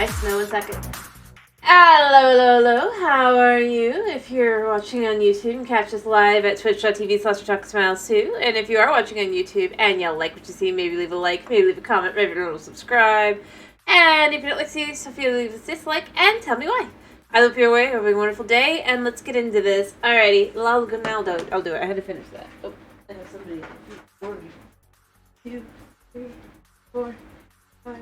Hi, Snow, 1 second. Hello, hello, hello. How are you? If you're watching on YouTube, you can catch us live at twitch.tv/TalkSmiles2. And if you are watching on YouTube and you like what you see, maybe leave a like, maybe leave a comment, maybe subscribe. And if you don't like to see stuff, you leave a dislike and tell me why. I look your way, having a wonderful day, and let's get into this. Alrighty, I'll do it. I had to finish that. Oh, I have somebody. 1, 2, 3, 4, 5.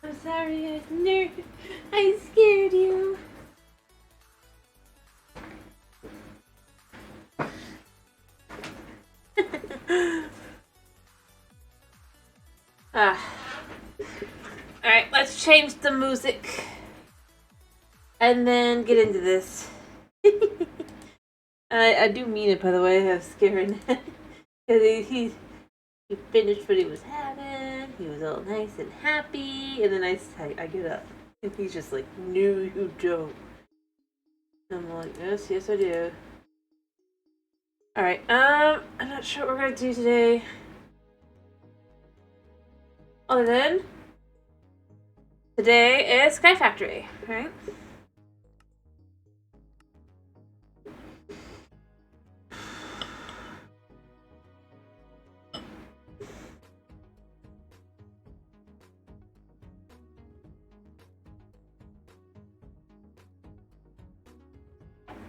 I'm sorry, I was nervous. I scared you. Alright, let's change the music. And then get into this. I do mean it, by the way, of scaring. Because he finished what he was having. He was all nice and happy. And then I get up. And he's just like, no, you don't. I'm like, yes, I do. Alright, I'm not sure what we're gonna do today. Other than today is Sky Factory, right?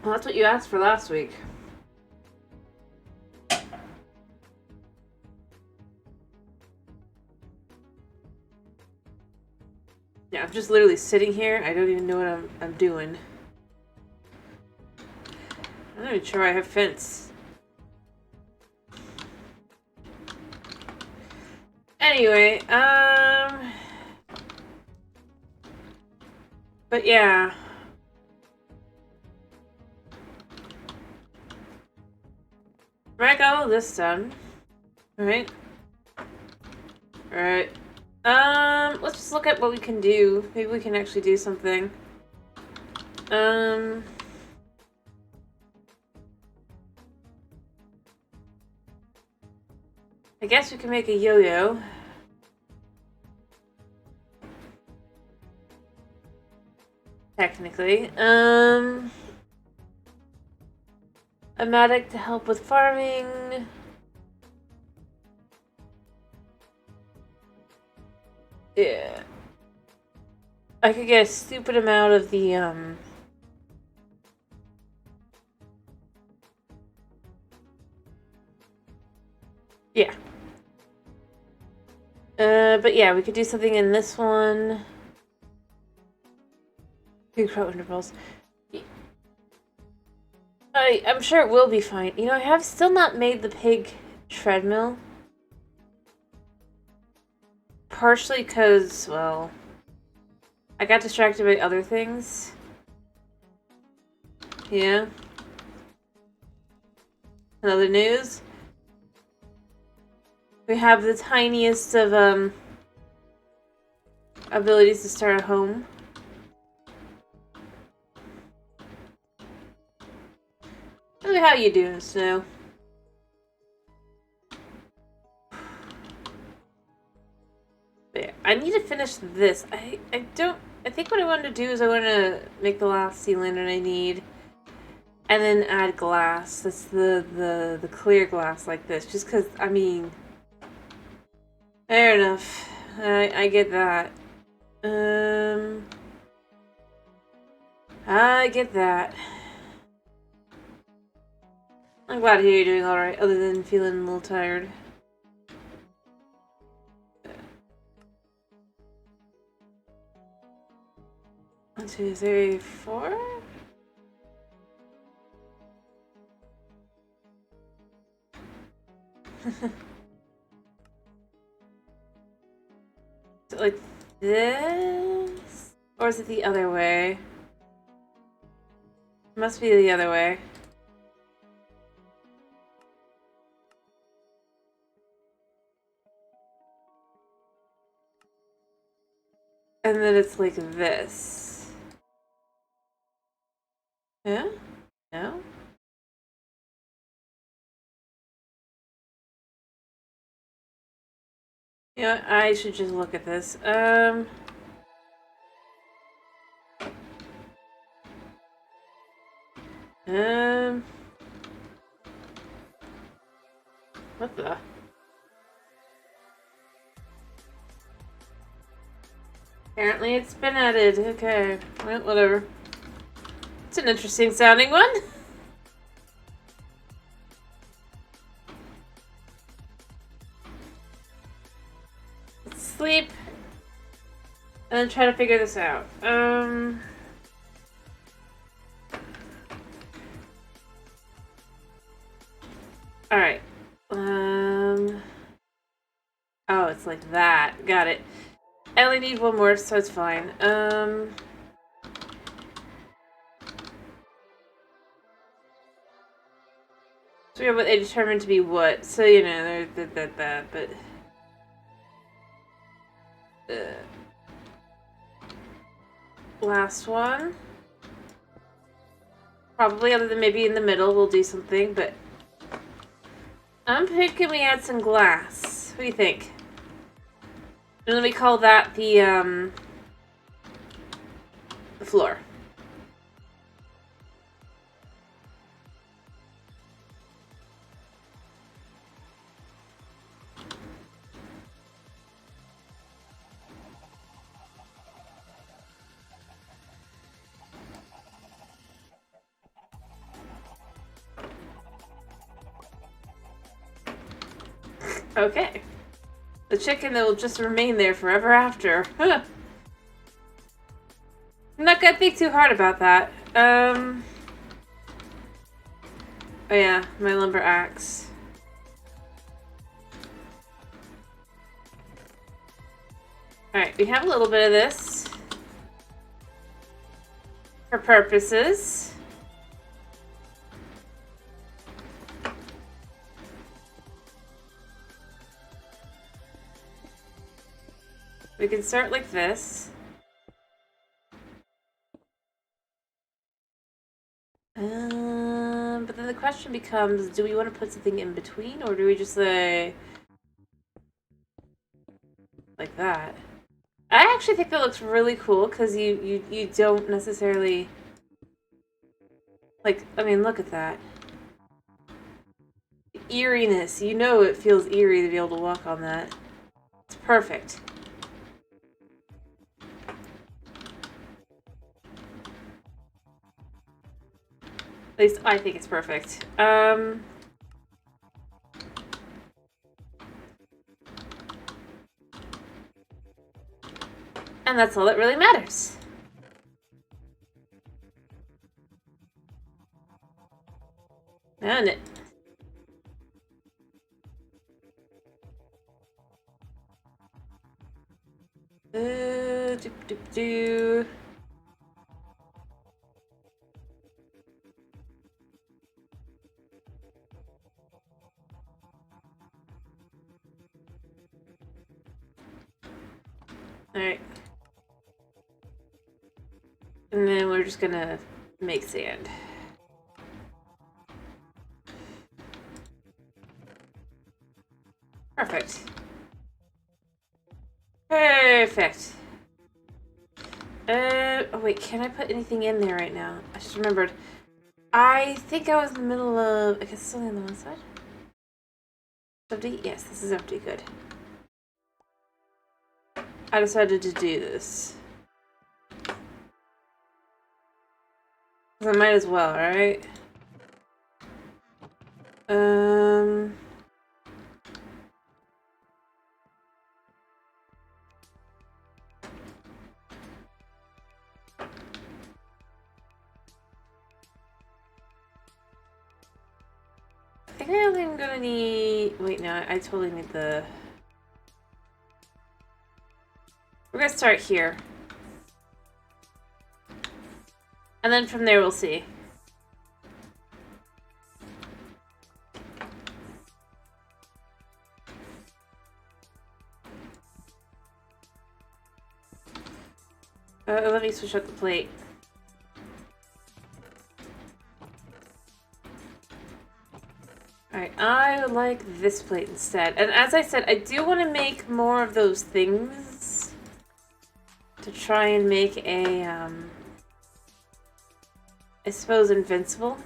Well, that's what you asked for last week. Yeah, I'm just literally sitting here. I don't even know what I'm doing. I'm not even sure I have fence. Anyway, but yeah. Right, got all this done. Alright. Alright. Let's just look at what we can do. Maybe we can actually do something. I guess we can make a yo-yo. Technically. A medic to help with farming. Yeah. I could get a stupid amount of the, yeah. But yeah, we could do something in this one. Big crowd intervals. I'm sure it will be fine. You know, I have still not made the pig treadmill. Partially because, well, I got distracted by other things. Yeah. Another news. We have the tiniest of, abilities to start a home. How you doing, Snow? Yeah, I need to finish this. I think what I wanted to do is I want to make the last sea lantern I need. And then add glass. That's the clear glass like this. Just because, I mean... Fair enough. I get that. I get that. I'm glad to hear you're doing alright, other than feeling a little tired. 1, 2, 3, 4? Is it like this? Or is it the other way? It must be the other way. And then it's like this. Yeah? No? You know, I should just look at this. What the? Apparently it's been added. Okay. Well, whatever. It's an interesting sounding one. Let's sleep. And then try to figure this out. Alright. Oh, it's like that. Got it. I only need one more, so it's fine. So yeah, but they determined to be what? So, you know, they're that, but... last one. Probably, other than maybe in the middle, we'll do something, but... I'm thinking we add some glass. What do you think? And then we call that the floor. Okay. The chicken that will just remain there forever after. Huh. I'm not gonna think too hard about that. Oh yeah, my lumber axe. Alright, we have a little bit of this. For purposes. We can start like this. But then the question becomes, do we want to put something in between, or do we just say... like that? I actually think that looks really cool, because you don't necessarily... like, I mean, look at that. Eeriness. You know it feels eerie to be able to walk on that. It's perfect. At least I think it's perfect. And that's all that really matters. And it. Do. Alright. And then we're just gonna make sand. Perfect. Perfect. Oh wait, can I put anything in there right now? I just remembered. I think I was in the middle of... I guess it's only on the one side. Empty? Yes, this is empty. Good. I decided to do this. I might as well, right? I think I only am gonna need... Wait, no, I totally need the... We're gonna start here. And then from there we'll see. Let me switch out the plate. Alright, I would like this plate instead. And as I said, I do want to make more of those things to try and make a, I suppose, invincible.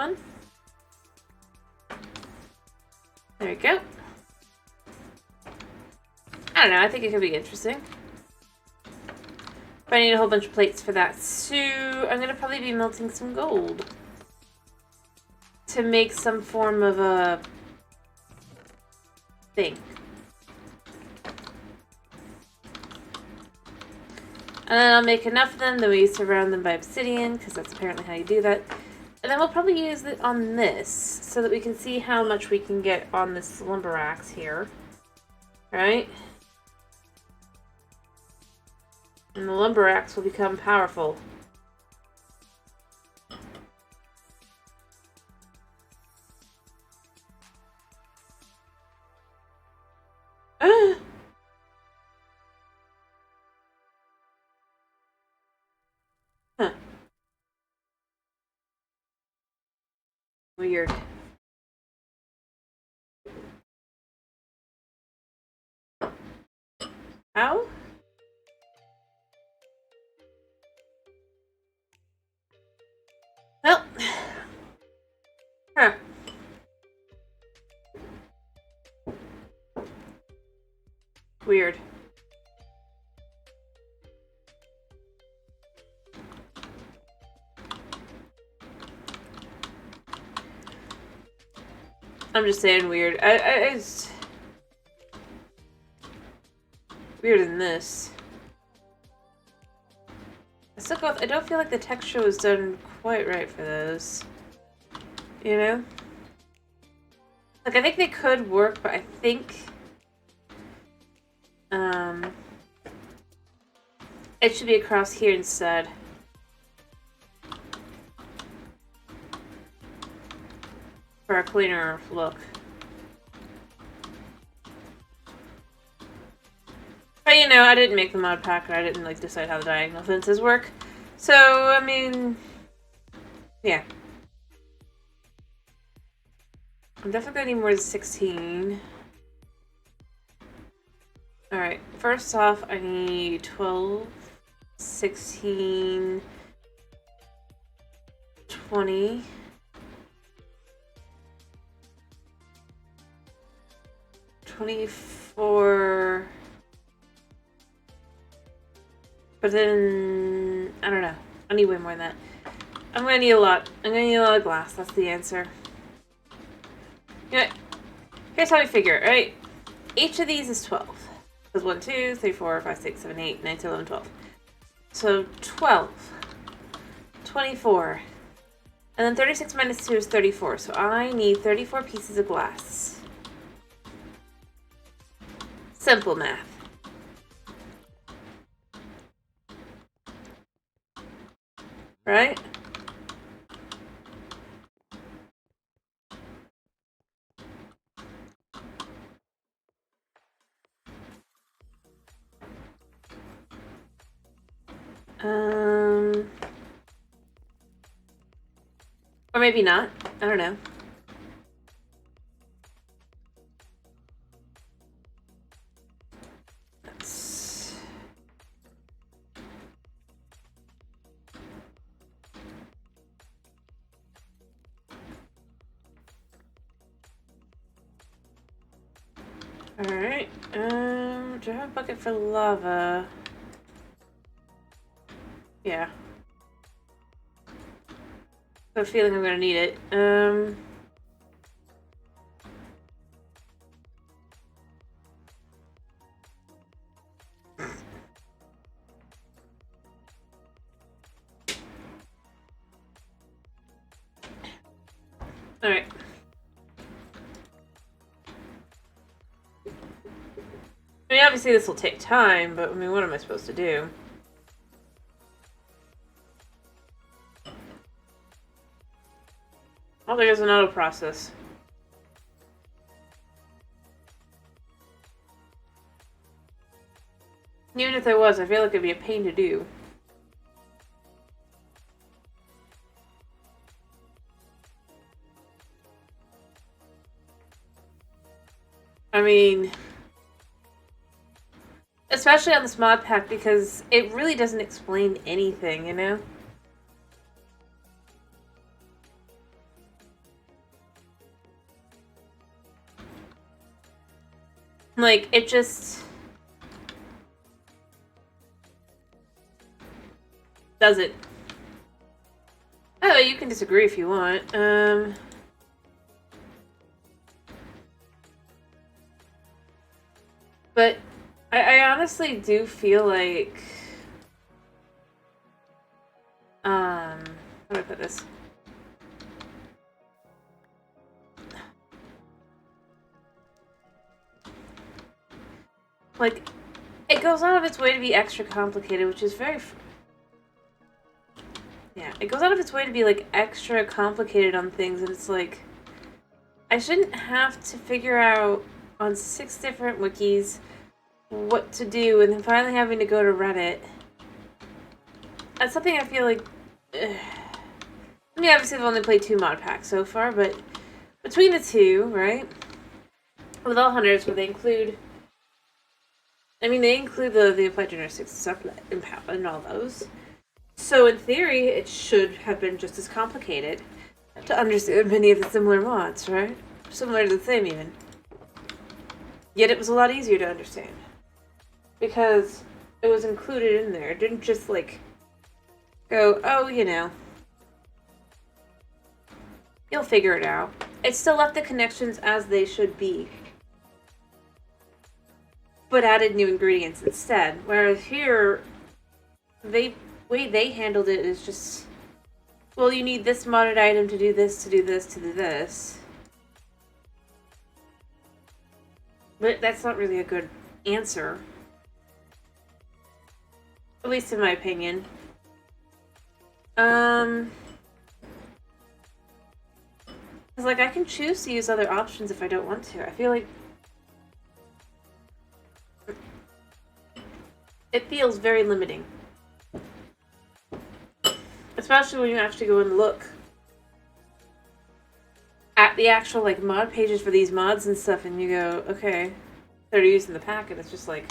one. There we go. I don't know, I think it could be interesting. But I need a whole bunch of plates for that, so I'm gonna probably be melting some gold to make some form of a thing. And then I'll make enough of them, then we surround them by obsidian, because that's apparently how you do that. And then we'll probably use it on this, so that we can see how much we can get on this lumber axe here. Right? And the lumber axe will become powerful. Huh. Weird. How? Well. Huh. Weird. I'm just saying weird. It's weirder than this. I don't feel like the texture was done quite right for those. You know? Like, I think they could work, but I think it should be across here instead. For a cleaner look. But you know, I didn't make the mod pack and I didn't like decide how the diagonal fences work. So, I mean, yeah. I'm definitely gonna need more than 16. Alright, first off, I need 12, 16, 20. 24. But then, I don't know. I need way more than that. I'm gonna need a lot. I'm gonna need a lot of glass. That's the answer. You know what? Here's how we figure it, right? Each of these is 12. Because 1, 2, 3, 4, 5, 6, 7, 8, 9, 10, 11, 12. So 12. 24. And then 36 minus 2 is 34. So I need 34 pieces of glass. Simple math. Right? Or maybe not. I don't know. Alright, do I have a bucket for lava? Yeah. I have a feeling I'm gonna need it. Alright. I mean, obviously this will take time, but I mean, what am I supposed to do? I don't think it's an auto process. Even if there was, I feel like it'd be a pain to do. I mean, especially on this mod pack, because it really doesn't explain anything, you know? Like, it just does it. Oh, you can disagree if you want. But I honestly do feel like, how do I put this? Like, it goes out of its way to be extra complicated, which is very... Yeah, it goes out of its way to be, like, extra complicated on things, and it's like... I shouldn't have to figure out on 6 different wikis what to do, and then finally having to go to Reddit. That's something I feel like... I mean, obviously I've only played 2 mod packs so far, but between the 2, right? With all hunters, where they include... I mean, they include the applied generistics stuff and all those. So in theory, it should have been just as complicated to understand many of the similar mods, right? Similar to the same, even. Yet it was a lot easier to understand. Because it was included in there. It didn't just, like, go, oh, you know, you'll figure it out. It still left the connections as they should be, but added new ingredients instead. Whereas here, the way they handled it is just, well, you need this modded item to do this, to do this, to do this. But that's not really a good answer. At least in my opinion. Because, like, I can choose to use other options if I don't want to. I feel like it feels very limiting. Especially when you actually go and look at the actual, like, mod pages for these mods and stuff, and you go, okay, they're using the pack, and it's just like...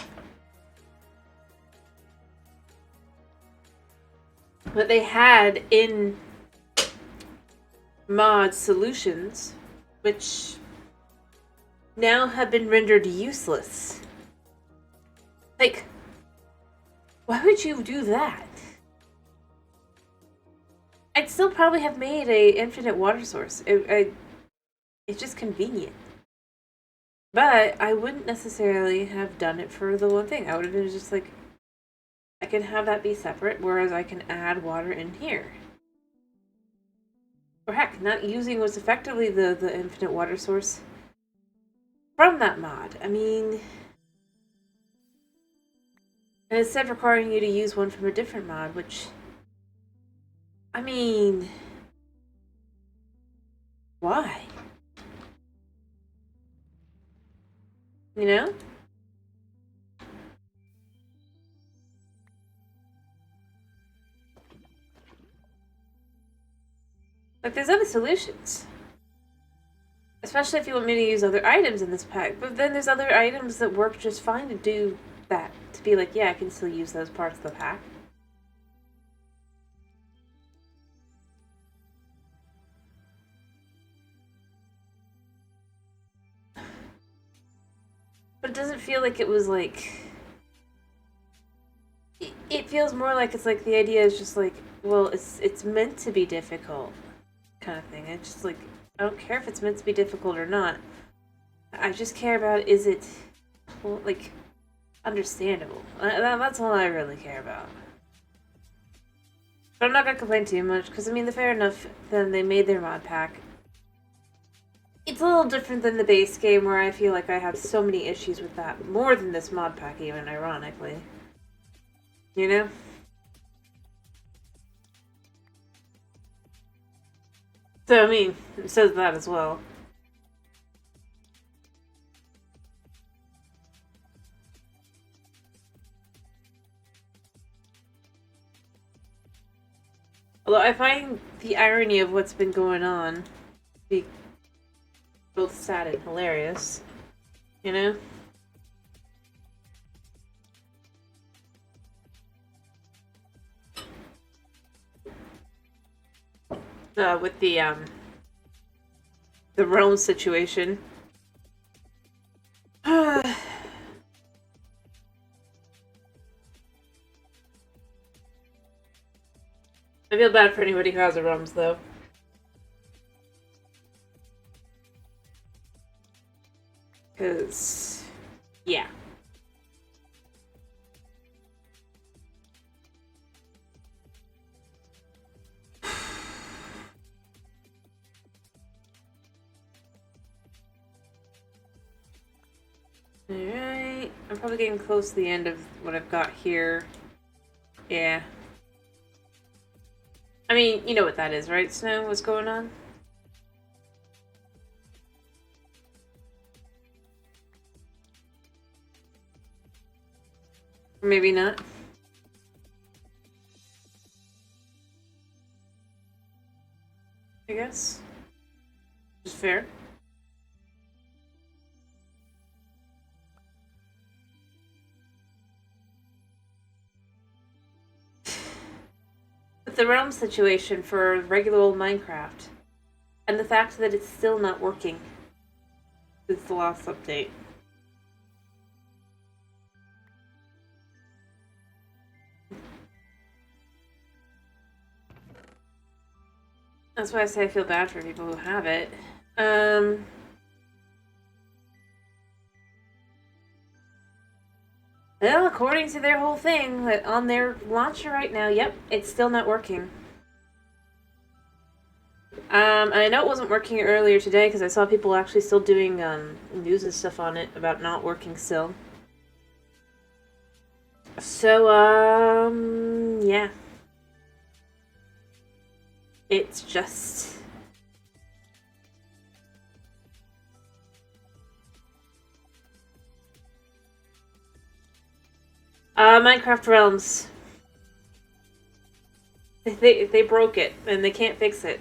But they had in mod solutions, which now have been rendered useless. Like, why would you do that? I'd still probably have made a infinite water source. It's just convenient. But I wouldn't necessarily have done it for the one thing. I would have been just like, I can have that be separate, whereas I can add water in here. Or heck, not using what's effectively the infinite water source from that mod. I mean... And instead requiring you to use one from a different mod, which... I mean... Why? You know? Like, there's other solutions. Especially if you want me to use other items in this pack. But then there's other items that work just fine to do that. To be like, yeah, I can still use those parts of the pack. But it doesn't feel like it was like... It feels more like it's like the idea is just like, well, it's meant to be difficult kind of thing. It's just like, I don't care if it's meant to be difficult or not. I just care about, is it, like, understandable? That's all I really care about. But I'm not gonna complain too much, because, I mean, fair enough, then they made their mod pack. It's a little different than the base game, where I feel like I have so many issues with that. More than this mod pack, even, ironically. You know? So, I mean, it says that as well. Although I find the irony of what's been going on to be both sad and hilarious. You know? With the Rome situation. I feel bad for anybody who has a ROMs, though. Because, yeah. Alright, I'm probably getting close to the end of what I've got here. Yeah. I mean, you know what that is, right, Snow? What's going on? Or maybe not. I guess. Which is fair. But the realm situation for regular old Minecraft, and the fact that it's still not working since the last update. That's why I say I feel bad for people who have it. Well, according to their whole thing, on their launcher right now, yep, it's still not working. And I know it wasn't working earlier today because I saw people actually still doing news and stuff on it about not working still. So, yeah. It's just... Minecraft Realms. They broke it, and they can't fix it.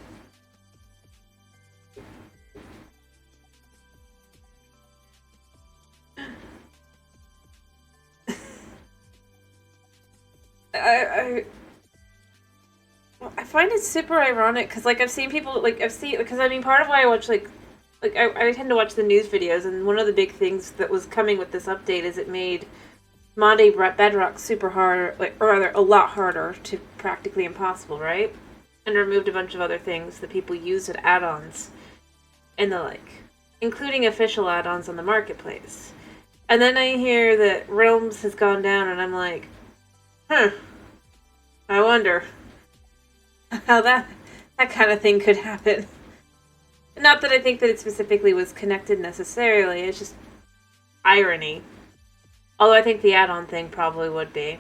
I find it super ironic because, like, I've seen people, like, because I mean, part of why I watch, like I tend to watch the news videos, and one of the big things that was coming with this update is it made modding Bedrock super hard, like, or rather, a lot harder to practically impossible, right? And removed a bunch of other things that people use as add-ons and the like, including official add-ons on the marketplace. And then I hear that Realms has gone down, and I'm like, I wonder how that kind of thing could happen. Not that I think that it specifically was connected necessarily, it's just irony. Although I think the add-on thing probably would be.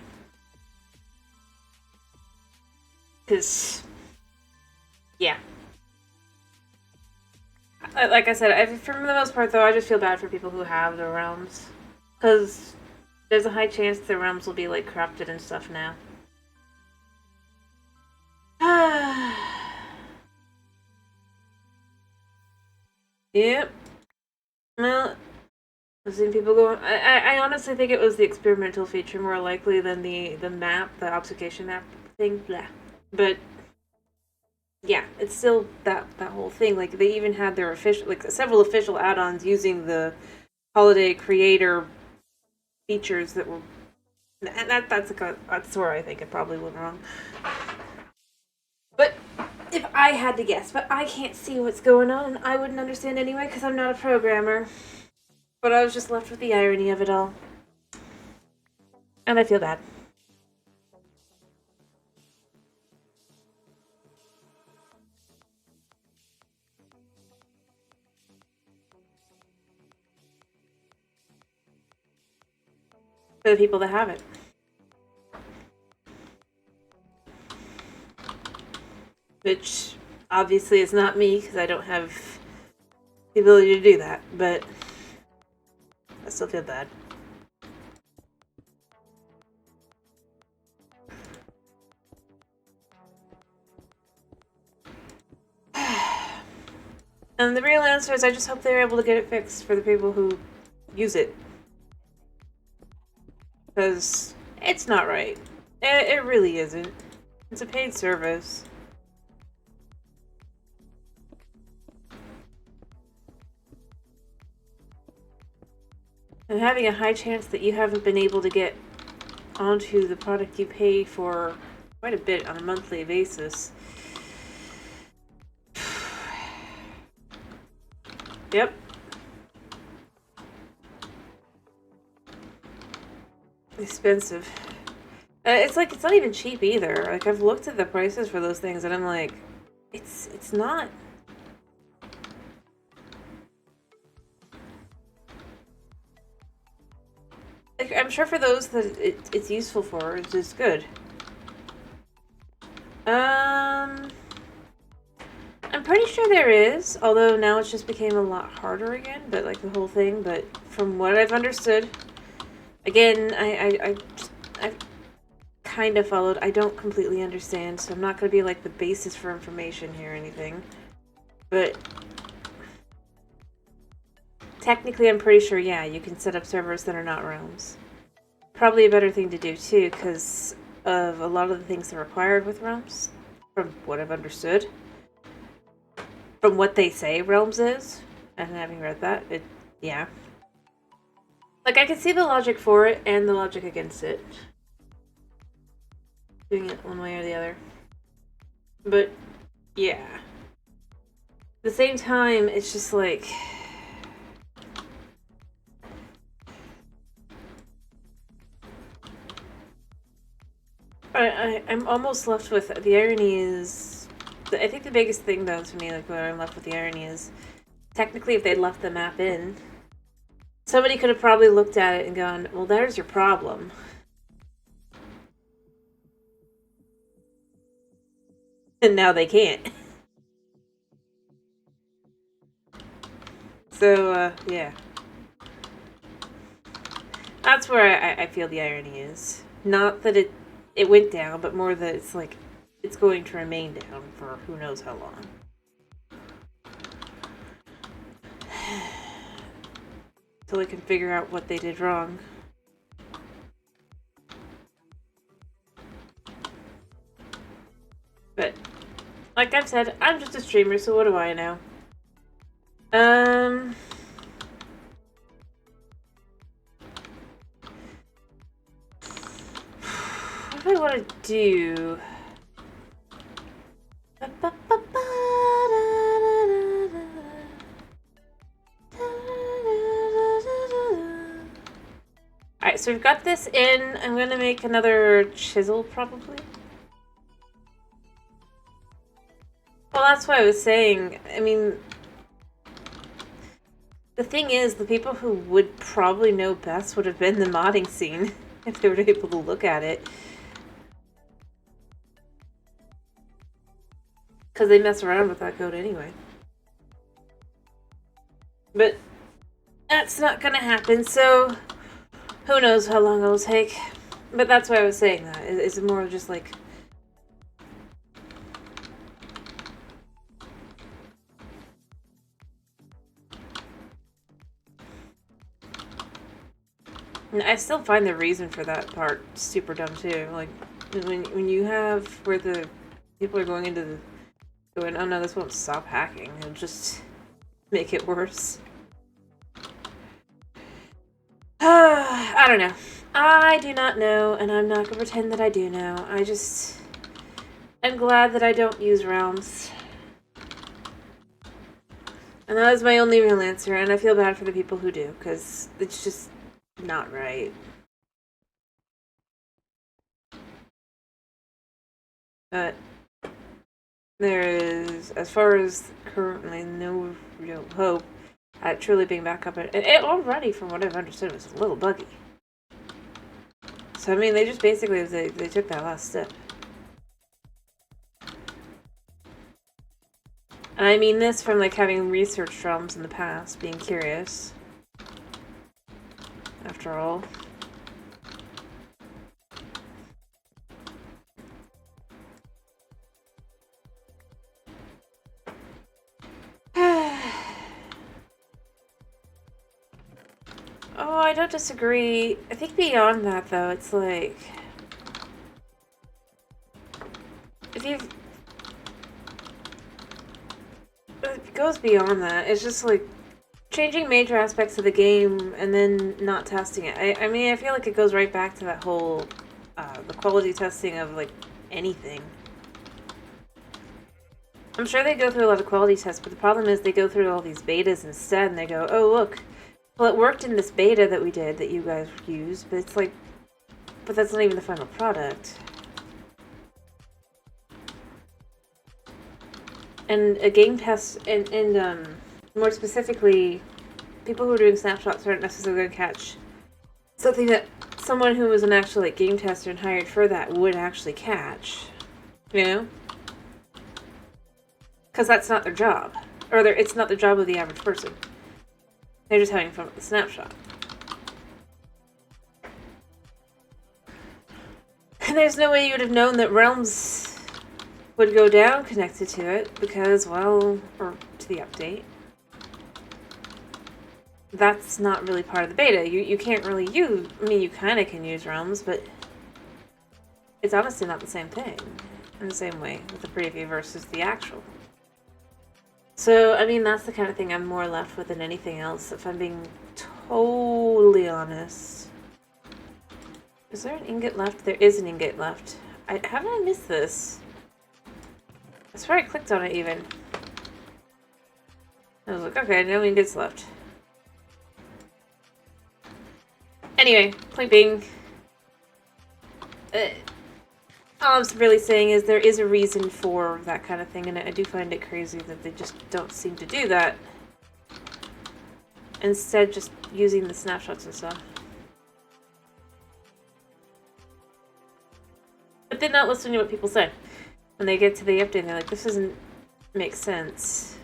Because, yeah. Like I said, for the most part, though, I just feel bad for people who have the realms. Because there's a high chance the realms will be, like, corrupted and stuff now. Yep. Well, I've seen people go. I honestly think it was the experimental feature more likely than the map, the obfuscation map thing. Blah. But yeah, it's still that whole thing. Like, they even had their official, like, several official add-ons using the holiday creator features that were. And that's where I think it probably went wrong. But if I had to guess, but I can't see what's going on, and I wouldn't understand anyway because I'm not a programmer. But I was just left with the irony of it all. And I feel bad. For the people that have it. Which obviously is not me because I don't have the ability to do that, but I still feel bad. And the real answer is I just hope they're able to get it fixed for the people who use it. Because it's not right. It really isn't. It's a paid service. And having a high chance that you haven't been able to get onto the product you pay for quite a bit on a monthly basis. Yep. Expensive. It's like, it's not even cheap either. Like, I've looked at the prices for those things and I'm like, it's not. Like, I'm sure for those that it's useful for, it's just good. I'm pretty sure there is, although now it's just became a lot harder again, but like the whole thing, but from what I've understood, again, I've kind of followed. I don't completely understand, so I'm not going to be like the basis for information here or anything. But technically, I'm pretty sure, yeah, you can set up servers that are not realms. Probably a better thing to do too, because of a lot of the things that are required with realms, from what I've understood. From what they say realms is, and having read that, yeah. Like, I can see the logic for it and the logic against it. Doing it one way or the other. But, yeah. At the same time, it's just like... I'm almost left with... The irony is... I think the biggest thing, though, to me, like, where I'm left with the irony is... Technically, if they'd left the map in... Somebody could have probably looked at it and gone, well, there's your problem. And now they can't. So, yeah. That's where I feel the irony is. Not that it went down, but more that it's like, it's going to remain down for who knows how long. Until they can figure out what they did wrong. But, like I've said, I'm just a streamer, so what do I know? What do I want to do? Alright, so we've got this in. I'm going to make another chisel, probably. Well, that's what I was saying. I mean, the thing is, the people who would probably know best would have been the modding scene, if they were able to look at it. Because they mess around with that code anyway. But that's not going to happen, so who knows how long it'll take. But that's why I was saying that. It's more just like... I still find the reason for that part super dumb too. Like, when you have where the people are going into the... Going, oh no, this won't stop hacking. It'll just make it worse. I don't know. I do not know, and I'm not going to pretend that I do know. I'm glad that I don't use realms. And that is my only real answer, and I feel bad for the people who do, because it's just not right. But there is, as far as currently, no real hope at truly being back up. It already, from what I've understood, was a little buggy. So, I mean, they just basically, they took that last step. And I mean this from, like, having researched realms in the past, being curious. After all. Oh, I don't disagree. I think beyond that, though, it's like... If you've... It goes beyond that. It's just, like, changing major aspects of the game and then not testing it. I mean, I feel like it goes right back to that whole... the quality testing of, like, anything. I'm sure they go through a lot of quality tests, but the problem is they go through all these betas instead, and they go, oh, look, well, it worked in this beta that we did that you guys used, but it's like, but that's not even the final product. And a game test, and more specifically, people who are doing snapshots aren't necessarily going to catch something that someone who was an actual like game tester and hired for that would actually catch, you know? Because that's not their job. Or it's not the job of the average person. They're just having fun with the snapshot. And there's no way you would have known that Realms would go down connected to it because, well, or to the update. That's not really part of the beta. You can't really use, I mean, you kind of can use Realms, but it's honestly not the same thing in the same way with the preview versus the actual. So, I mean, that's the kind of thing I'm more left with than anything else, if I'm being totally honest. Is there an ingot left? There is an ingot left. Haven't I missed this? I swear I clicked on it even. I was like, okay, no ingots left. Anyway, point being, all I'm really saying is there is a reason for that kind of thing, and I do find it crazy that they just don't seem to do that. Instead, just using the snapshots and stuff. But then not listening to what people say. When they get to the update, they're like, this doesn't make sense.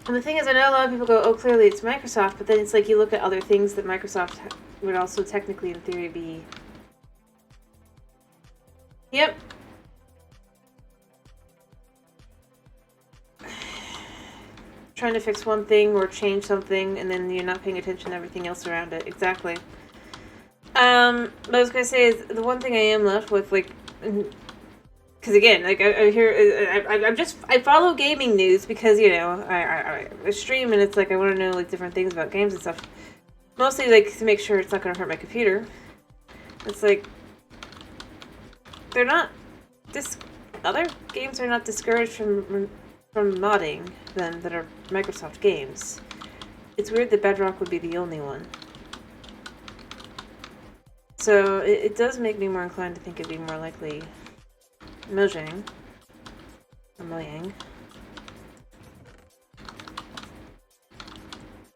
And the thing is, I know a lot of people go, oh, clearly it's Microsoft, but then it's like you look at other things that Microsoft would also technically, in theory, be... Yep. Trying to fix one thing or change something, and then you're not paying attention to everything else around it. Exactly. What I was gonna say is, the one thing I am left with, like... Because again, like I hear, I follow gaming news because, you know, I stream and it's like I want to know like different things about games and stuff. Mostly like to make sure it's not going to hurt my computer. It's like they're not other games are not discouraged from modding then that are Microsoft games. It's weird that Bedrock would be the only one. So it does make me more inclined to think it'd be more likely Mojang. Or Mojang.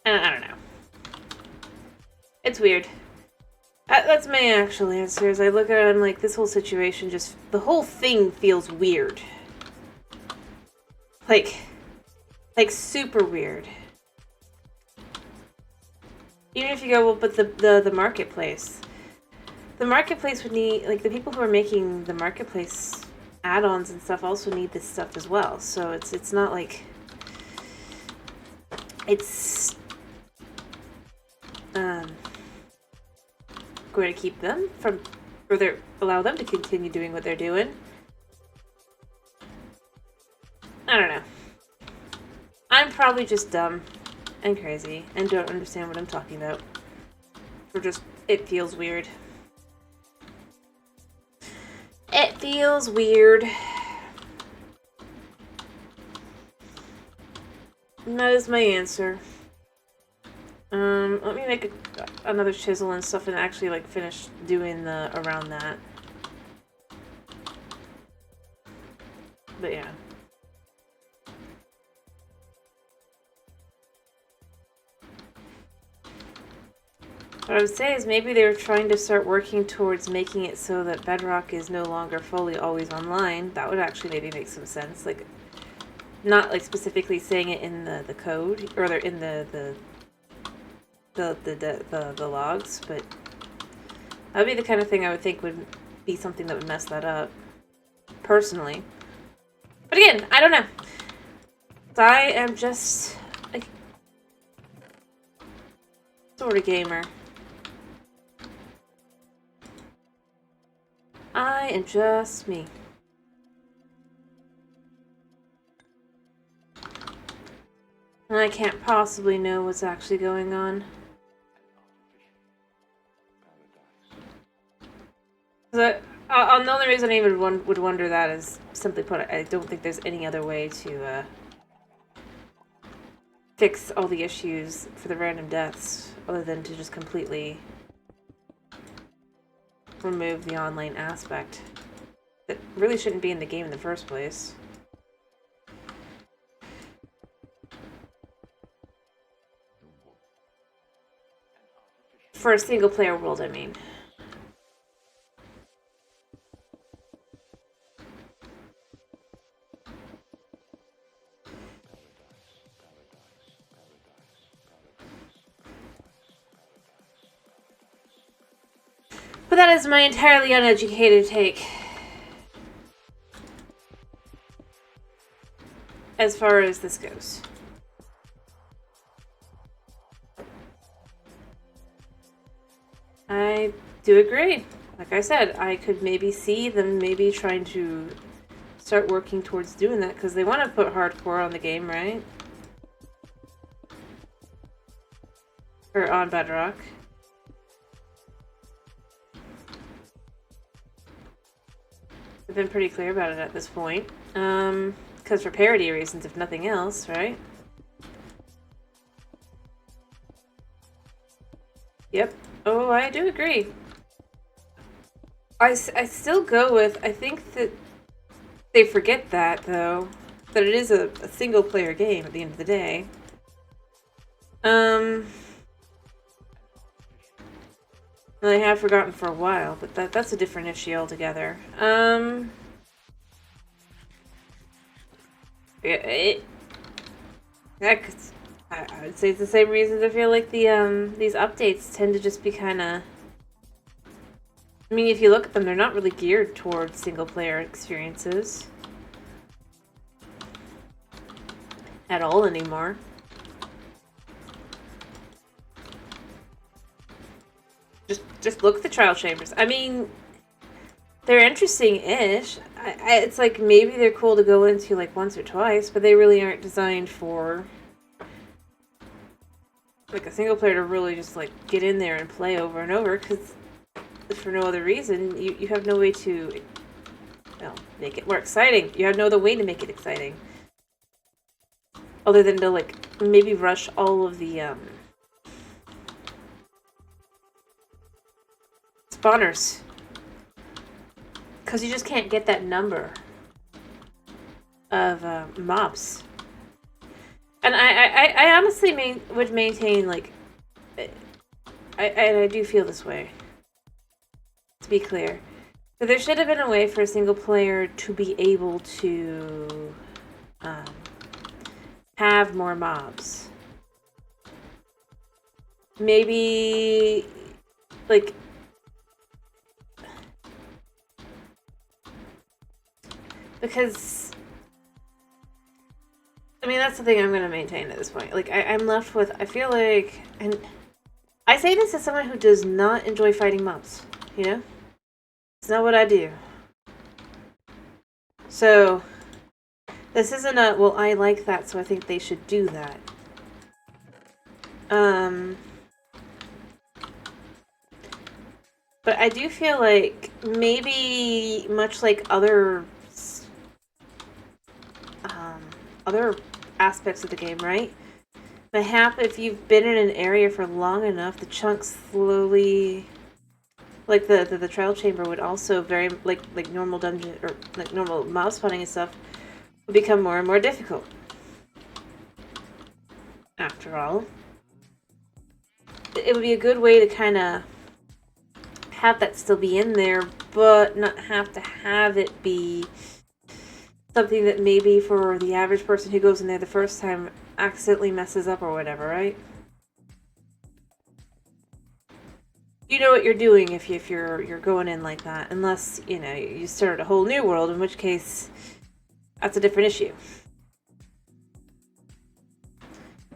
I don't know. It's weird. That's my actual answer. As I look at it, I'm like, this whole situation just... The whole thing feels weird. Like super weird. Even if you go, well, but the marketplace. The marketplace would need... Like, the people who are making the marketplace add-ons and stuff also need this stuff as well. So it's not like... It's... going to keep them from... Or allow them to continue doing what they're doing. I don't know. I'm probably just dumb and crazy and don't understand what I'm talking about. Or just... It feels weird. It feels weird. And that is my answer. Let me make another chisel and stuff and actually, like, finish doing the around that. But yeah. What I would say is maybe they were trying to start working towards making it so that Bedrock is no longer fully always online. That would actually maybe make some sense. Like, not like specifically saying it in the code or in the logs, but that would be the kind of thing I would think would be something that would mess that up, personally. But again, I don't know. I am just a sort of gamer. I am just me. And I can't possibly know what's actually going on. The only reason I even would wonder that is, simply put, I don't think there's any other way to fix all the issues for the random deaths other than to just completely remove the online aspect that really shouldn't be in the game in the first place. For a single player world, I mean. But that is my entirely uneducated take. As far as this goes. I do agree. Like I said, I could maybe see them maybe trying to start working towards doing that, because they want to put hardcore on the game, right? Or on Bedrock. I've been pretty clear about it at this point. Because for parody reasons, if nothing else, right? Yep. Oh, I do agree. I still go with, I think that they forget that, though. That it is a single-player game at the end of the day. Well, they have forgotten for a while, but that's a different issue altogether. I would say it's the same reasons I feel like the these updates tend to just be kind of. I mean, if you look at them, they're not really geared towards single-player experiences at all anymore. Just look at the trial chambers. I mean, they're interesting-ish. It's like maybe they're cool to go into like once or twice, but they really aren't designed for like a single player to really just like get in there and play over and over, because for no other reason, you have no way to, well, make it more exciting. You have no other way to make it exciting. Other than to like maybe rush all of the spawners. Because you just can't get that number of mobs. And I honestly would maintain, like, I do feel this way, to be clear. So there should have been a way for a single player to be able to have more mobs. Maybe, like, because, I mean, that's the thing I'm going to maintain at this point. Like, I'm left with, I feel like, and I say this as someone who does not enjoy fighting mobs, you know? It's not what I do. So, this isn't a, well, I like that, so I think they should do that. But I do feel like maybe much like other aspects of the game, right? Mayhap if you've been in an area for long enough, the chunks slowly, like the trial chamber would also very like normal dungeon or like normal mob spawning and stuff would become more and more difficult. After all, it would be a good way to kind of have that still be in there, but not have to have it be something that maybe for the average person who goes in there the first time accidentally messes up or whatever, right? You know what you're doing if you're going in like that, unless, you know, you start a whole new world, in which case that's a different issue.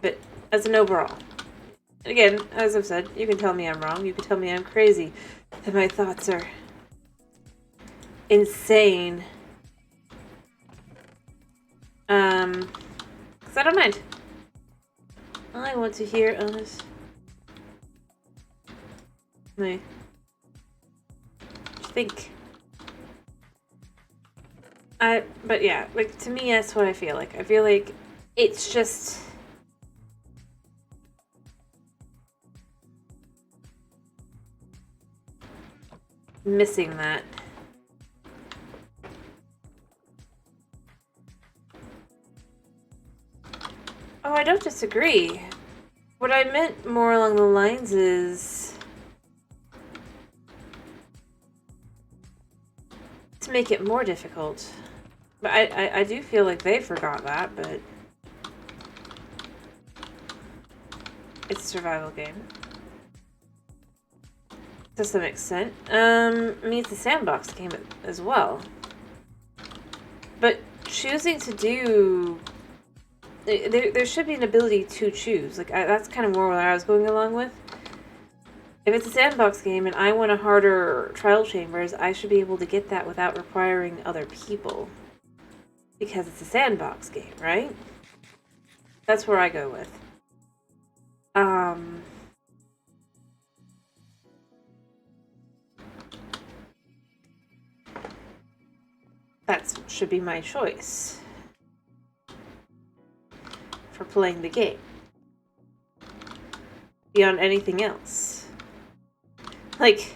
But as an overall, again, as I've said, you can tell me I'm wrong, you can tell me I'm crazy, that my thoughts are insane. Because I don't mind. I want to hear honest. think... But yeah, like, to me, that's what I feel like. I feel like it's just... missing that. Oh, I don't disagree. What I meant more along the lines is... to make it more difficult. But I do feel like they forgot that, but... it's a survival game. To some extent. I mean, it's a sandbox game as well. But choosing to do... there should be an ability to choose. Like, that's kind of more what I was going along with. If it's a sandbox game and I want a harder trial chambers, I should be able to get that without requiring other people. Because it's a sandbox game, right? That's where I go with. That should be my choice for playing the game. Beyond anything else. Like,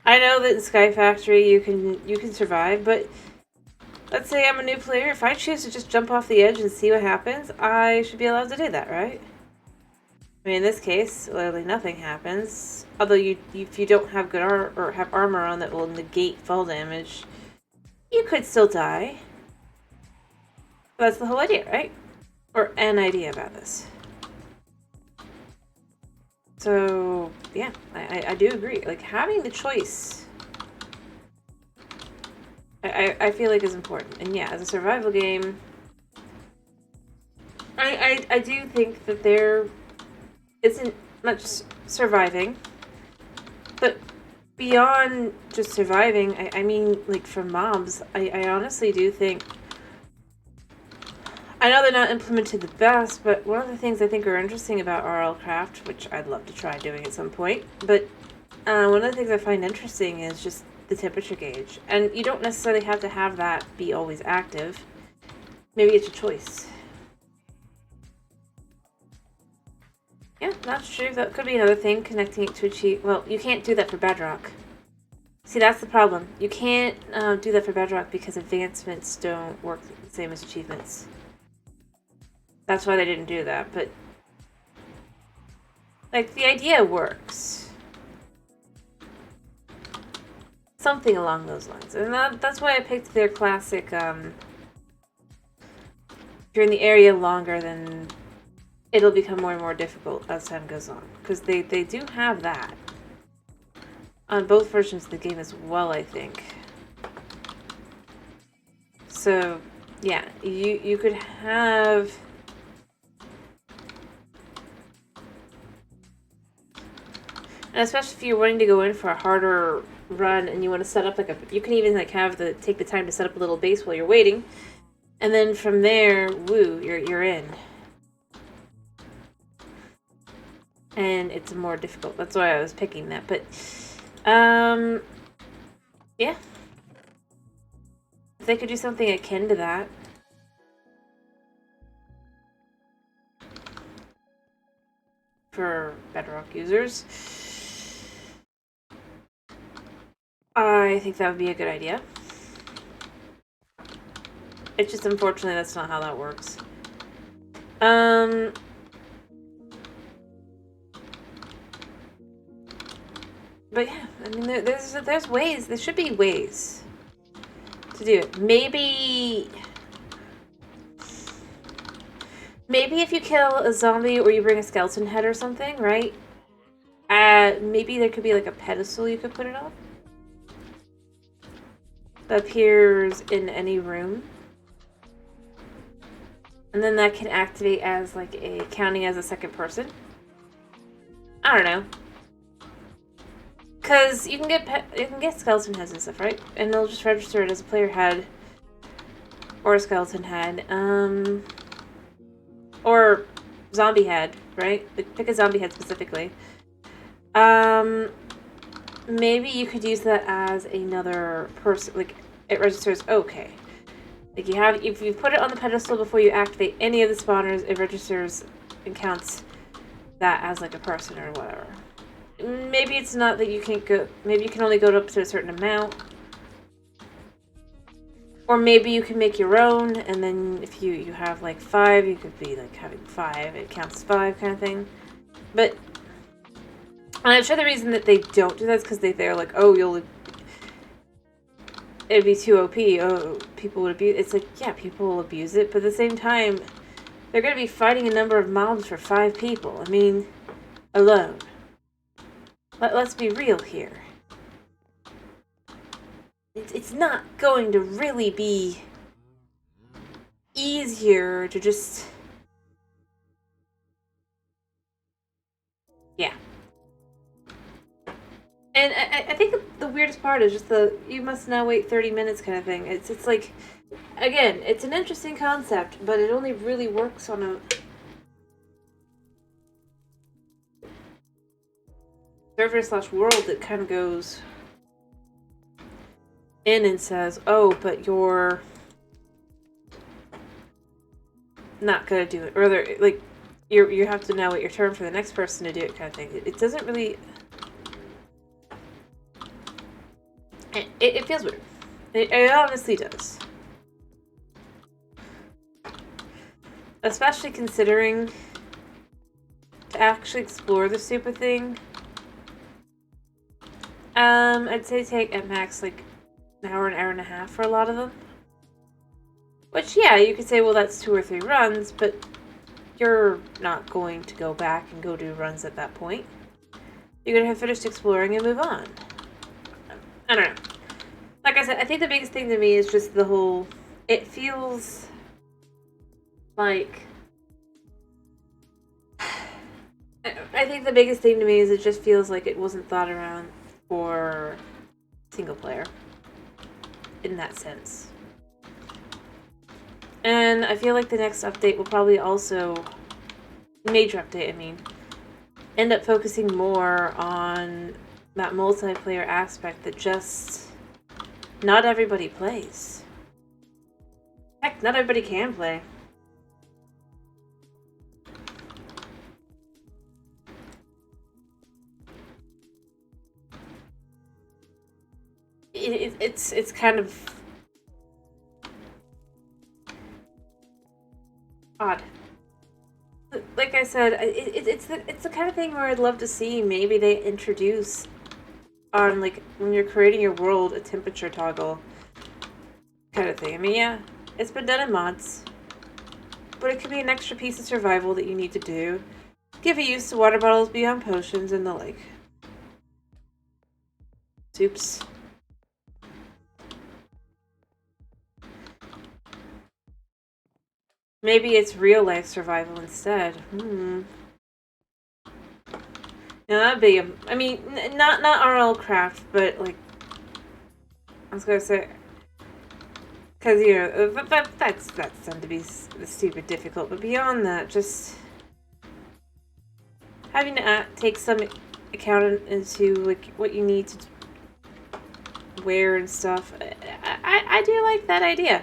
I know that in Sky Factory you can survive, but let's say I'm a new player. If I choose to just jump off the edge and see what happens, I should be allowed to do that, right? I mean, in this case, literally nothing happens. Although if you don't have good or have armor on that will negate fall damage, you could still die. But that's the whole idea, right? Or an idea about this. So, yeah, I do agree. Like, having the choice, I feel like is important. And yeah, as a survival game, I do think that there isn't much surviving. But beyond just surviving, I mean, like, for mobs, I honestly do think... I know they're not implemented the best, but one of the things I think are interesting about RLCraft, which I'd love to try doing at some point, but one of the things I find interesting is just the temperature gauge. And you don't necessarily have to have that be always active. Maybe it's a choice. Yeah, that's true. That could be another thing, connecting it to a cheat. Well, you can't do that for Bedrock. See, that's the problem. You can't do that for Bedrock because advancements don't work the same as achievements. That's why they didn't do that, but... like, the idea works. Something along those lines. And that's why I picked their classic, if you're in the area longer, then it'll become more and more difficult as time goes on. Because they do have that. On both versions of the game as well, I think. So, yeah, you could have... and especially if you're wanting to go in for a harder run and you want to set up like a... you can even like take the time to set up a little base while you're waiting. And then from there, woo, you're in. And it's more difficult. That's why I was picking that. But, yeah. If they could do something akin to that. For Bedrock users. I think that would be a good idea. It's just unfortunately that's not how that works. But yeah, I mean there's ways. There should be ways to do it. Maybe if you kill a zombie or you bring a skeleton head or something, right? Maybe there could be like a pedestal you could put it on. That appears in any room. And then that can activate as like counting as a second person. I don't know. Cause you can get skeleton heads and stuff, right? And they'll just register it as a player head or a skeleton head. Or zombie head, right? Like, pick a zombie head specifically. maybe you could use that as another person, like, it registers, okay. Like, if you put it on the pedestal before you activate any of the spawners, it registers and counts that as, like, a person or whatever. Maybe it's not that you can't go, maybe you can only go up to a certain amount. Or maybe you can make your own, and then if you have, like, 5, you could be, like, having 5, it counts as 5 kind of thing. But I'm sure the reason that they don't do that is because they're like, oh, it'd be too OP, oh, people would abuse it. It's like, yeah, people will abuse it, but at the same time, they're going to be fighting a number of mobs for 5 people. I mean, alone. Let's be real here. It's not going to really be easier to just... Yeah. And I think the weirdest part is just the you must now wait 30 minutes kind of thing. It's like, again, it's an interesting concept, but it only really works on a server/world that kind of goes in and says, oh, but you're not gonna do it. Or like, you have to now wait your turn for the next person to do it kind of thing. It doesn't really... It feels weird. It honestly does. Especially considering to actually explore the stupid thing. I'd say take at max like an hour and a half for a lot of them. Which, yeah, you could say, well, that's 2 or 3 runs, but you're not going to go back and go do runs at that point. You're going to have finished exploring and move on. I don't know. Like I said, I think the biggest thing to me is just the whole... It feels like... I think the biggest thing to me is it just feels like it wasn't thought around for single player. In that sense. And I feel like the next update will probably also... Major update, I mean. End up focusing more on that multiplayer aspect that just... Not everybody plays. Heck, not everybody can play. It's kind of odd. Like I said, it's the kind of thing where I'd love to see maybe they introduce on, like, when you're creating your world, a temperature toggle kind of thing. I mean, yeah, it's been done in mods, but it could be an extra piece of survival that you need to do. Give a use to water bottles beyond potions and the like. Soups. Maybe it's real life survival instead. Now that'd be I mean, not RL craft, but like, I was gonna say, because you know that's tend to be stupid difficult. But beyond that, just having to take some account into like what you need to wear and stuff. I do like that idea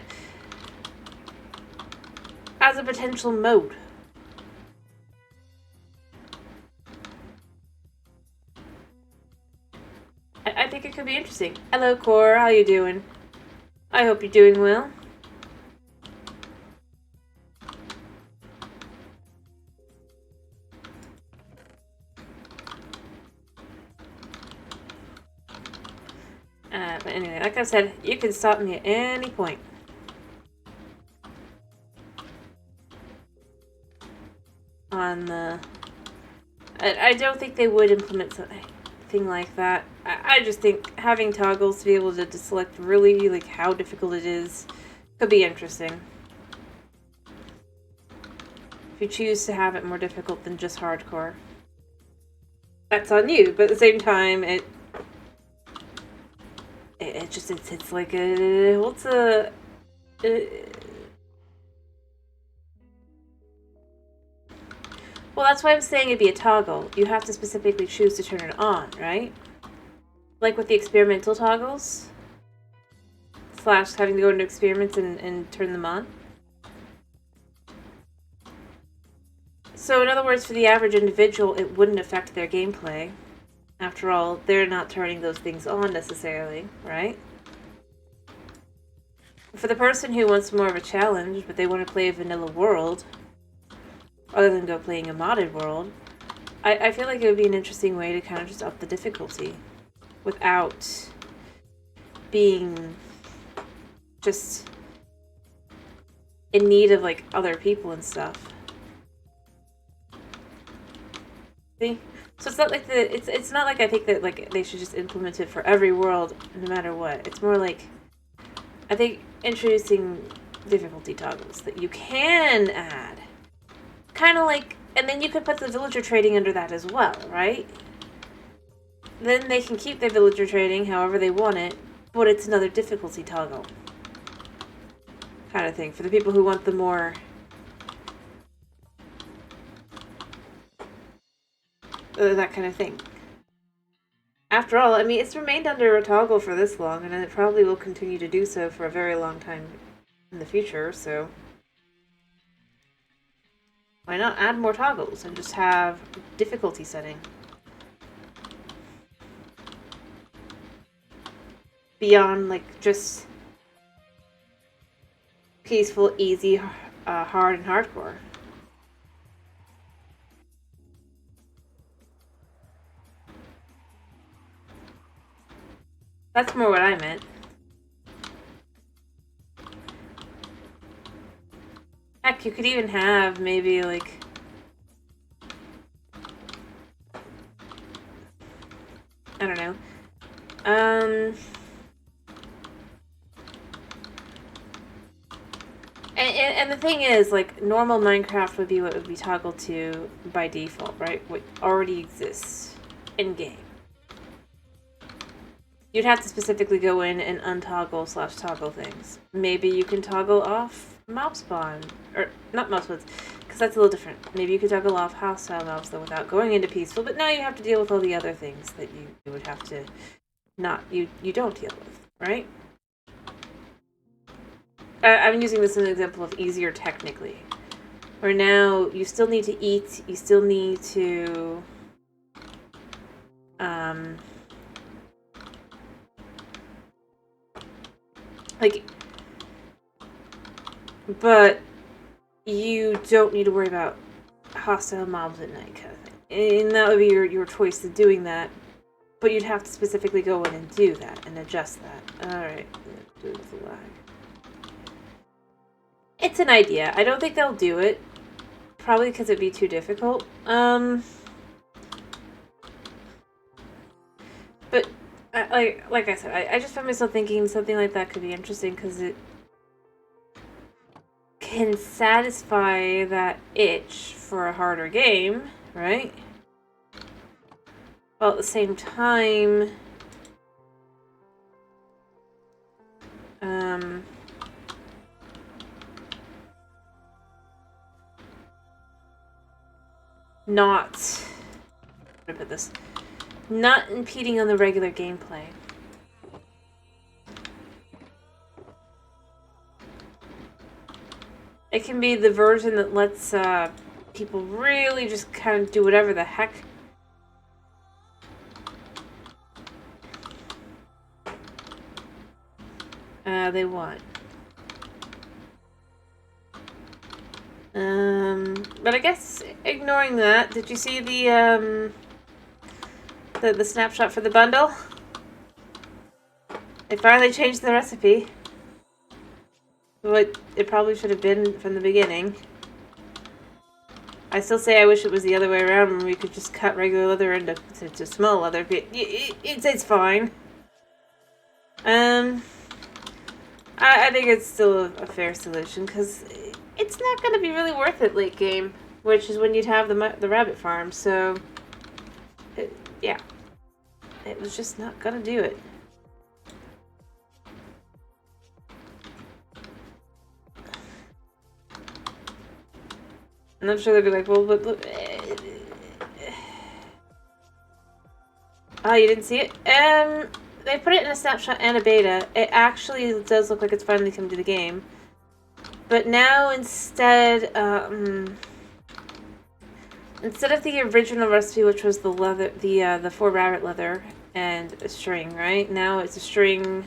as a potential mode. I think it could be interesting. Hello, Core. How you doing? I hope you're doing well. But anyway, like I said, you can stop me at any point. On the... I don't think they would implement something like that. I just think having toggles to be able to select really, like, how difficult it is could be interesting. If you choose to have it more difficult than just hardcore. That's on you, but at the same time, it's like a... What's a... Well, that's why I'm saying it'd be a toggle. You have to specifically choose to turn it on, right? Like with the experimental toggles? Slash having to go into experiments and turn them on? So in other words, for the average individual, it wouldn't affect their gameplay. After all, they're not turning those things on necessarily, right? For the person who wants more of a challenge, but they want to play a vanilla world, other than go playing a modded world, I feel like it would be an interesting way to kind of just up the difficulty without being just in need of like other people and stuff. See? So it's not like it's not like I think that like they should just implement it for every world no matter what. It's more like I think introducing difficulty toggles that you can add. Kind of like, and then you could put the villager trading under that as well, right? Then they can keep their villager trading however they want it, but it's another difficulty toggle. Kind of thing. For the people who want the more... that kind of thing. After all, I mean, it's remained under a toggle for this long, and it probably will continue to do so for a very long time in the future, so... Why not add more toggles and just have difficulty setting? Beyond, like, just peaceful, easy, hard, and hardcore. That's more what I meant. Heck, you could even have maybe, like... I don't know. And the thing is, like, normal Minecraft would be what would be toggled to by default, right? What already exists in-game. You'd have to specifically go in and untoggle / toggle things. Maybe you can toggle off mob spawn. Or, not mob spawns, because that's a little different. Maybe you could toggle off hostile mobs, though, without going into peaceful, but now you have to deal with all the other things that you would have to you don't deal with, right? I'm using this as an example of easier technically. Where now you still need to eat, you still need to... like... But you don't need to worry about hostile mobs at night, kind of thing. And that would be your choice of doing that. But you'd have to specifically go in and do that and adjust that. Alright, do it with the lag. It's an idea. I don't think they'll do it. Probably because it'd be too difficult. But like I said, I just found myself thinking something like that could be interesting because it can satisfy that itch for a harder game, right? While at the same time, not, how do I put this? Not impeding on the regular gameplay. It can be the version that lets people really just kind of do whatever the heck they want. But I guess ignoring that, did you see the snapshot for the bundle? They finally changed the recipe. What it probably should have been from the beginning. I still say I wish it was the other way around when we could just cut regular leather into small leather. It's fine. I think it's still a fair solution because it's not going to be really worth it late game, which is when you'd have the rabbit farm. So, yeah, it was just not going to do it. And I'm sure they'll be like, well, but look. Oh, you didn't see it? They put it in a snapshot and a beta. It actually does look like it's finally come to the game. But now instead of the original recipe, which was the leather, the 4 rabbit leather and a string, right? Now it's a string.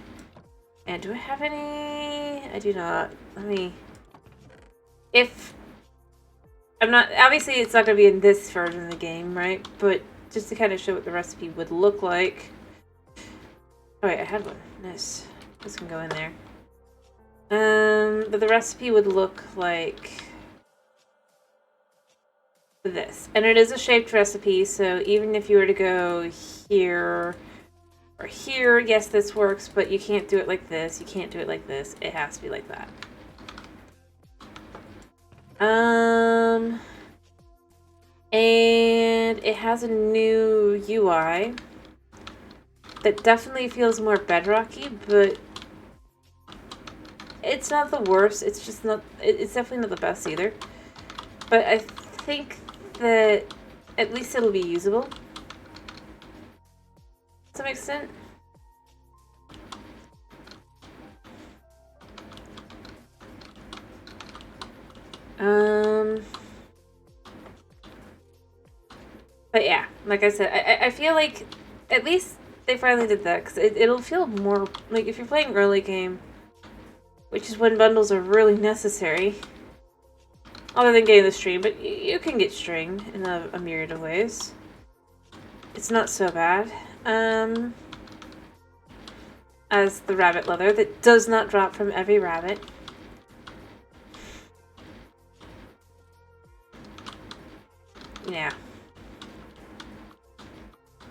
And do I have any? I do not. Let me. If I'm not, obviously it's not going to be in this version of the game, right? But just to kind of show what the recipe would look like. Oh wait, I had one. Nice. This can go in there. But the recipe would look like this. And it is a shaped recipe, so even if you were to go here or here, yes, this works, but you can't do it like this. You can't do it like this. It has to be like that. And it has a new UI that definitely feels more bedrocky, but it's not the worst. It's just not, it's definitely not the best either. But I think that at least it'll be usable to some extent. But yeah, like I said, I feel like at least they finally did that, because it'll feel more like if you're playing early game, which is when bundles are really necessary, other than getting the string, but you can get string in a myriad of ways. It's not so bad. As the rabbit leather that does not drop from every rabbit. Yeah.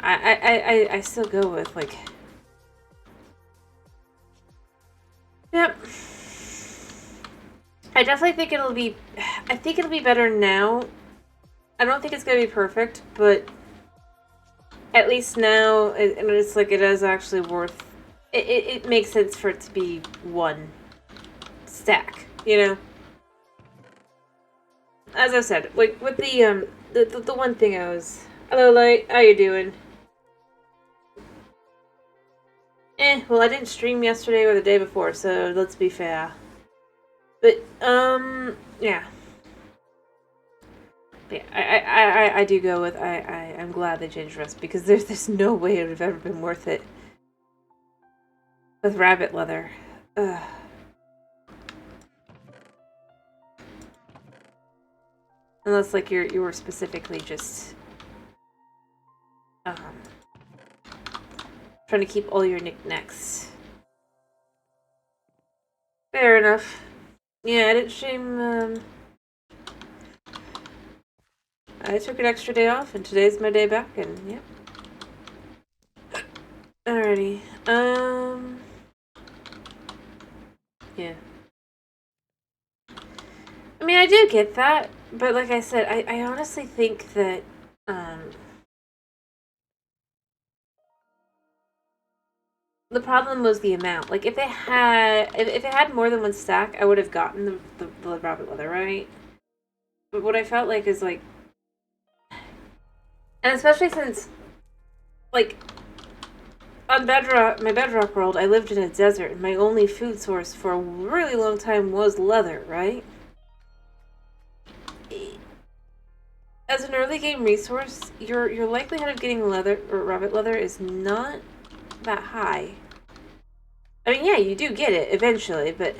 I still go with, like... Yep. I definitely think it'll be... I think it'll be better now. I don't think it's gonna be perfect, but... At least now, it's like it is actually worth... It makes sense for it to be one stack, you know? As I said, like, with the one thing I was... Hello, Light. How you doing? Well, I didn't stream yesterday or the day before, so let's be fair. But, yeah. But yeah, I do go with, I'm glad they changed rest, because there's no way it would have ever been worth it. With rabbit leather. Ugh. Unless, like, you were specifically just, trying to keep all your knickknacks. Fair enough. Yeah, I didn't stream, I took an extra day off, and today's my day back, and yeah. Alrighty. Yeah. I mean, I do get that, but like I said, I honestly think that, the problem was the amount. Like, if it had more than one stack, I would have gotten the rabbit leather, right? But what I felt like is, like... And especially since, like, on Bedrock, my Bedrock world, I lived in a desert, and my only food source for a really long time was leather, right? As an early game resource, your likelihood of getting leather or rabbit leather is not that high. I mean, yeah, you do get it eventually, but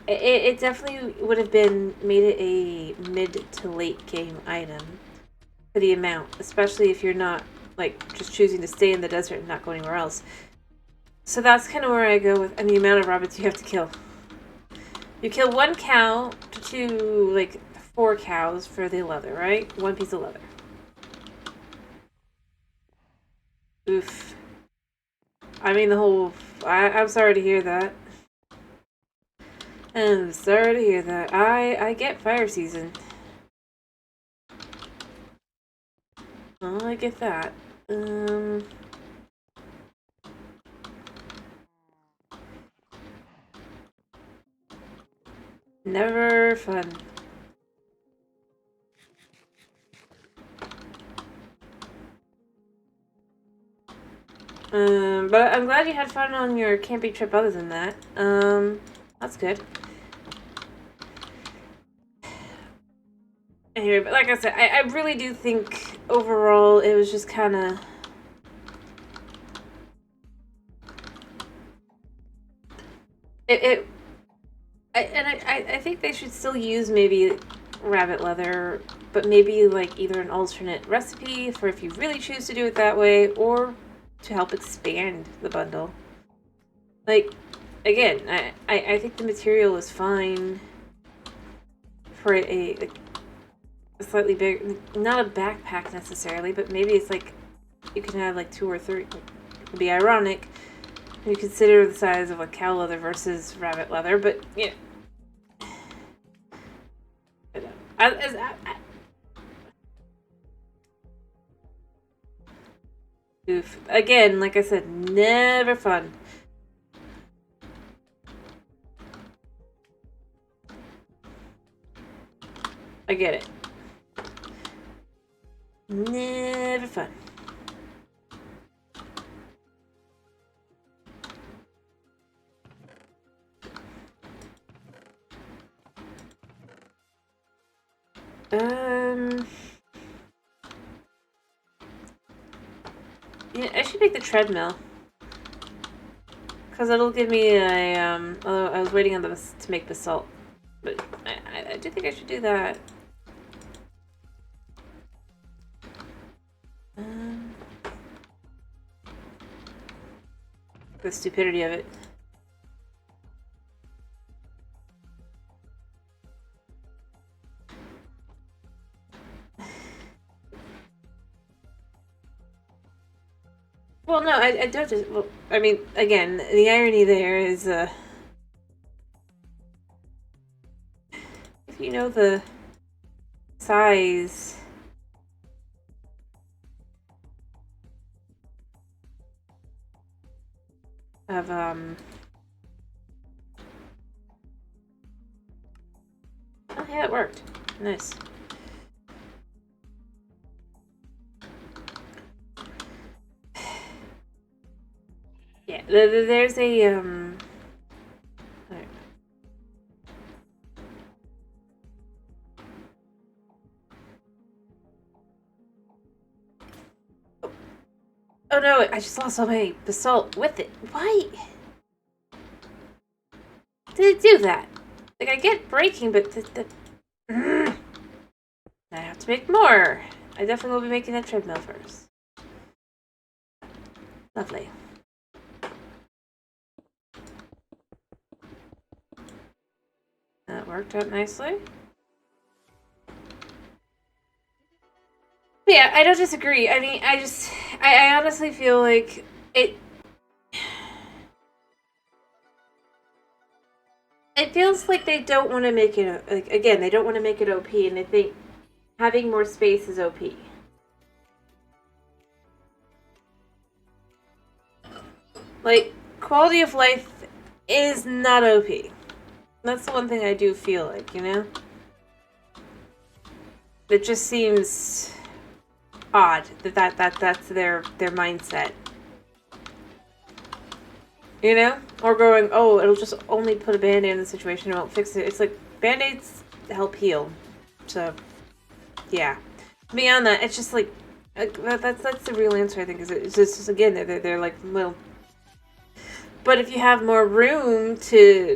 it definitely would have made it a mid to late game item for the amount, especially if you're not, like, just choosing to stay in the desert and not go anywhere else. So that's kind of where I go with, and the amount of rabbits you have to kill. You kill 1 cow to, like, 4 cows for the leather, right? 1 piece of leather. Oof. I mean, the whole... I'm sorry to hear that. I'm sorry to hear that. I get fire season. Oh, I get that. Never fun. But I'm glad you had fun on your camping trip other than that. That's good. Anyway, but like I said, I really do think overall it was just kind of... I think they should still use maybe rabbit leather, but maybe like either an alternate recipe for if you really choose to do it that way, or to help expand the bundle. Like, again, I think the material is fine for a slightly big, not a backpack necessarily, but maybe it's like you can have like 2 or 3. It would be ironic when you consider the size of a cow leather versus rabbit leather, but yeah. Oof. Again, like I said, never fun. I get it. Never fun. Yeah, I should make the treadmill. Because it'll give me a, although I was waiting on this to make basalt. But I do think I should do that. The stupidity of it. Well, no, I don't just... Well, I mean, again, the irony there is, if you know the size of, oh, yeah, it worked. Nice. Yeah, there's a, oh no, I just lost all my basalt with it. Why did it do that? Like, I get breaking, but I have to make more. I definitely will be making that treadmill first. Lovely. That worked out nicely. But yeah, I don't disagree. I mean, I honestly feel like it feels like they don't want to make it, like, again, they don't want to make it OP, and they think having more space is OP. Like, quality of life is not OP. That's the one thing I do feel like, you know? It just seems odd that's their mindset. You know? Or going, oh, it'll just only put a band-aid in the situation, it won't fix it. It's like, band-aids help heal. So, yeah. Beyond that, it's just like, that's the real answer, I think, is it's just, again, they're like, well... But if you have more room to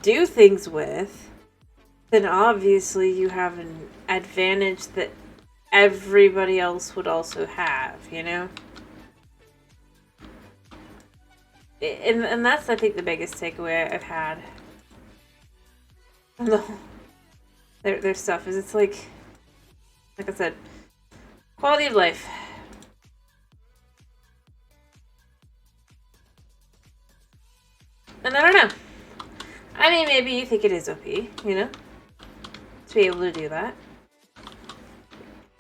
do things with, then obviously you have an advantage that everybody else would also have, you know? And that's, I think, the biggest takeaway I've had. Their stuff is, it's like I said, quality of life. And I don't know. I mean, maybe you think it is OP, you know? To be able to do that.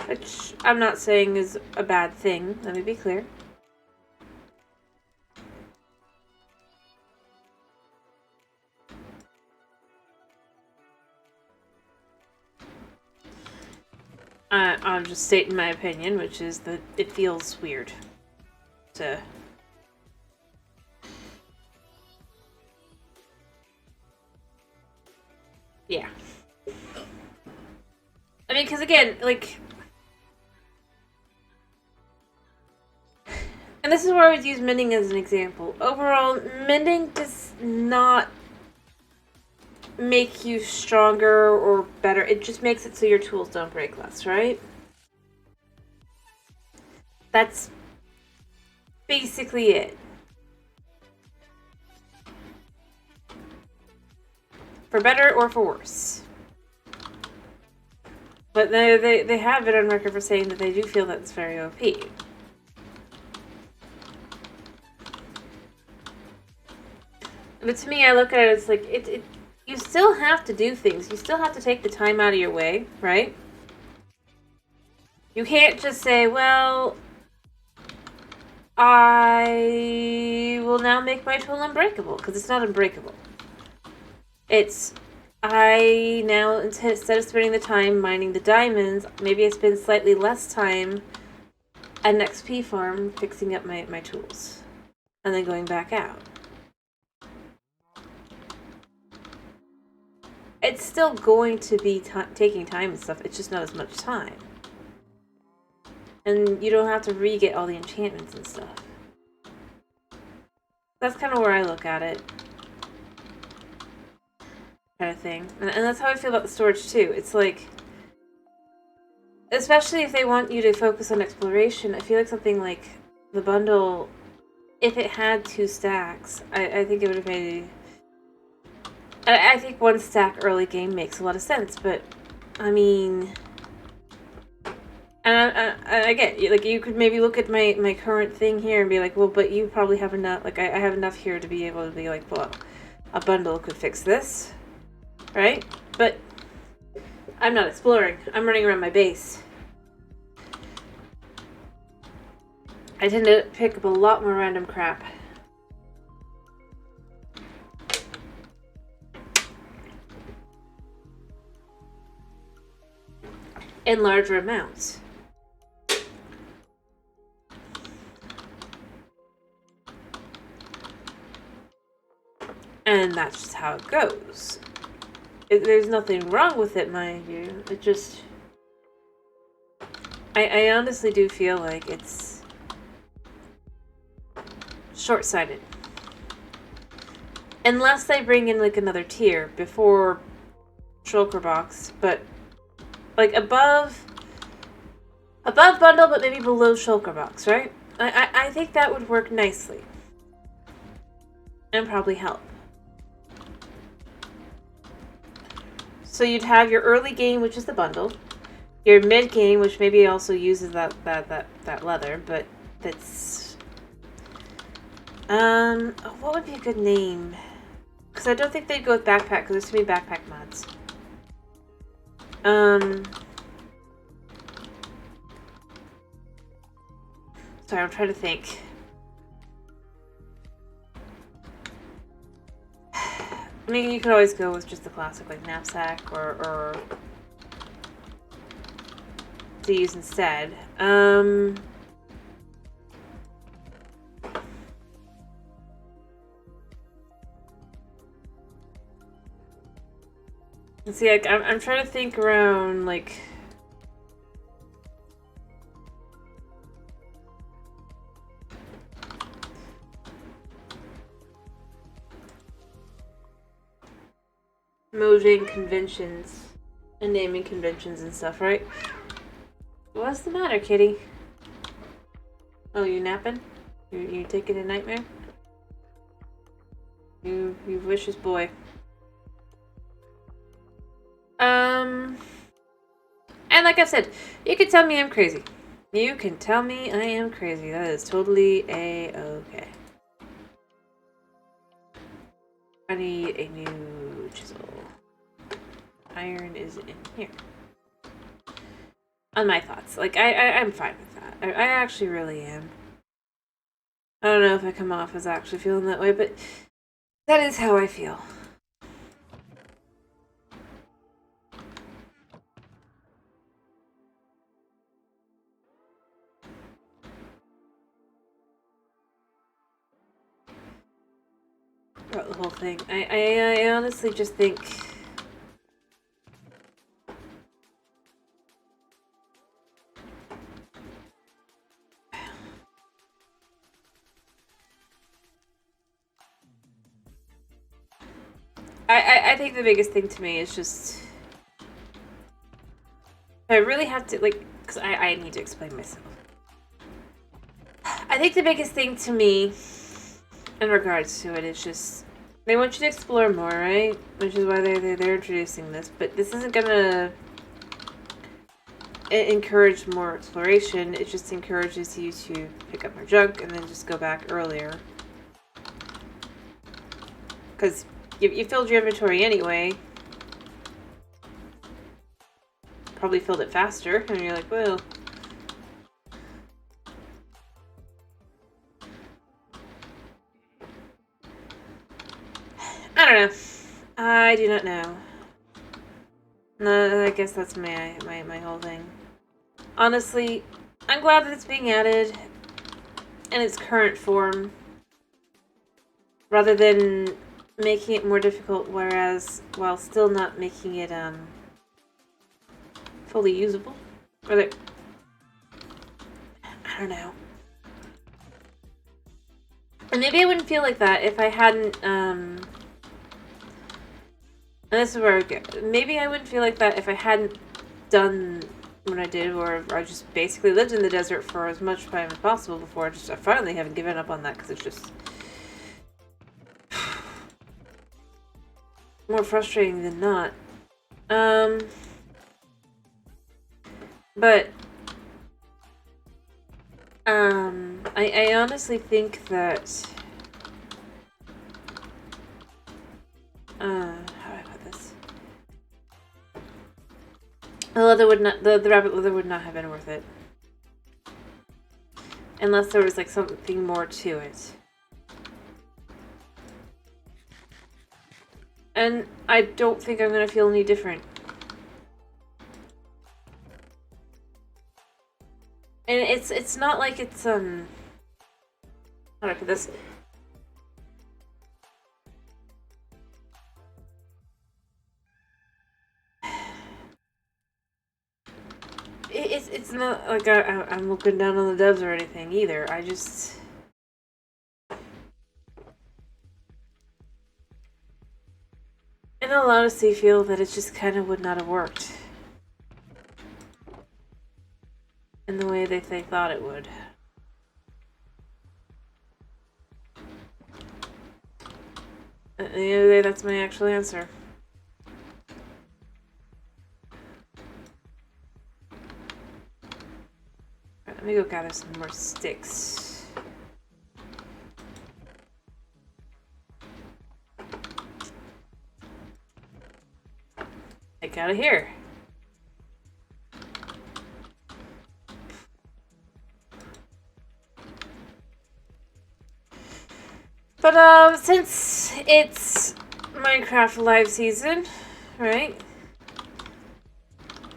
Which I'm not saying is a bad thing, let me be clear. I'm just stating my opinion, which is that it feels weird to mean, because again, like... And this is where I would use mending as an example. Overall, mending does not make you stronger or better. It just makes it so your tools don't break less, right? That's basically it. For better or for worse. But they have it on record for saying that they do feel that it's very OP. But to me, I look at it as like, you still have to do things. You still have to take the time out of your way, right? You can't just say, well, I will now make my tool unbreakable, because it's not unbreakable. It's, I now, instead of spending the time mining the diamonds, maybe I spend slightly less time at an XP farm fixing up my tools. And then going back out. It's still going to be taking time and stuff, it's just not as much time. And you don't have to re-get all the enchantments and stuff. That's kind of where I look at it. Kind of thing. And that's how I feel about the storage too. It's like, especially if they want you to focus on exploration, I feel like something like the bundle, if it had 2 stacks, I think it would have made... I think 1 stack early game makes a lot of sense, but I mean, and I get, like, you could maybe look at my current thing here and be like, well, but you probably have enough, like, I have enough here to be able to be like, well, a bundle could fix this, right? But I'm not exploring. I'm running around my base. I tend to pick up a lot more random crap. In larger amounts. And that's just how it goes. There's nothing wrong with it, mind you. It just... I honestly do feel like it's short-sighted. Unless they bring in, like, another tier before Shulker Box, but... like, above bundle, but maybe below Shulker Box, right? I think that would work nicely. And probably help. So you'd have your early game, which is the bundle. Your mid game, which maybe also uses that leather, but that's... what would be a good name? Because I don't think they'd go with backpack, because there's too many backpack mods. Sorry, I'm trying to think. I mean, you could always go with just the classic, like, knapsack, or to use instead. Let's see, I'm trying to think around, like... Mojang conventions and naming conventions and stuff, right? What's the matter, kitty? Oh, you napping? You taking a nightmare? You vicious boy. And like I said, you can tell me I'm crazy. You can tell me I am crazy. That is totally a-okay. I need a new chisel. Iron is in here. On my thoughts. Like, I'm fine with that. I actually really am. I don't know if I come off as actually feeling that way, but that is how I feel. Throughout the whole thing. I honestly just think... I think the biggest thing to me is just... I really have to, like... Because I need to explain myself. I think the biggest thing to me in regards to it is just... They want you to explore more, right? Which is why they're introducing this. But this isn't gonna encourage more exploration. It just encourages you to pick up more junk and then just go back earlier. Because you filled your inventory anyway. Probably filled it faster. And you're like, well... I don't know. I do not know. No, I guess that's my whole thing. Honestly, I'm glad that it's being added in its current form, rather than making it more difficult, whereas while still not making it fully usable. Or I don't know. And maybe I wouldn't feel like that if I hadn't and this is where I get. Maybe I wouldn't feel like that if I hadn't done what I did, or I just basically lived in the desert for as much time as possible before. I finally haven't given up on that because it's just more frustrating than not. But I honestly think that how do I put this? The leather would not, the rabbit leather would not have been worth it. Unless there was like something more to it. And I don't think I'm gonna feel any different. And it's not like it's how do I put this? It's not like I'm looking down on the devs or anything either. I just... in all honesty, feel that it just kind of would not have worked in the way that they thought it would. At the end of the day, that's my actual answer. Right, let me go gather some more sticks. Get out of here. But since it's Minecraft live season, right?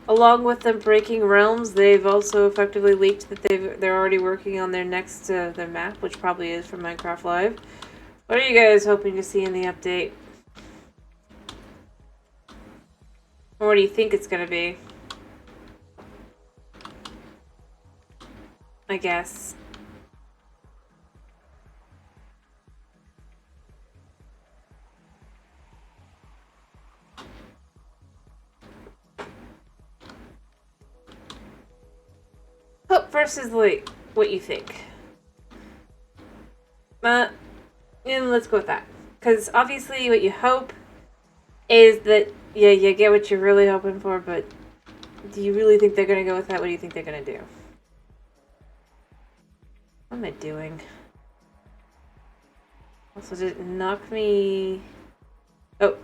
Along with them breaking realms, they've also effectively leaked that they're already working on their next their map, which probably is for Minecraft Live. What are you guys hoping to see in the update? Or what do you think it's gonna be? I guess. Hope versus like what you think. And let's go with that. Because obviously what you hope is that, yeah, you get what you're really hoping for, but do you really think they're going to go with that? What do you think they're going to do? What am I doing? Also, did it knock me... Oh.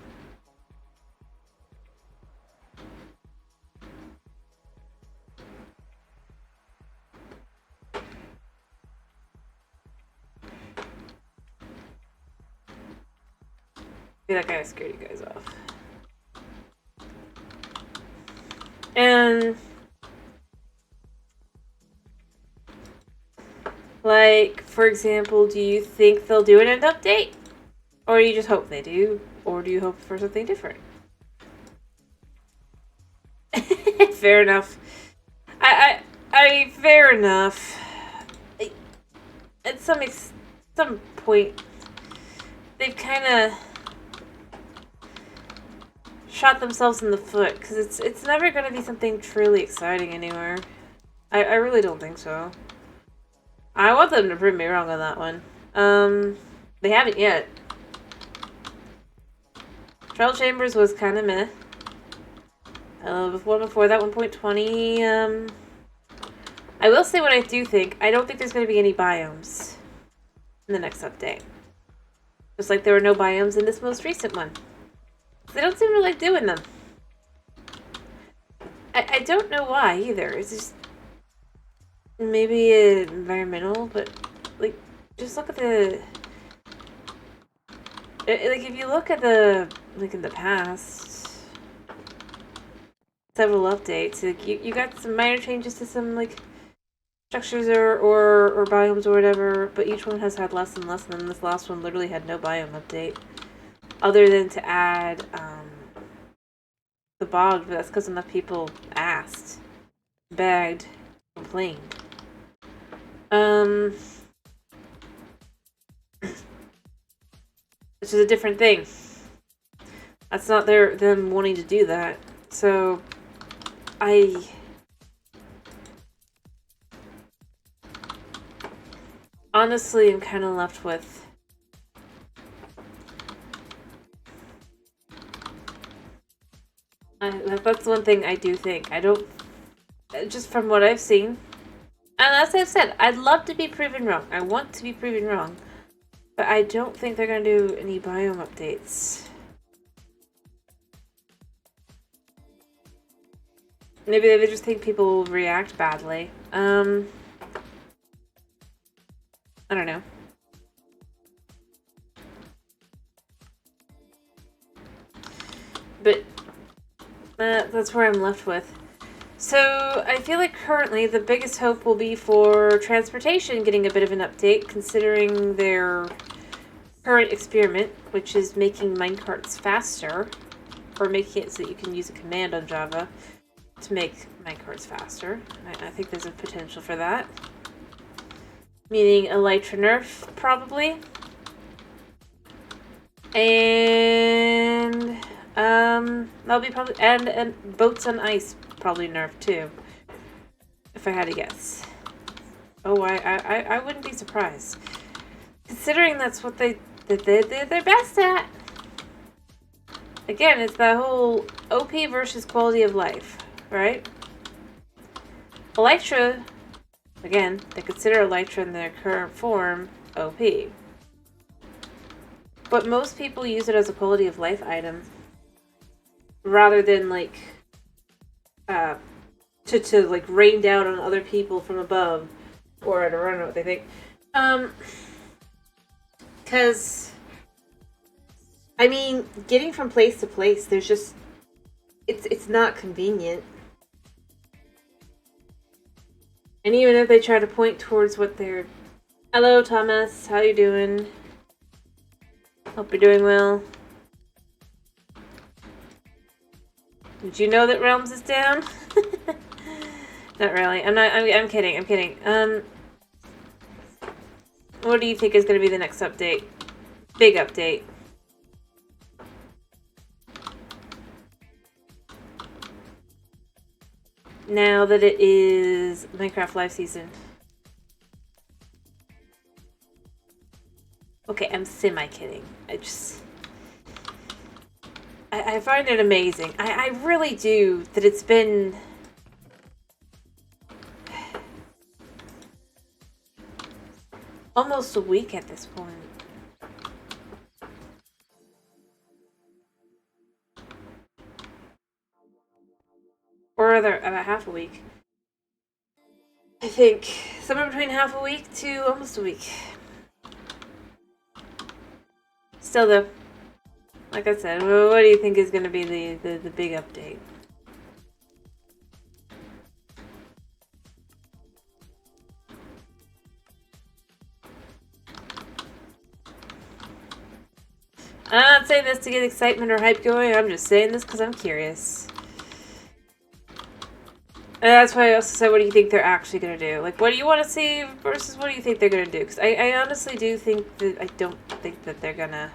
I feel like I scared you guys off. And... like, for example, do you think they'll do an end update? Or do you just hope they do? Or do you hope for something different? Fair enough. Fair enough. At some point, they've kind of... shot themselves in the foot, because it's never going to be something truly exciting anymore. I really don't think so. I want them to prove me wrong on that one. They haven't yet. Trial Chambers was kind of meh. Before that, 1.20. I will say what I do think. I don't think there's going to be any biomes in the next update. Just like there were no biomes in this most recent one. They don't seem to like doing them. I don't know why either. It's just maybe environmental, but like just look at the like if you look at the like in the past several updates, like you got some minor changes to some like structures or biomes or whatever, but each one has had less and less, and then this last one literally had no biome update. Other than to add the bog, but that's because enough people asked, begged, complained. Which is a different thing. That's not them wanting to do that. So, I honestly am kind of left with that's one thing I do think. I don't, just from what I've seen, and as I've said, I'd love to be proven wrong. I want to be proven wrong. But I don't think they're going to do any biome updates. Maybe they just think people will react badly. I don't know. But that's where I'm left with. So I feel like currently the biggest hope will be for transportation getting a bit of an update, considering their current experiment, which is making minecarts faster, or making it so that you can use a command on Java to make minecarts faster. I think there's a potential for that. Meaning Elytra nerf, probably. And that'll be probably, and boats on ice probably nerfed too, if I had to guess. Oh, I wouldn't be surprised, considering that's what they're best at. Again, it's that whole OP versus quality of life, right? Elytra, again, they consider Elytra in their current form OP. But most people use it as a quality of life item, rather than like to like rain down on other people from above, or I don't know what they think. Because I mean, getting from place to place, there's just it's not convenient. And even if they try to point towards what they're... Hello, Thomas. How you doing? Hope you're doing well. Did you know that Realms is down? Not really. I'm kidding. I'm kidding. What do you think is going to be the next update? Big update. Now that it is Minecraft Live Season. Okay, I'm semi-kidding. I find it amazing. I really do, that it's been... almost a week at this point. Or about half a week. I think somewhere between half a week to almost a week. Still though, like I said, what do you think is going to be the big update? I'm not saying this to get excitement or hype going, I'm just saying this because I'm curious. And that's why I also said, what do you think they're actually going to do? Like, what do you want to see versus what do you think they're going to do? Because I honestly do think that, I don't think that they're going to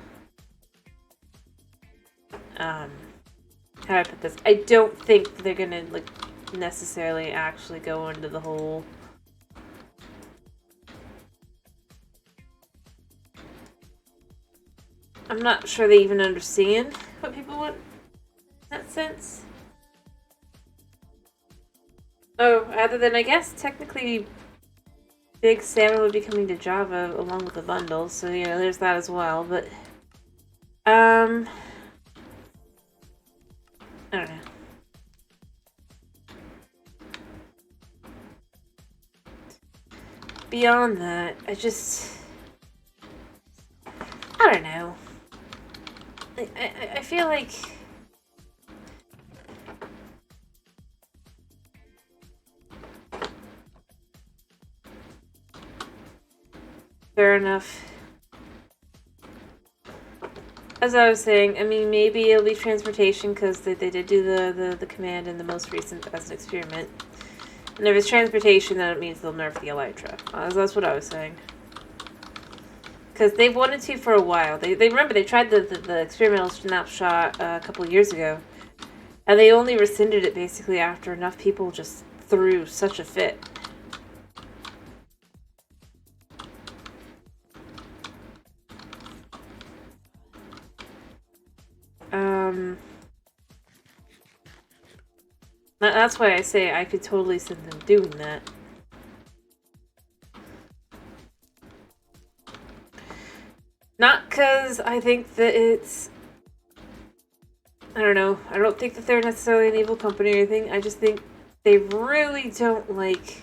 how do I put this? I don't think they're gonna, like, necessarily actually go into the whole... I'm not sure they even understand what people want in that sense. Oh, other than, I guess, technically Big Salmon would be coming to Java along with the bundle, so, you know, there's that as well, but... I don't know. Beyond that, I don't know. I feel like... Fair enough. As I was saying, I mean, maybe it'll be transportation, because they did do the command in the most recent as an experiment. And if it's transportation, then it means they'll nerf the Elytra. That's what I was saying. Because they've wanted to for a while. They remember, they tried the experimental snapshot a couple years ago. And they only rescinded it basically after enough people just threw such a fit. That's why I say I could totally see them doing that. Not because I think that it's... I don't know. I don't think that they're necessarily an evil company or anything. I just think they really don't like...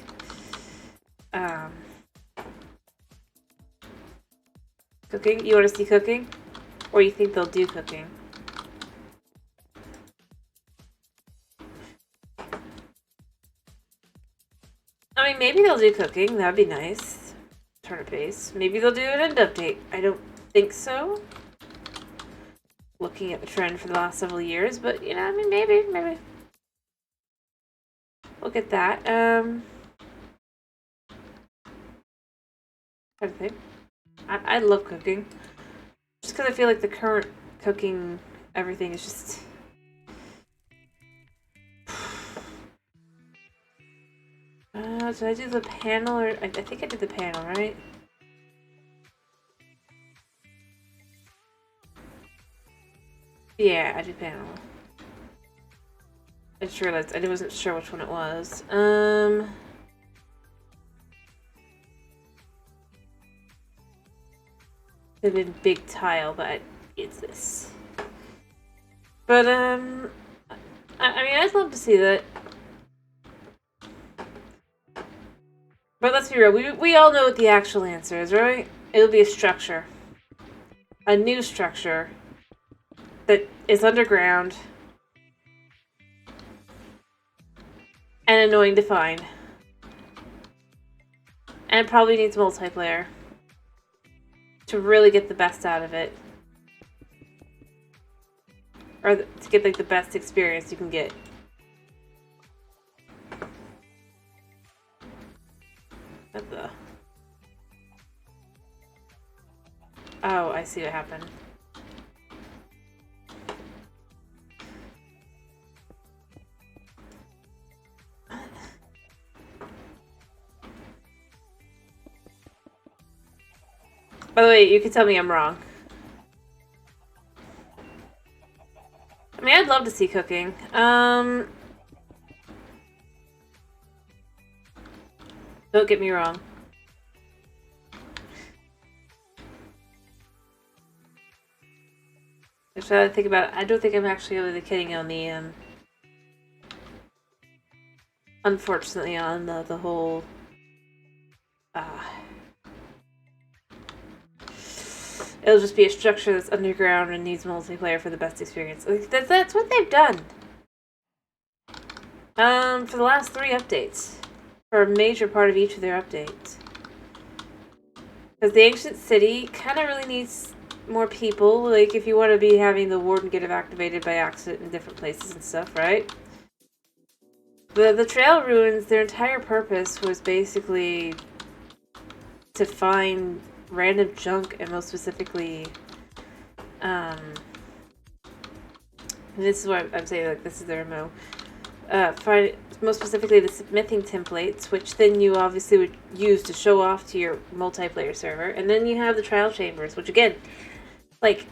cooking? You want to see cooking? Or you think they'll do cooking? I mean, maybe they'll do cooking. That'd be nice. Turn a pace. Maybe they'll do an end update. I don't think so. Looking at the trend for the last several years, but, you know, I mean, maybe. We'll get that. Trying to think. I love cooking. Just because I feel like the current cooking everything is just... did I do the panel or... I think I did the panel, right? Yeah, I did panel. I just realized I wasn't sure which one it was. I did big tile, but it's this. But, I mean, I'd love to see that. But let's be real, we all know what the actual answer is, right? It'll be a structure. A new structure that is underground and annoying to find. And it probably needs multiplayer to really get the best out of it. Or to get, like, the best experience you can get. What the... Oh, I see what happened. By the way, you can tell me I'm wrong. I mean, I'd love to see cooking. Don't get me wrong. Actually, I think about it. I don't think I'm actually really kidding on the, unfortunately on the whole, it'll just be a structure that's underground and needs multiplayer for the best experience. Like, that's what they've done. For the last 3 updates. For a major part of each of their updates. Because the Ancient City kind of really needs more people. Like, if you want to be having the Warden get activated by accident in different places and stuff, right? The Trail Ruins, their entire purpose was basically to find random junk and most specifically, And this is why I'm saying, like, this is their MO. Find, most specifically, the smithing templates, which then you obviously would use to show off to your multiplayer server. And then you have the trial chambers, which again, like,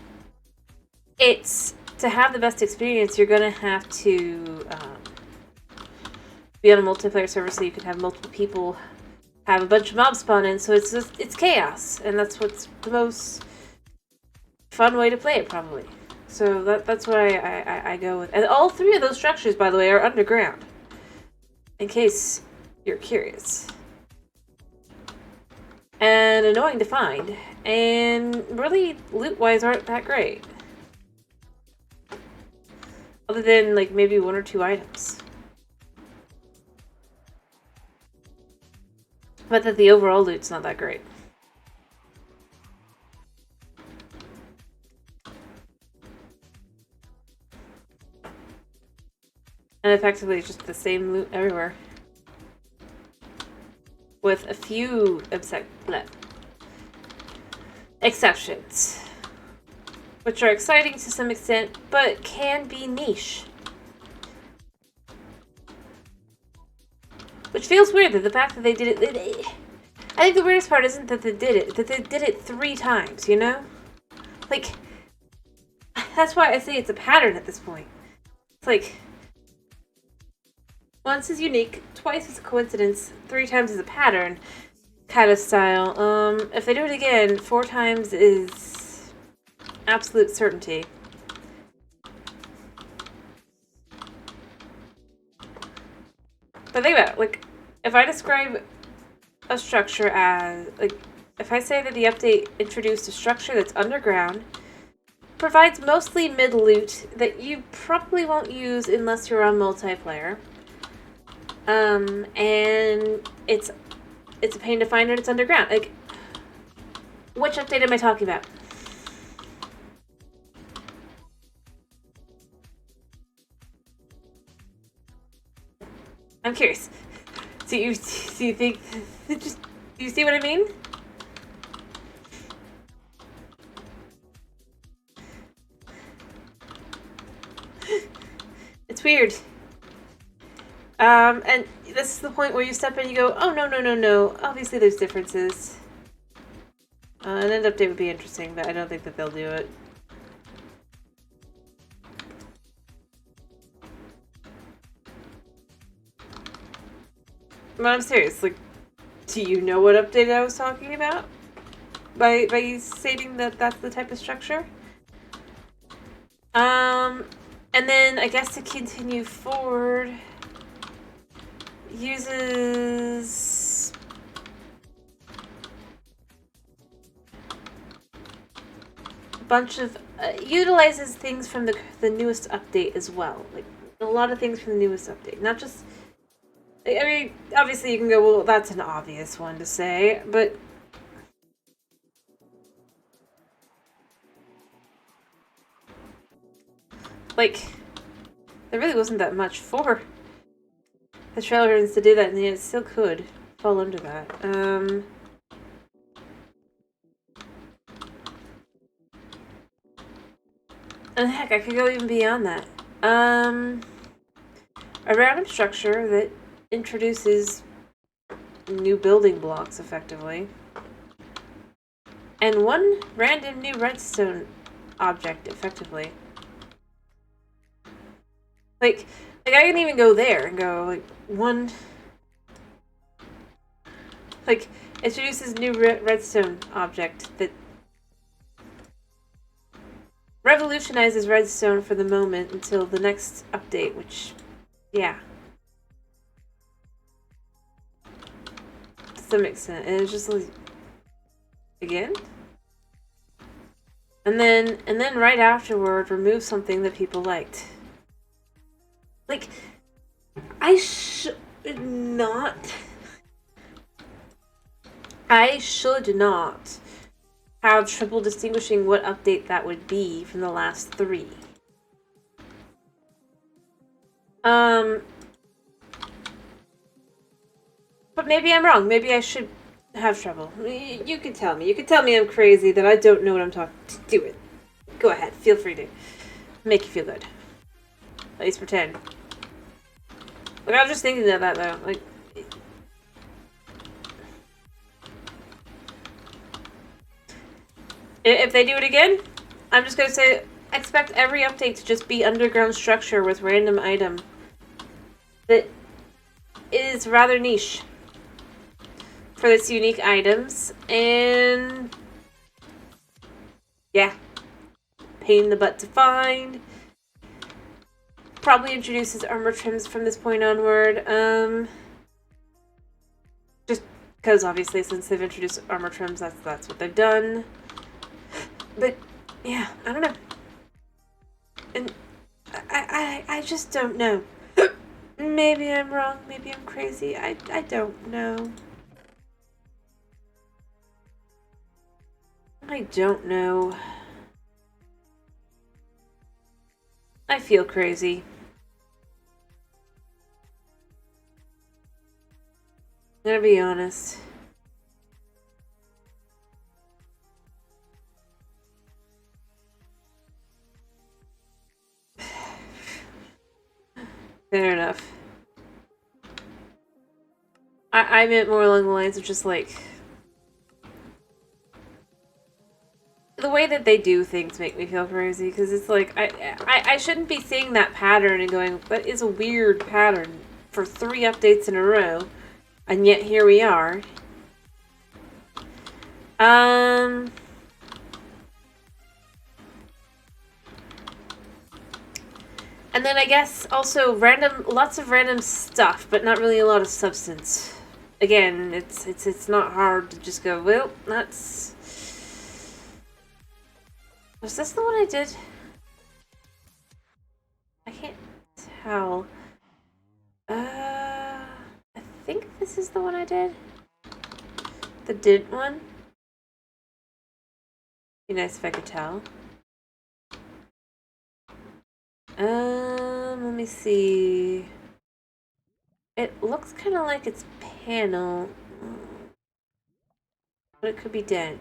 it's, to have the best experience, you're going to have to be on a multiplayer server so you can have multiple people have a bunch of mobs spawn in, so it's just, it's chaos, and that's what's the most fun way to play it, probably. So that's why I go with. And all three of those structures, by the way, are underground. In case you're curious. And annoying to find. And really, loot-wise, aren't that great. Other than, like, maybe 1 or 2 items. But that the overall loot's not that great. And effectively, it's just the same loot everywhere. With a few exceptions. Which are exciting to some extent, but can be niche. Which feels weird, that the fact that they did it... I think the weirdest part isn't that they did it, that they did it 3 times, you know? Like, that's why I say it's a pattern at this point. It's like... Once is unique, twice is a coincidence, 3 times is a pattern kind of style. If they do it again, 4 times is absolute certainty. But think about it, like, if I describe a structure as, like, if I say that the update introduced a structure that's underground, provides mostly mid-loot that you probably won't use unless you're on multiplayer, and it's a pain to find and it's underground. Like, which update am I talking about? I'm curious. Do you think? Do you see what I mean? It's weird. And this is the point where you step in and you go, oh, no. Obviously there's differences. An end update would be interesting, but I don't think that they'll do it. But I'm serious, like, do you know what update I was talking about? By stating that that's the type of structure? And then I guess to continue forward, uses a bunch of utilizes things from the newest update as well. Like, a lot of things from the newest update, not just. I mean, obviously you can go, well, that's an obvious one to say, but like, there really wasn't that much for the trailers to do that, and it still could fall under that. And heck, I could go even beyond that. A random structure that introduces new building blocks, effectively. And 1 random new redstone object, effectively. Like I can even go there and go, like, 1... Like, introduces new redstone object that revolutionizes redstone for the moment until the next update, which, yeah. To some extent. And it's just like, again? And then right afterward, remove something that people liked. Like, I should not have trouble distinguishing what update that would be from the last 3. But maybe I'm wrong. Maybe I should have trouble. You can tell me. You can tell me I'm crazy, that I don't know what I'm talking. Do it. Go ahead. Feel free to. Make you feel good. At least pretend. Like, I was just thinking of that, though. Like, if they do it again, I'm just gonna say, expect every update to just be underground structure with random item that is rather niche for its unique items, and yeah, pain in the butt to find. Probably introduces armor trims from this point onward. Just because obviously since they've introduced armor trims, that's what they've done. But yeah, I don't know. And I just don't know. Maybe I'm wrong, maybe I'm crazy. I don't know. I don't know. I feel crazy. I'm gonna be honest. Fair enough. I meant more along the lines of just like the way that they do things make me feel crazy, because it's like I shouldn't be seeing that pattern and going, that is a weird pattern for 3 updates in a row, and yet here we are. And then I guess also lots of random stuff, but not really a lot of substance. Again, it's not hard to just go, well, that's... Was this the one I did? I can't tell. I think this is the one I did. The did one. Be nice if I could tell. Let me see. It looks kind of like it's panel, but it could be dent.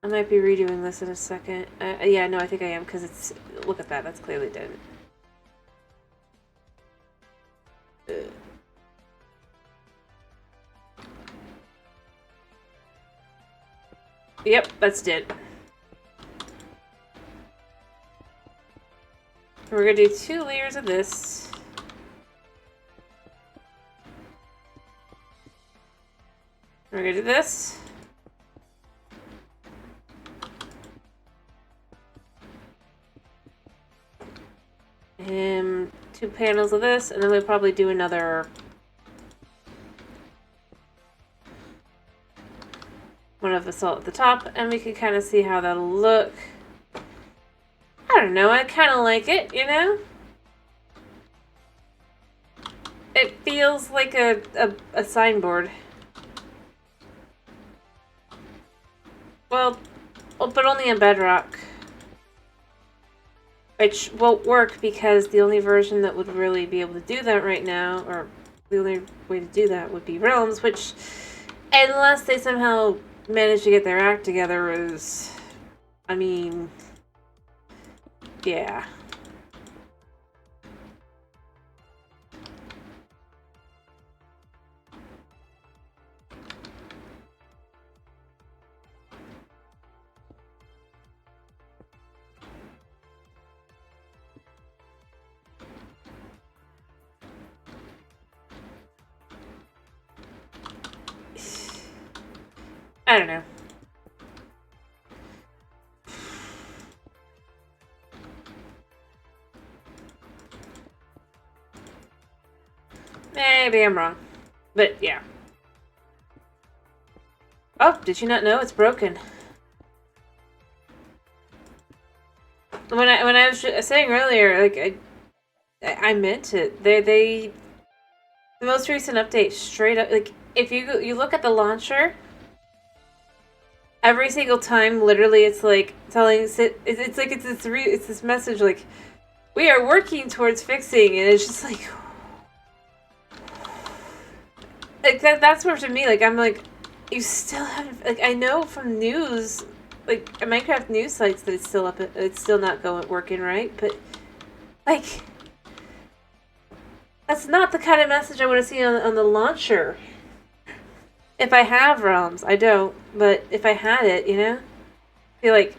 I might be redoing this in a second. Yeah, no, I think I am, because it's... Look at that, that's clearly dent. Yep, that's dent. We're gonna do 2 layers of this. We're gonna do this. And 2 panels of this, and then we'll probably do another one of the salt at the top, and we can kind of see how that'll look. I don't know, I kind of like it, you know? It feels like a signboard. Well, but only in Bedrock. Which won't work because the only version that would really be able to do that right now, or the only way to do that would be Realms, which, unless they somehow manage to get their act together, is, I mean, yeah. I don't know. Maybe I'm wrong. But, yeah. Oh, did you not know? It's broken. When I was saying earlier, like, I meant it. The most recent update, straight up, like, if you look at the launcher, every single time, literally, it's like telling it's like it's this message like, we are working towards fixing, and it's just like that's where to me, like, I'm like, you still haven't, like, I know from news, like Minecraft news sites, that it's still up, it's still not working right, but Like, that's not the kind of message I want to see on the launcher. If I have realms, I don't. But if I had it, you know? I feel like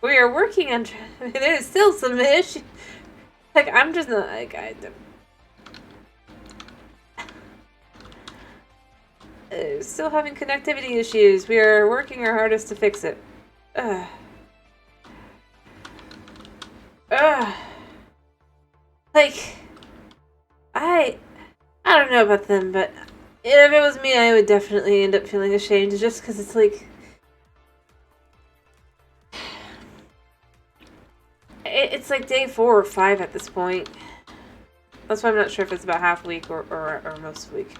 we are working on... There's still some issue. Like, I'm just not... Like, I don't... Still having connectivity issues. We are working our hardest to fix it. Ugh. Ugh. Like, I don't know about them, but if it was me, I would definitely end up feeling ashamed just because it's like... It's like day 4 or 5 at this point. That's why I'm not sure if it's about half a week or most of the week.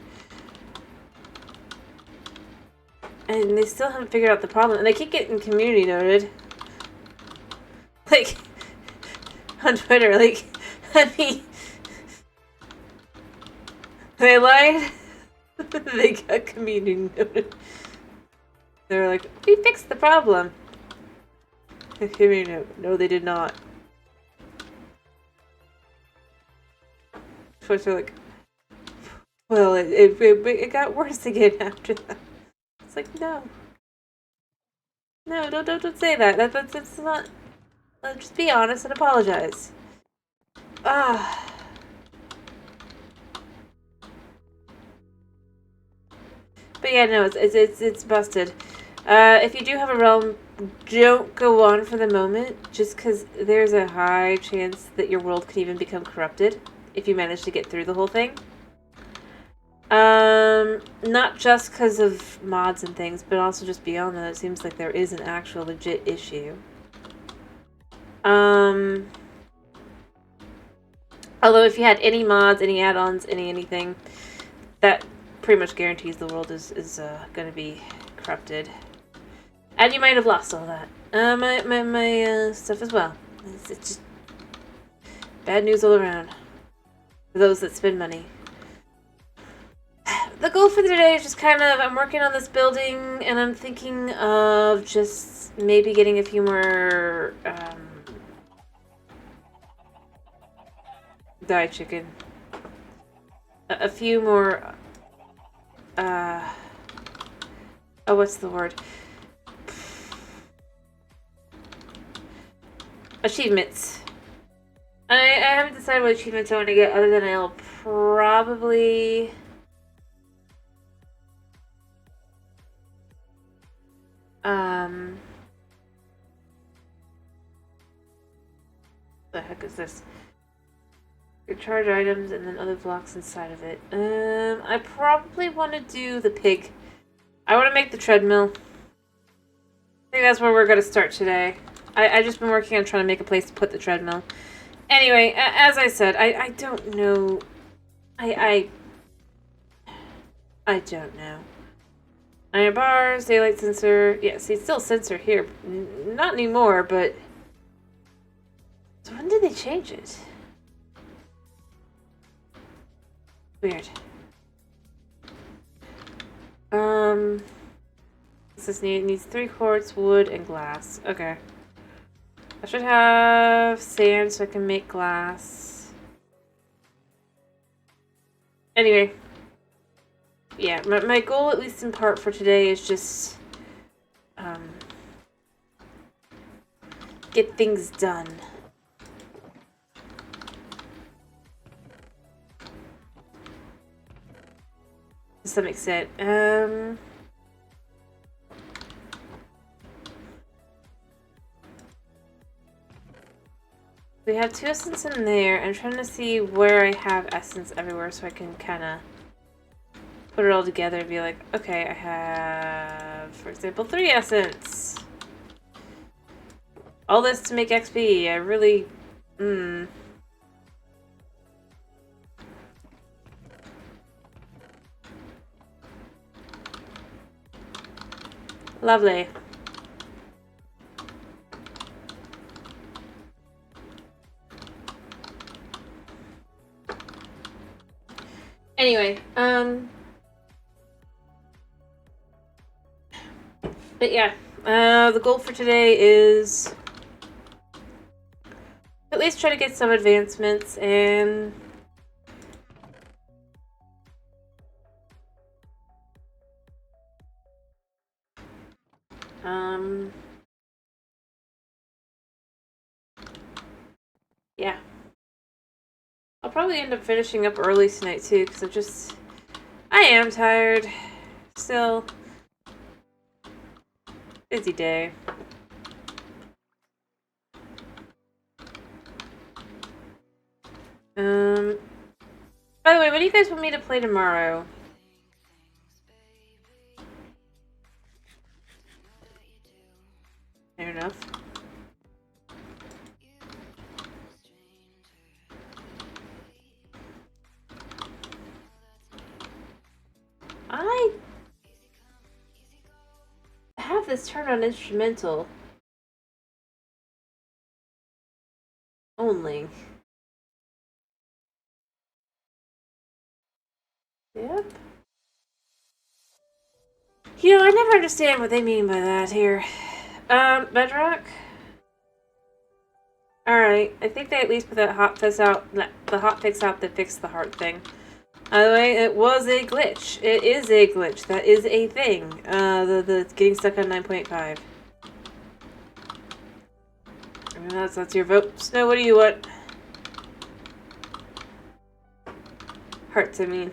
And they still haven't figured out the problem. And they keep getting community noted. Like, on Twitter, like, I mean... They lied. They got community noted. They're like, we fixed the problem. Community note. No, they did not. Folks are like, well, it got worse again after that. It's like, no. No, don't say that. That's not... Just be honest and apologize. Ah. But yeah, no, it's busted. If you do have a realm, don't go on for the moment, just because there's a high chance that your world could even become corrupted if you manage to get through the whole thing. Not just because of mods and things, but also just beyond that, it seems like there is an actual legit issue. Although if you had any mods, any add-ons, anything, that pretty much guarantees the world is going to be corrupted. And you might have lost all that. My stuff as well. It's just bad news all around. For those that spend money. The goal for today is just kind of, I'm working on this building, and I'm thinking of just maybe getting a few more, dye chicken. A few more, oh, what's the word? Achievements. I haven't decided what achievements I want to get, other than I'll probably... the heck is this? Your charge items and then other blocks inside of it. I probably want to do the pig. I want to make the treadmill. I think that's where we're going to start today. I just been working on trying to make a place to put the treadmill. Anyway, as I said, I don't know. I don't know. Iron bars, daylight sensor. Yeah, see, it's still sensor here. Not anymore, but... So when did they change it? Weird. This needs 3 quartz, wood, and glass. Okay. I should have sand so I can make glass. Anyway. Yeah, my goal, at least in part for today, is just get things done. To some extent. We have 2 essence in there. I'm trying to see where I have essence everywhere so I can kind of put it all together and be like, okay, I have, for example, 3 essence. All this to make XP. I really... Lovely. Anyway, but yeah, the goal for today is at least try to get some advancements and... yeah. I'll probably end up finishing up early tonight too, because I am tired. Still. Busy day. By the way, what do you guys want me to play tomorrow? Fair enough. I have this turned on instrumental only. Yep. You know, I never understand what they mean by that here. Bedrock? Alright, I think they at least put that hotfix out, the hotfix out that fixed the heart thing. By the way, it was a glitch. It is a glitch. That is a thing. The getting stuck on 9.5. That's your vote. Snow, what do you want? Hearts, I mean.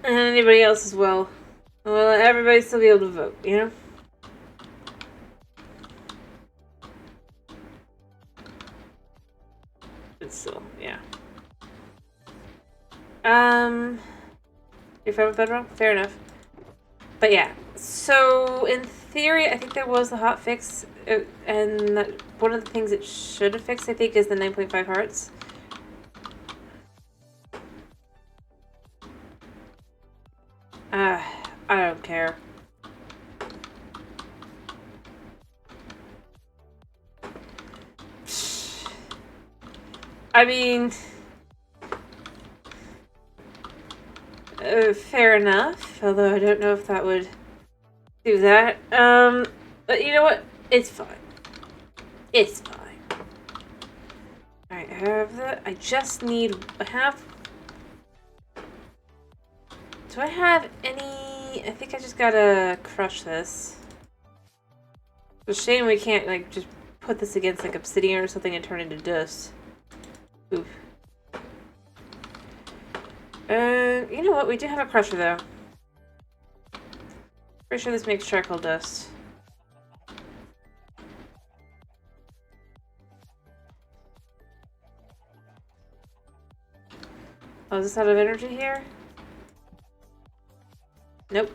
And anybody else as well. Well, everybody still be able to vote, you know? But still, yeah. You're fine with Bedrock? Fair enough. But yeah, so in theory, I think there was the hotfix, and one of the things it should have fixed, I think, is the 9.5 hearts. I don't care. I mean, fair enough. Although I don't know if that would do that. But you know what? It's fine. It's fine. Alright, I have that. I just need... Do I have any... I think I just gotta crush this. It's a shame we can't, like, just put this against, like, obsidian or something and turn it into dust. Oof. You know what? We do have a crusher, though. Pretty sure this makes charcoal dust. Oh, is this out of energy here? Nope.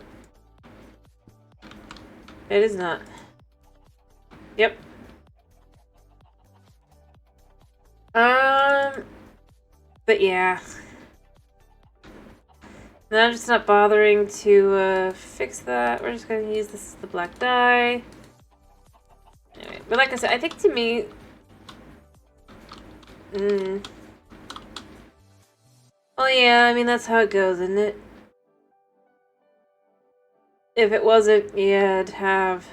It is not. Yep. But yeah. Now I'm just not bothering to fix that. We're just gonna use this as the black dye. Anyway, but like I said, I think to me... Well, yeah, I mean, that's how it goes, isn't it? If it wasn't, yeah, I'd have...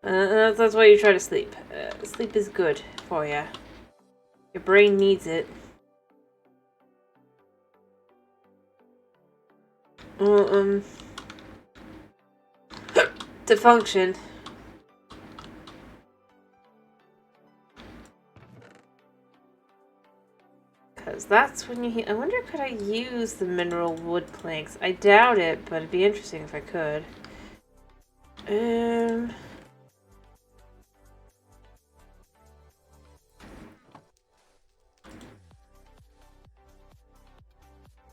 that's why you try to sleep. Sleep is good for you. Your brain needs it. To function. Because that's when you... I wonder, could I use the mineral wood planks? I doubt it, but it'd be interesting if I could.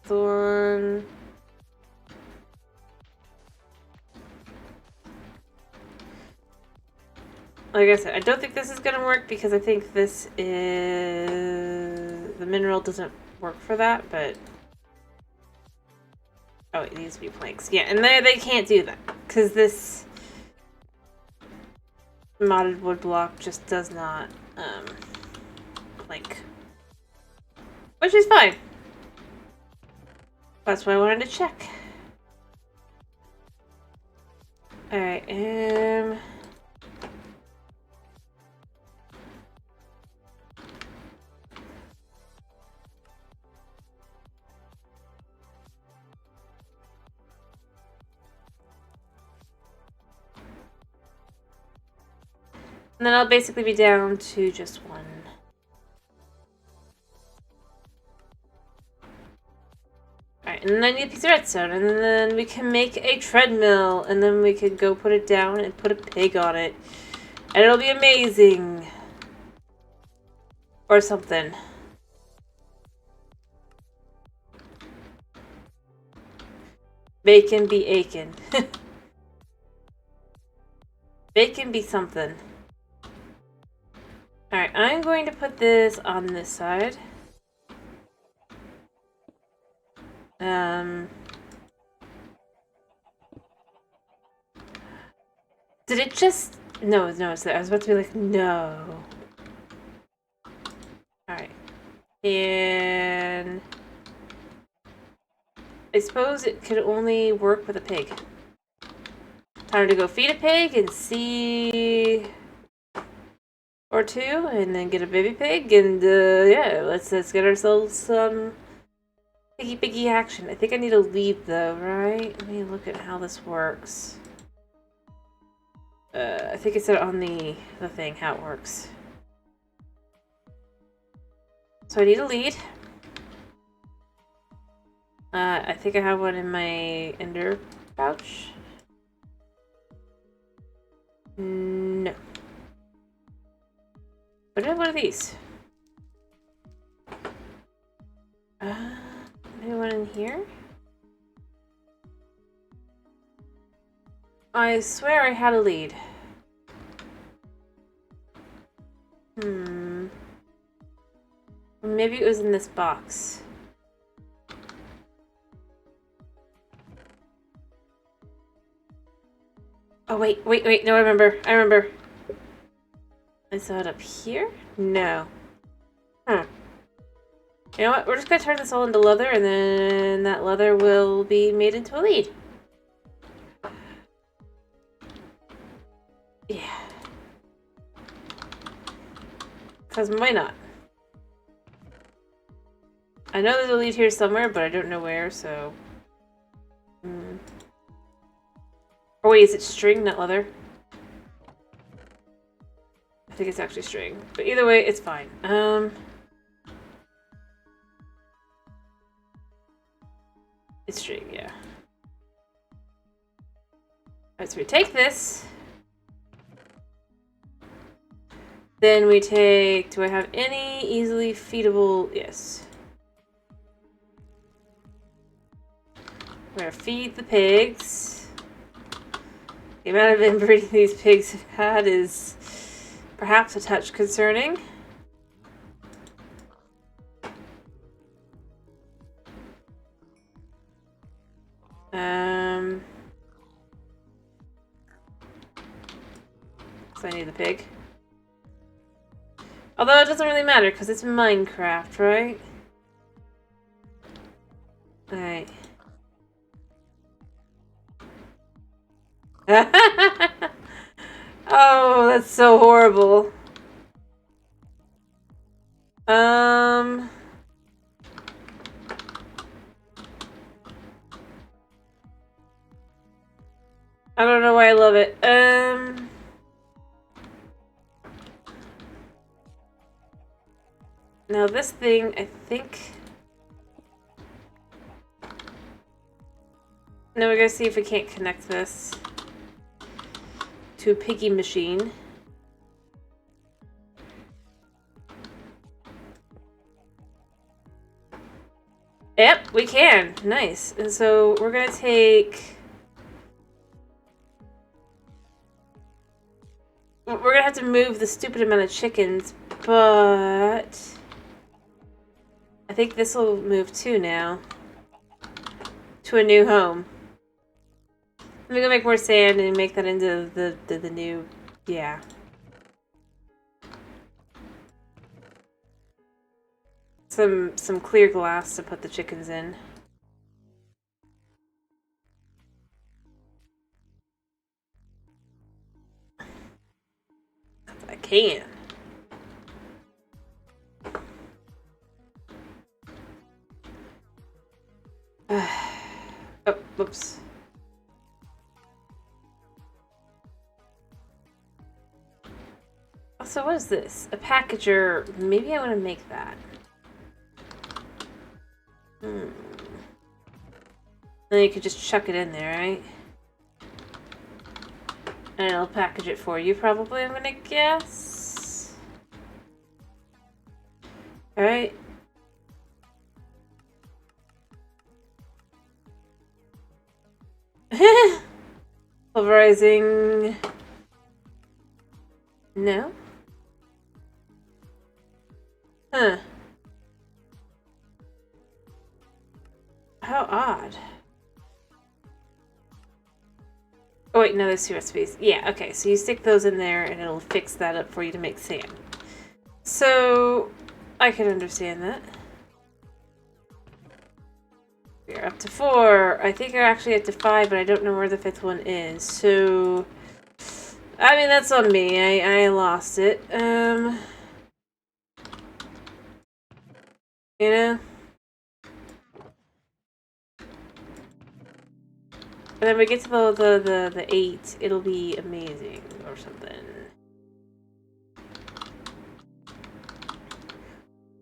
Thorn... Like I said, I don't think this is gonna work because I think this is... The mineral doesn't work for that, but... Oh, it needs to be planks. Yeah, and they can't do that. Because this... modded wood block just does not, plank. Which is fine. That's why I wanted to check. Alright, and then I'll basically be down to just one. Alright, and then I need a piece of redstone, and then we can make a treadmill, and then we can go put it down and put a pig on it. And it'll be amazing. Or something. Bacon be aching. Bacon be something. Alright, I'm going to put this on this side. Did it just... No, it's there. I was about to be like, no. Alright. And... I suppose it could only work with a pig. Time to go feed a pig and see... or two, and then get a baby pig, and yeah, let's get ourselves some piggy action. I think I need a lead though, right? Let me look at how this works. I think it said on the thing how it works. So I need a lead. I think I have one in my ender pouch. No. What do I have one of these? Maybe one in here? I swear I had a lead. Maybe it was in this box. Oh, wait. No, I remember. I saw it up here? No. You know what? We're just gonna turn this all into leather, and then that leather will be made into a lead. Yeah. Because why not? I know there's a lead here somewhere, but I don't know where, so... Oh wait, is it string, not leather? I think it's actually string. But either way, it's fine. It's string, yeah. Alright, so we take this. Then we take... Do I have any easily feedable... Yes. We're gonna feed the pigs. The amount of inbreeding these pigs have had is perhaps a touch concerning. So I need the pig. Although it doesn't really matter because it's Minecraft, right? Alright. Oh, that's so horrible. I don't know why I love it. Now this thing, I think... Now we're gonna see if we can't connect this to a piggy machine. Yep, we can. Nice. And so we're gonna take... We're gonna have to move the stupid amount of chickens, but... I think this will move too now. To a new home. Let me go make more sand and make that into the new... Yeah. Some clear glass to put the chickens in. can. Oh, whoops. So what is this? A packager. Maybe I want to make that. Then you could just chuck it in there, right? And it'll package it for you, probably, I'm gonna guess. Alright. Pulverizing. No? Huh. How odd. Oh wait, no, there's 2 recipes. Yeah, okay, so you stick those in there and it'll fix that up for you to make sand. So, I can understand that. We're up to 4. I think we're actually up to 5, but I don't know where the 5th one is. So, I mean, that's on me. I lost it. You know? And then we get to the 8, it'll be amazing or something.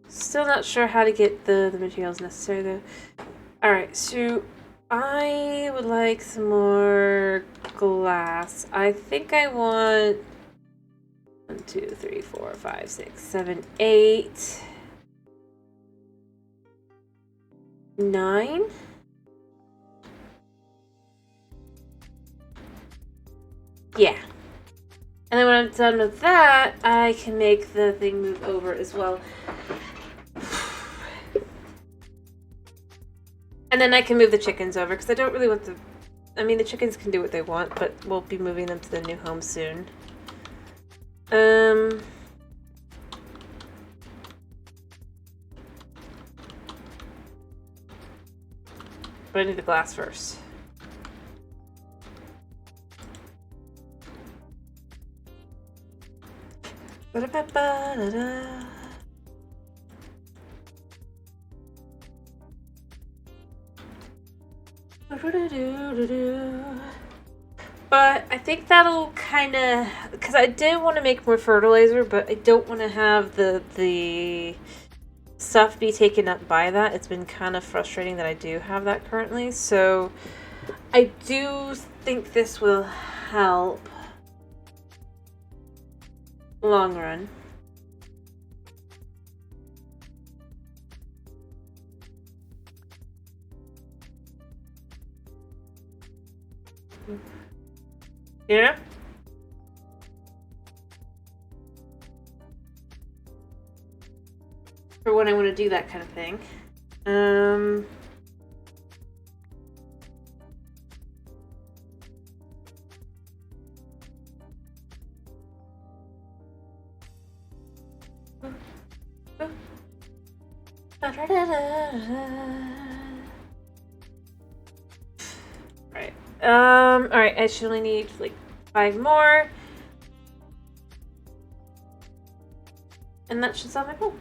Still not sure how to get the materials necessary though. Alright, so I would like some more glass. I think I want 1, 2, 3, 4, 5, 6, 7, 8, 9. Yeah. And then when I'm done with that, I can make the thing move over as well. And then I can move the chickens over, because I don't really want the... I mean, the chickens can do what they want, but we'll be moving them to the new home soon. But I need the glass first. Ba-da-ba-ba-da-da. But I think that'll kind of, because I did want to make more fertilizer, but I don't want to have the stuff be taken up by that. It's been kind of frustrating that I do have that currently, so I do think this will help long run. Yeah? For when I want to do that kind of thing. Right. Alright, I should only need like 5 more. And that should solve my problem.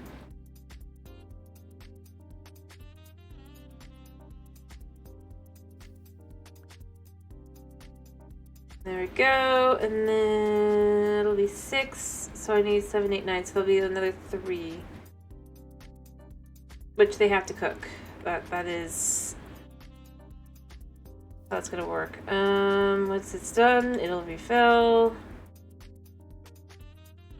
There we go, and then it'll be 6, so I need 7, 8, 9, so there'll be another 3. Which they have to cook. That is how it's gonna work. Once it's done, it'll refill.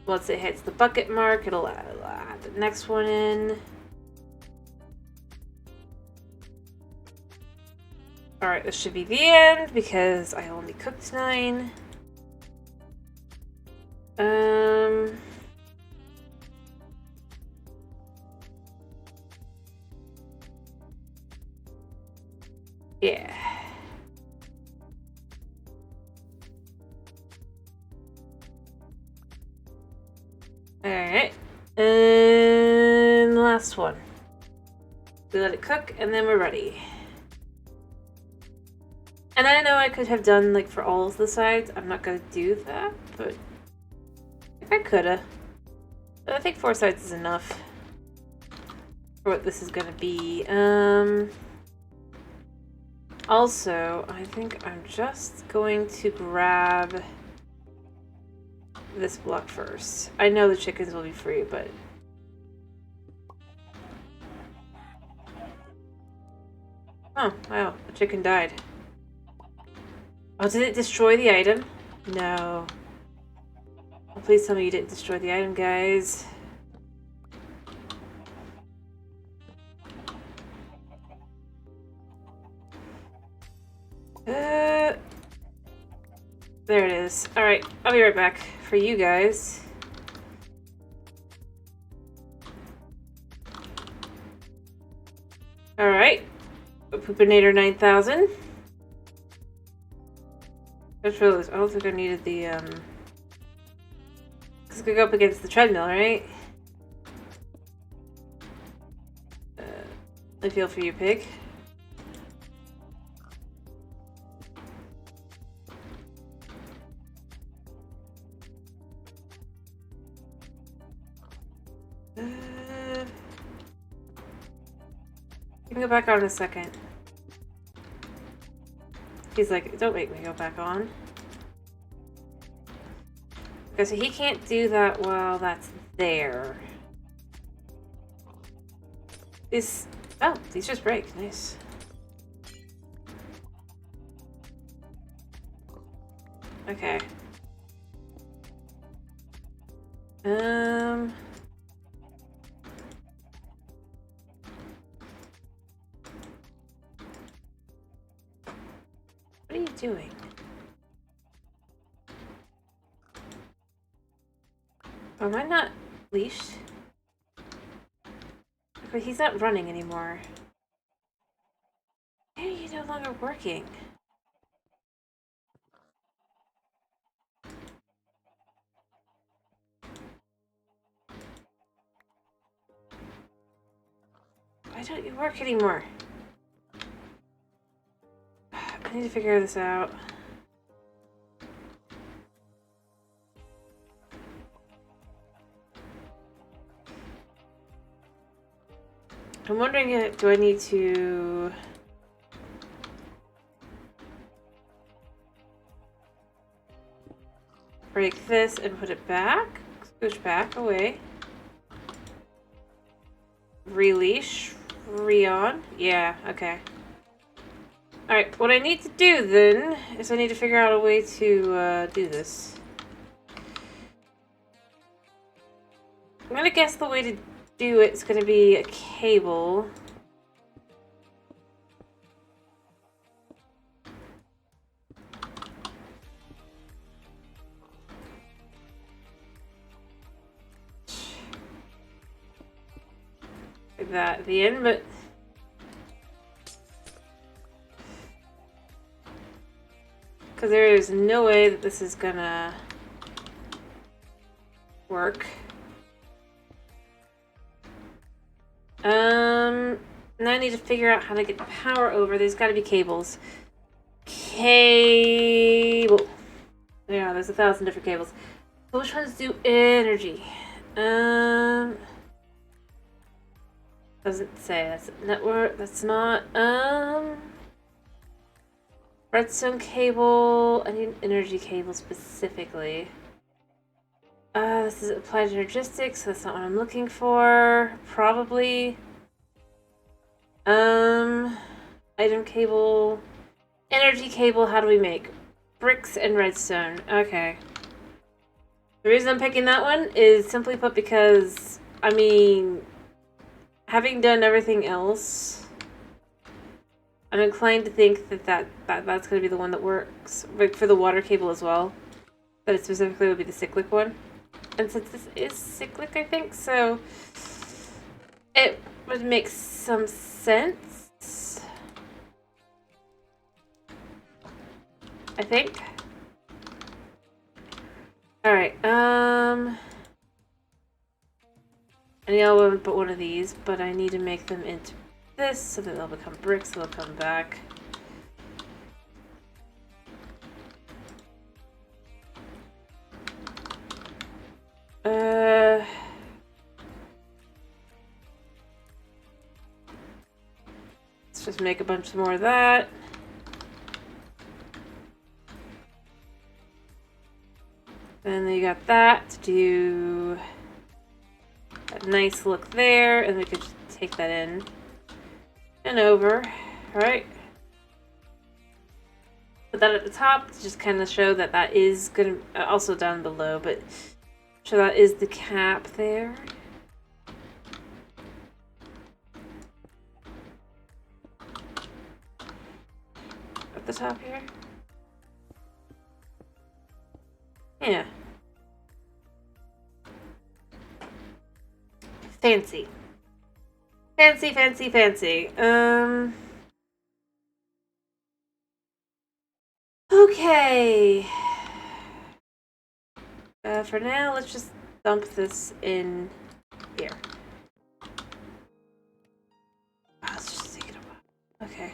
Once it hits the bucket mark, it'll add the next one in. Alright, this should be the end because I only cooked 9. Yeah. Alright. And the last one. We let it cook and then we're ready. And I know I could have done like for all of the sides. I'm not gonna do that, but I I coulda. But I think 4 sides is enough for what this is gonna be. Also, I think I'm just going to grab this block first. I know the chickens will be free, but... Oh, wow. The chicken died. Oh, did it destroy the item? No. Oh, please tell me you didn't destroy the item, guys. There it is. Alright, I'll be right back for you guys. Alright. Poopinator 9000. I don't think I needed the, Because I go up against the treadmill, right? I feel for you, pig. You can go back on in a second. He's like, don't make me go back on. Okay, so he can't do that while that's there. These... Oh, these just break. Nice. Okay. What are you doing? Oh, am I not leashed? But he's not running anymore. Why are you no longer working? Why don't you work anymore? I need to figure this out. I'm wondering if, do I need to... break this and put it back? Scooch back, away. Releash. Re-on. Yeah, okay. Alright, what I need to do then is I need to figure out a way to do this. I'm gonna guess the way to do it is gonna be a cable. Like that at the end, but because there is no way that this is gonna work. Now I need to figure out how to get the power over. There's got to be cables. Cable. Yeah, there's 1,000 different cables. But which ones do energy? Doesn't say. That's network. That's not. Redstone cable. I need an energy cable specifically. This is applied energistics, so that's not what I'm looking for. Probably. Item cable. Energy cable, how do we make? Bricks and redstone. Okay. The reason I'm picking that one is simply put because, I mean, having done everything else, I'm inclined to think that that's going to be the one that works. Like for the water cable as well. But it specifically would be the cyclic one. And since this is cyclic, I think, so it would make some sense. I think. Alright, I know I would put one of these, but I need to make them into this so that they'll become bricks, so they'll come back. just make a bunch more of that. Then you got that to do a nice look there, and we could just take that in and over. All right. Put that at the top to just kind of show that that is gonna also down below, but so that is the cap there. At the top here. Yeah. Fancy. Fancy, fancy, fancy. Okay. For now, let's just dump this in here. Oh, let's just take it away. Okay.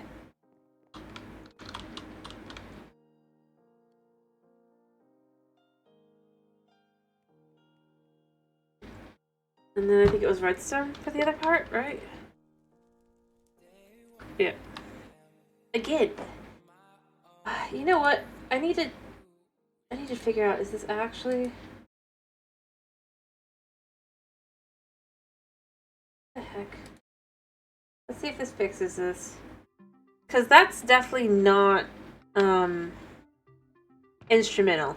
And then I think it was redstone for the other part, right? Yeah. Again. You know what? I need to figure out, is this actually... What the heck? Let's see if this fixes this. Because that's definitely not, instrumental.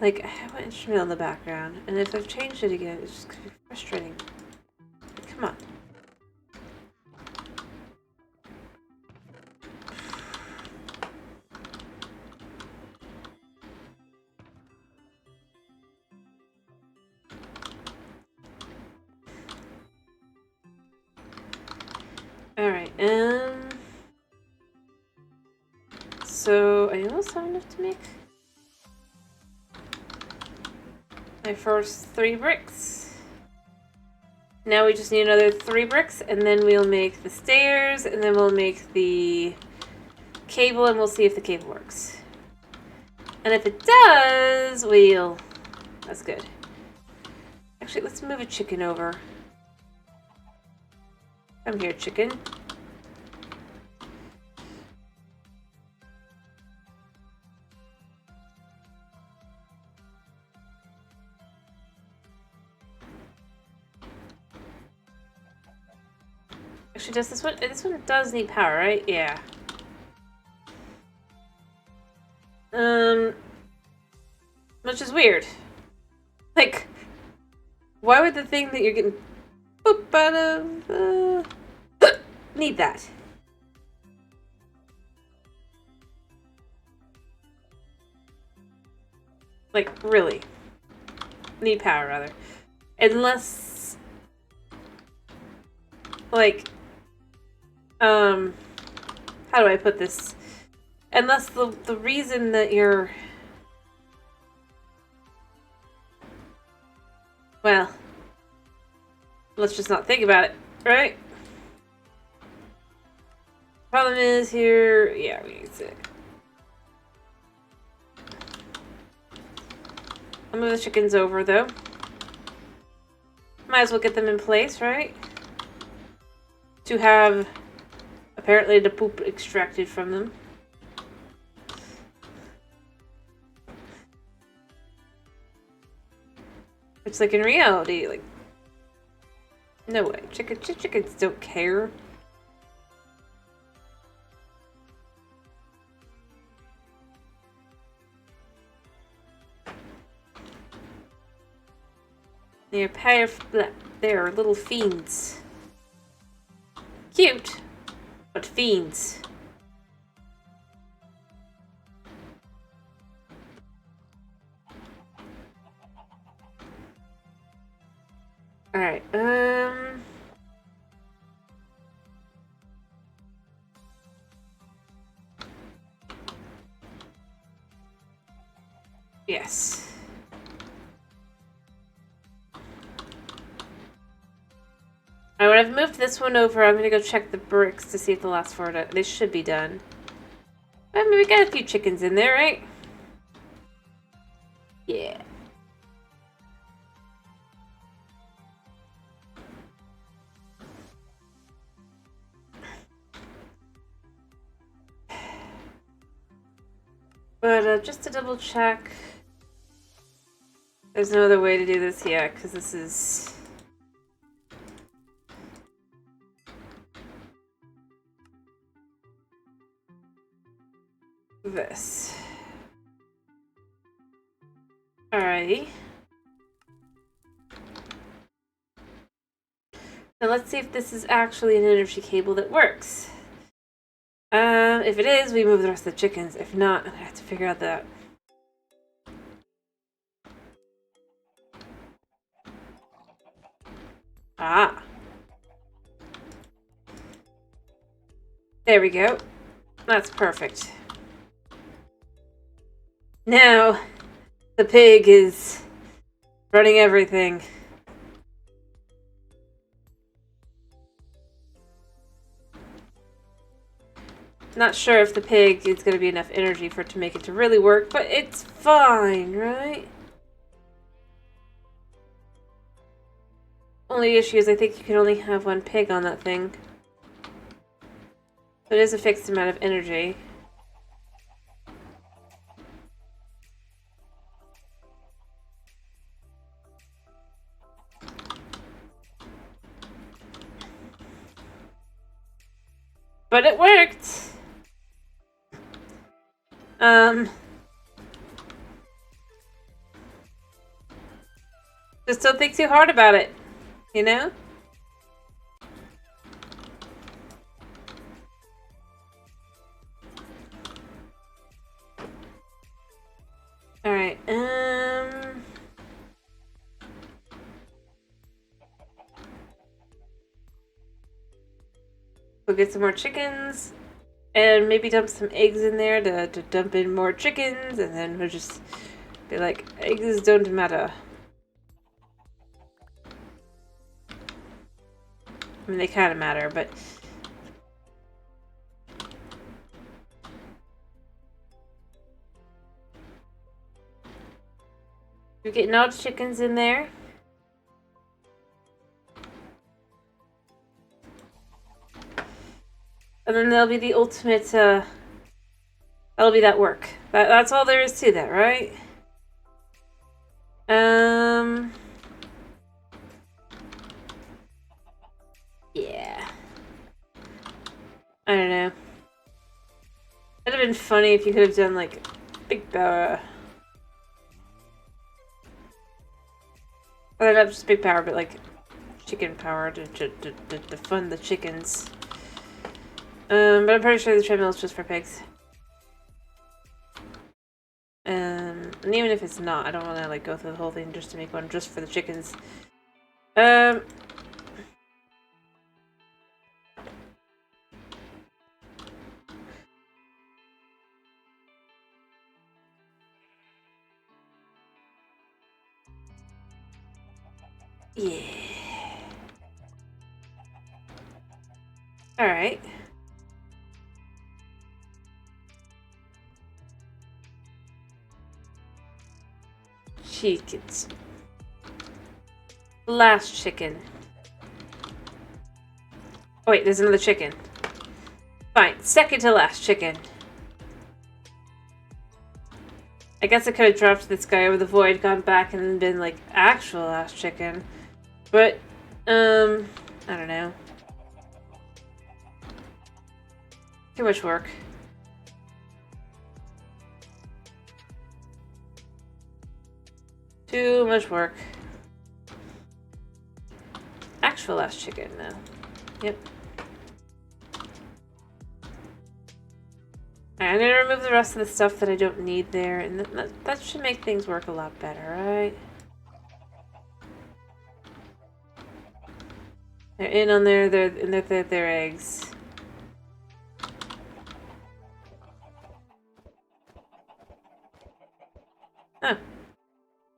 Like, I have an instrumental in the background, and if I've changed it again, it's just gonna be frustrating. Come on. Alright, so I almost have enough to make my first 3 bricks. Now we just need another 3 bricks, and then we'll make the stairs, and then we'll make the cable, and we'll see if the cable works. And if it does, we'll... That's good. Actually, let's move a chicken over. Come here, chicken. Actually, does this one... This one does need power, right? Yeah. Which is weird. Like, why would the thing that you're getting boop out of need that? Like, really. Need power, rather. Unless... Like... How do I put this? Unless the reason that you're... Well... Let's just not think about it, right? Problem is here... Yeah, we need to... I'll move the chickens over, though. Might as well get them in place, right? To have, apparently, the poop extracted from them. It's like in reality, like... No way. Chickens don't care. They're little fiends. Cute, but fiends. Alright, yes. Alright, when I've moved this one over, I'm gonna go check the bricks to see if the last 4 they should be done. I mean, we got a few chickens in there, right? Yeah. But just to double check, there's no other way to do this yet, because this is... this. Alrighty. Now let's see if this is actually an energy cable that works. If it is, we move the rest of the chickens. If not, I have to figure out that. Ah. There we go. That's perfect. Now, the pig is running everything. Not sure if the pig is going to be enough energy for it to make it to really work, but it's fine, right? Only issue is I think you can only have one pig on that thing. But it is a fixed amount of energy. But it worked! Just don't think too hard about it, you know? Alright, we'll get some more chickens, and maybe dump some eggs in there to dump in more chickens, and then we'll just be like, eggs don't matter. I mean, they kind of matter, but... We're getting all the chickens in there. And then there'll be the ultimate, that'll be that work. That's all there is to that, right? Yeah. I don't know. It'd have been funny if you could have done, like, big power. Or not just big power, but, like, chicken power to fund the chickens. But I'm pretty sure the treadmill is just for pigs. And even if it's not, I don't want to, like, go through the whole thing just to make one just for the chickens. Yeah. Alright. Chickens. Last chicken. Oh wait, there's another chicken. Fine, second to last chicken. I guess I could have dropped this guy over the void, gone back, and been like, actual last chicken. But, I don't know. Too much work. Too much work. Actual last chicken, though. Yep. Alright, I'm gonna remove the rest of the stuff that I don't need there, and that should make things work a lot better, right? They're in on there, they're eggs. Huh.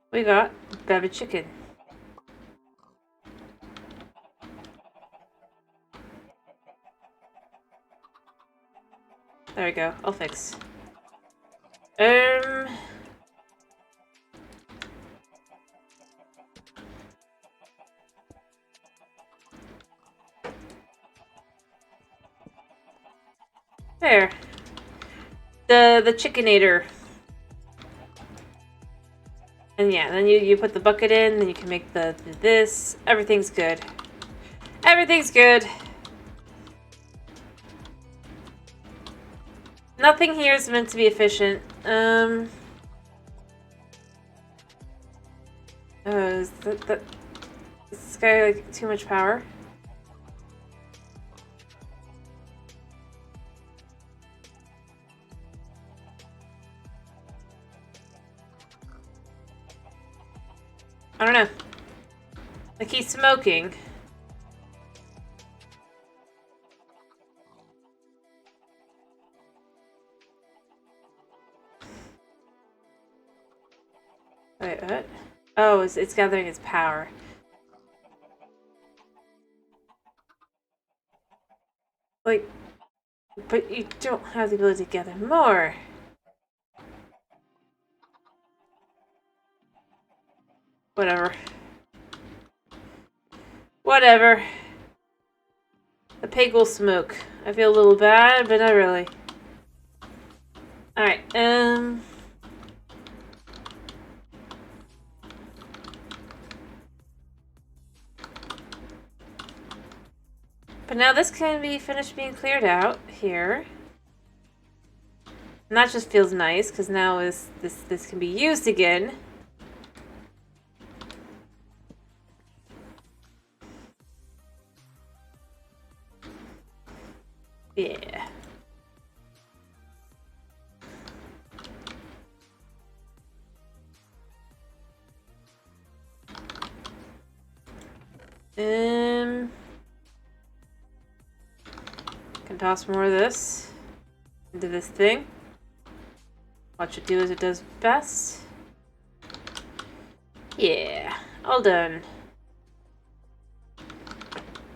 We got baby chicken. There we go, I'll fix. There. The Chickinator And yeah, then you put the bucket in, then you can make this. Everything's good. Everything's good. Nothing here is meant to be efficient. Is this guy like too much power? I don't know. Like he's smoking. Wait, what? Oh, it's gathering its power. Like, but you don't have the ability to gather more. Whatever. Whatever. The pig will smoke. I feel a little bad, but not really. Alright, but now this can be finished being cleared out here. And that just feels nice, because now this can be used again. Yeah. Can toss more of this into this thing. Watch it do as it does best. Yeah, all done.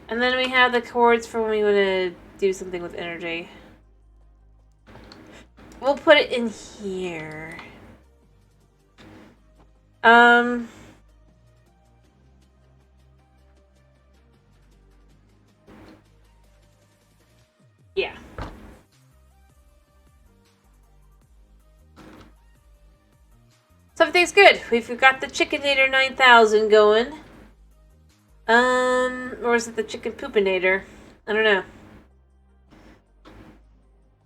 And then we have the cords for when we want to do something with energy. We'll put it in here. Yeah. So everything's good. We've got the Chickinator 9000 going. Or is it the Chicken Poopinator? I don't know.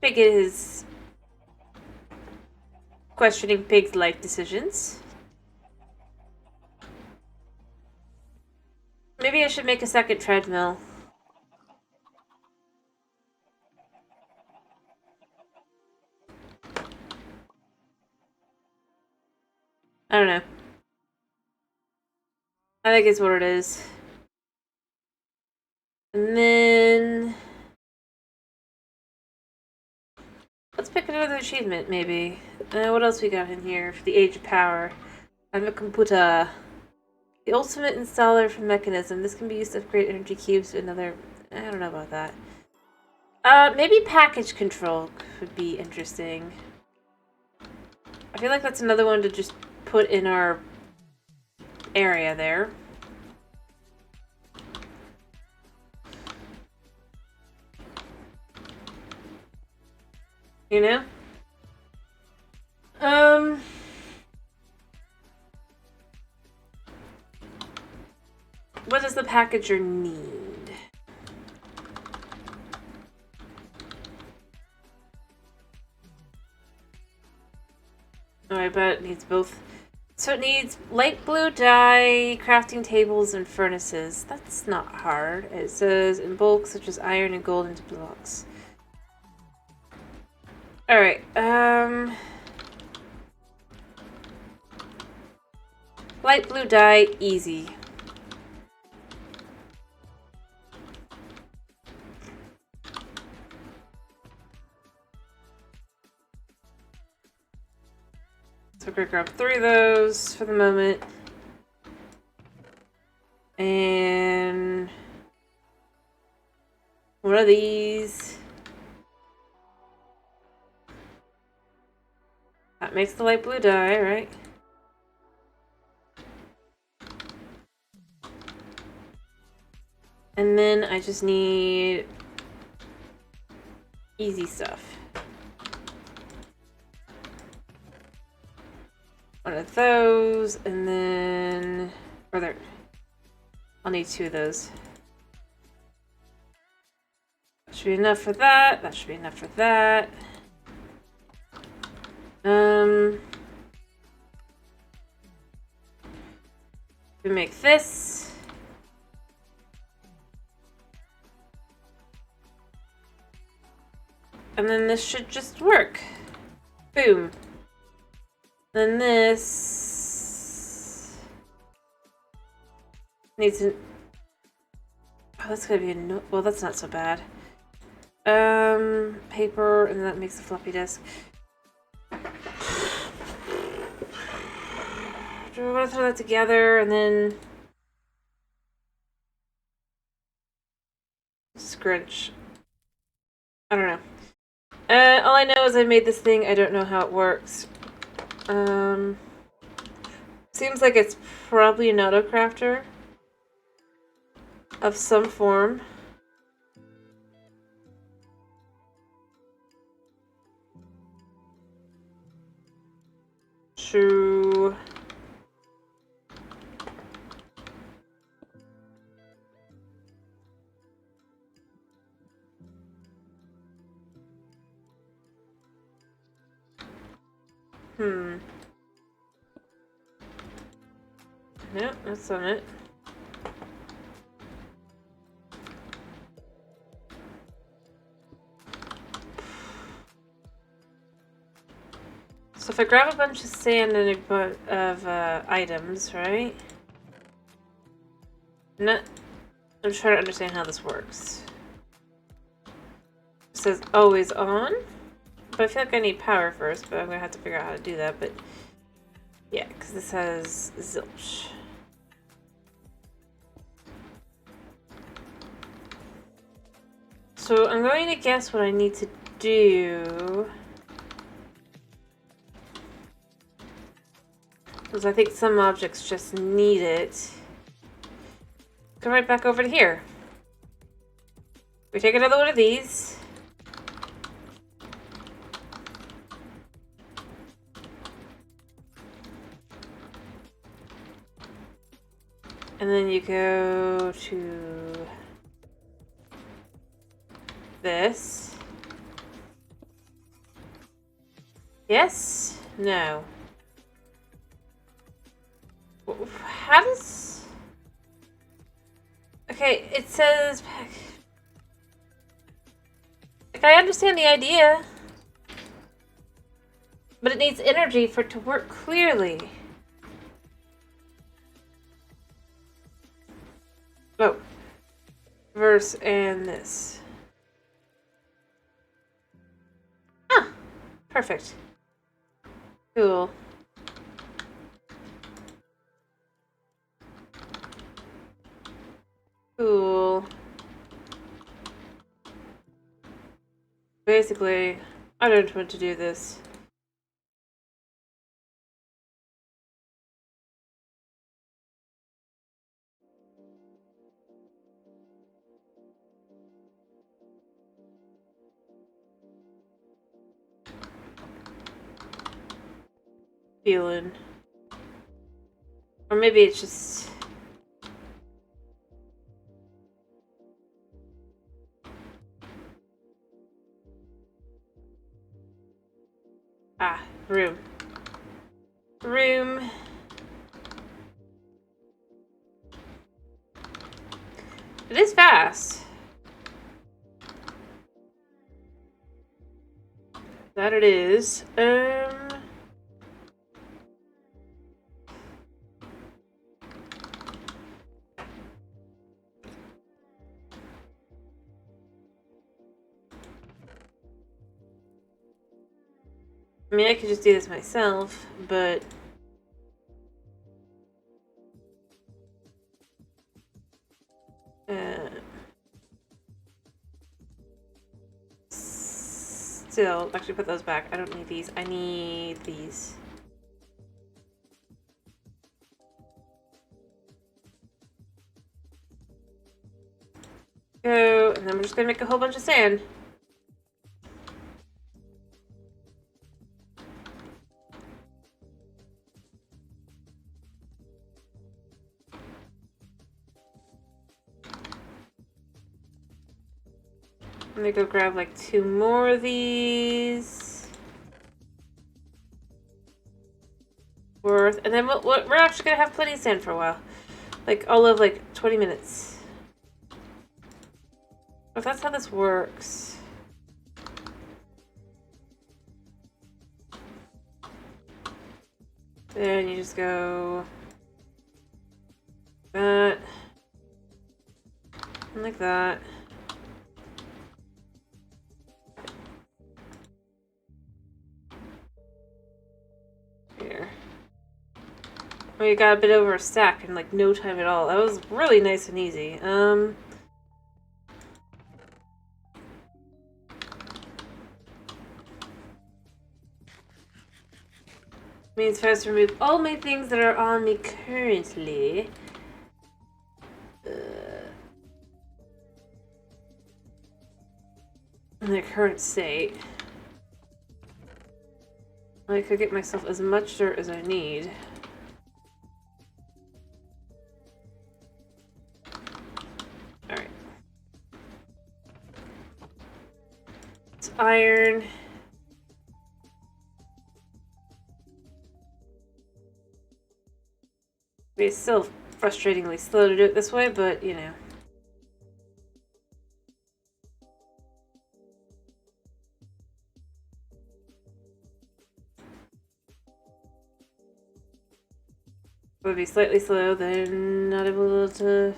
Pig is questioning Pig's life decisions. Maybe I should make a second treadmill. I don't know. I think it's what it is. And then let's pick another achievement, maybe. What else we got in here for the Age of Power? I'm a computer. The ultimate installer for Mechanism. This can be used to upgrade energy cubes to another... I don't know about that. Maybe package control could be interesting. I feel like that's another one to just put in our area there. You know? What does the packager need? Oh, I bet it needs both. So it needs light blue dye, crafting tables, and furnaces. That's not hard. It says in bulk, such as iron and gold into blocks. Alright, light blue dye, easy. So we're gonna grab 3 of those for the moment. And 1 of these. That makes the light blue dye, right? And then I just need easy stuff. one of those, and then... Or there... I'll need 2 of those. That should be enough for that. That should be enough for that. We make this. And then this should just work. Boom. Then this needs an... Oh, that's gonna be a no... Well, that's not so bad. Paper, and that makes a floppy disk. Do we want to throw that together and then scrunch? I don't know. All I know is I made this thing. I don't know how it works. Seems like it's probably an autocrafter of some form. True. Yep, that's on it. So if I grab a bunch of sand and a bunch of items, right? I'm trying to understand how this works. It says always on, but I feel like I need power first, but I'm gonna have to figure out how to do that, but yeah, because this has zilch. So I'm going to guess what I need to do, because I think some objects just need it. Come right back over to here. We take another one of these. And then you go to this. Yes? No. How does... Okay, it says... Like, I understand the idea. But it needs energy for it to work clearly. Oh. Verse and this. Ah! Perfect. Cool. Cool. Basically, I don't want to do this. Feeling. Or maybe it's just... Ah, room. Room. It is fast. That it is. I mean, I could just do this myself, but... Still, actually put those back. I don't need these. I need these. Go, and then we're just gonna make a whole bunch of sand. Let me go grab like 2 more of these. And then we're actually gonna have plenty of sand for a while. Like all of like 20 minutes. If that's how this works. Then you just go that and like that. Here. We got a bit over a stack in like no time at all. That was really nice and easy. Means first remove all my things that are on me currently. In their current state. I could get myself as much dirt as I need. Alright. It's iron. It's still frustratingly slow to do it this way, but you know. Would be slightly slow, then not able to.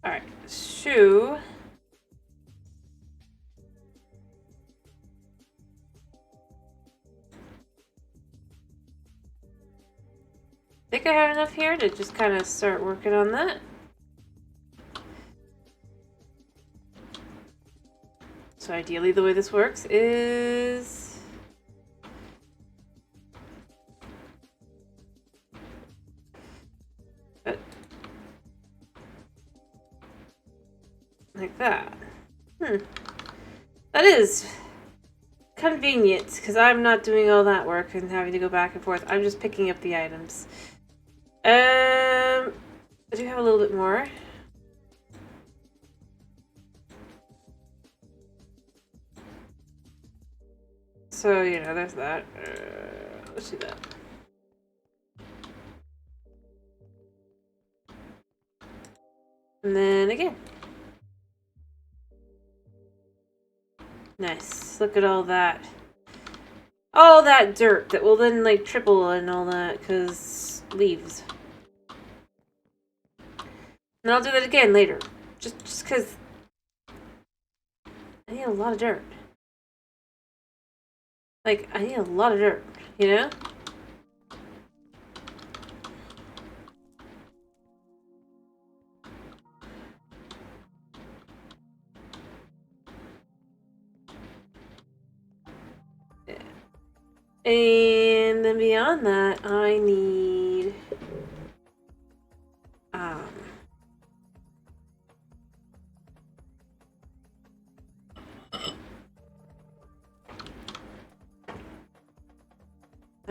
Alright, shoe. I think I have enough here to just kind of start working on that. So ideally the way this works is like that. That is convenient because I'm not doing all that work and having to go back and forth. I'm just picking up the items. I do have a little bit more. So, you know, there's that. Let's do that. And then again. Nice. Look at all that. All that dirt that will then, like, triple and all that, because leaves. And I'll do that again later. Just because I need a lot of dirt. Like, I need a lot of dirt, you know? And then beyond that, I need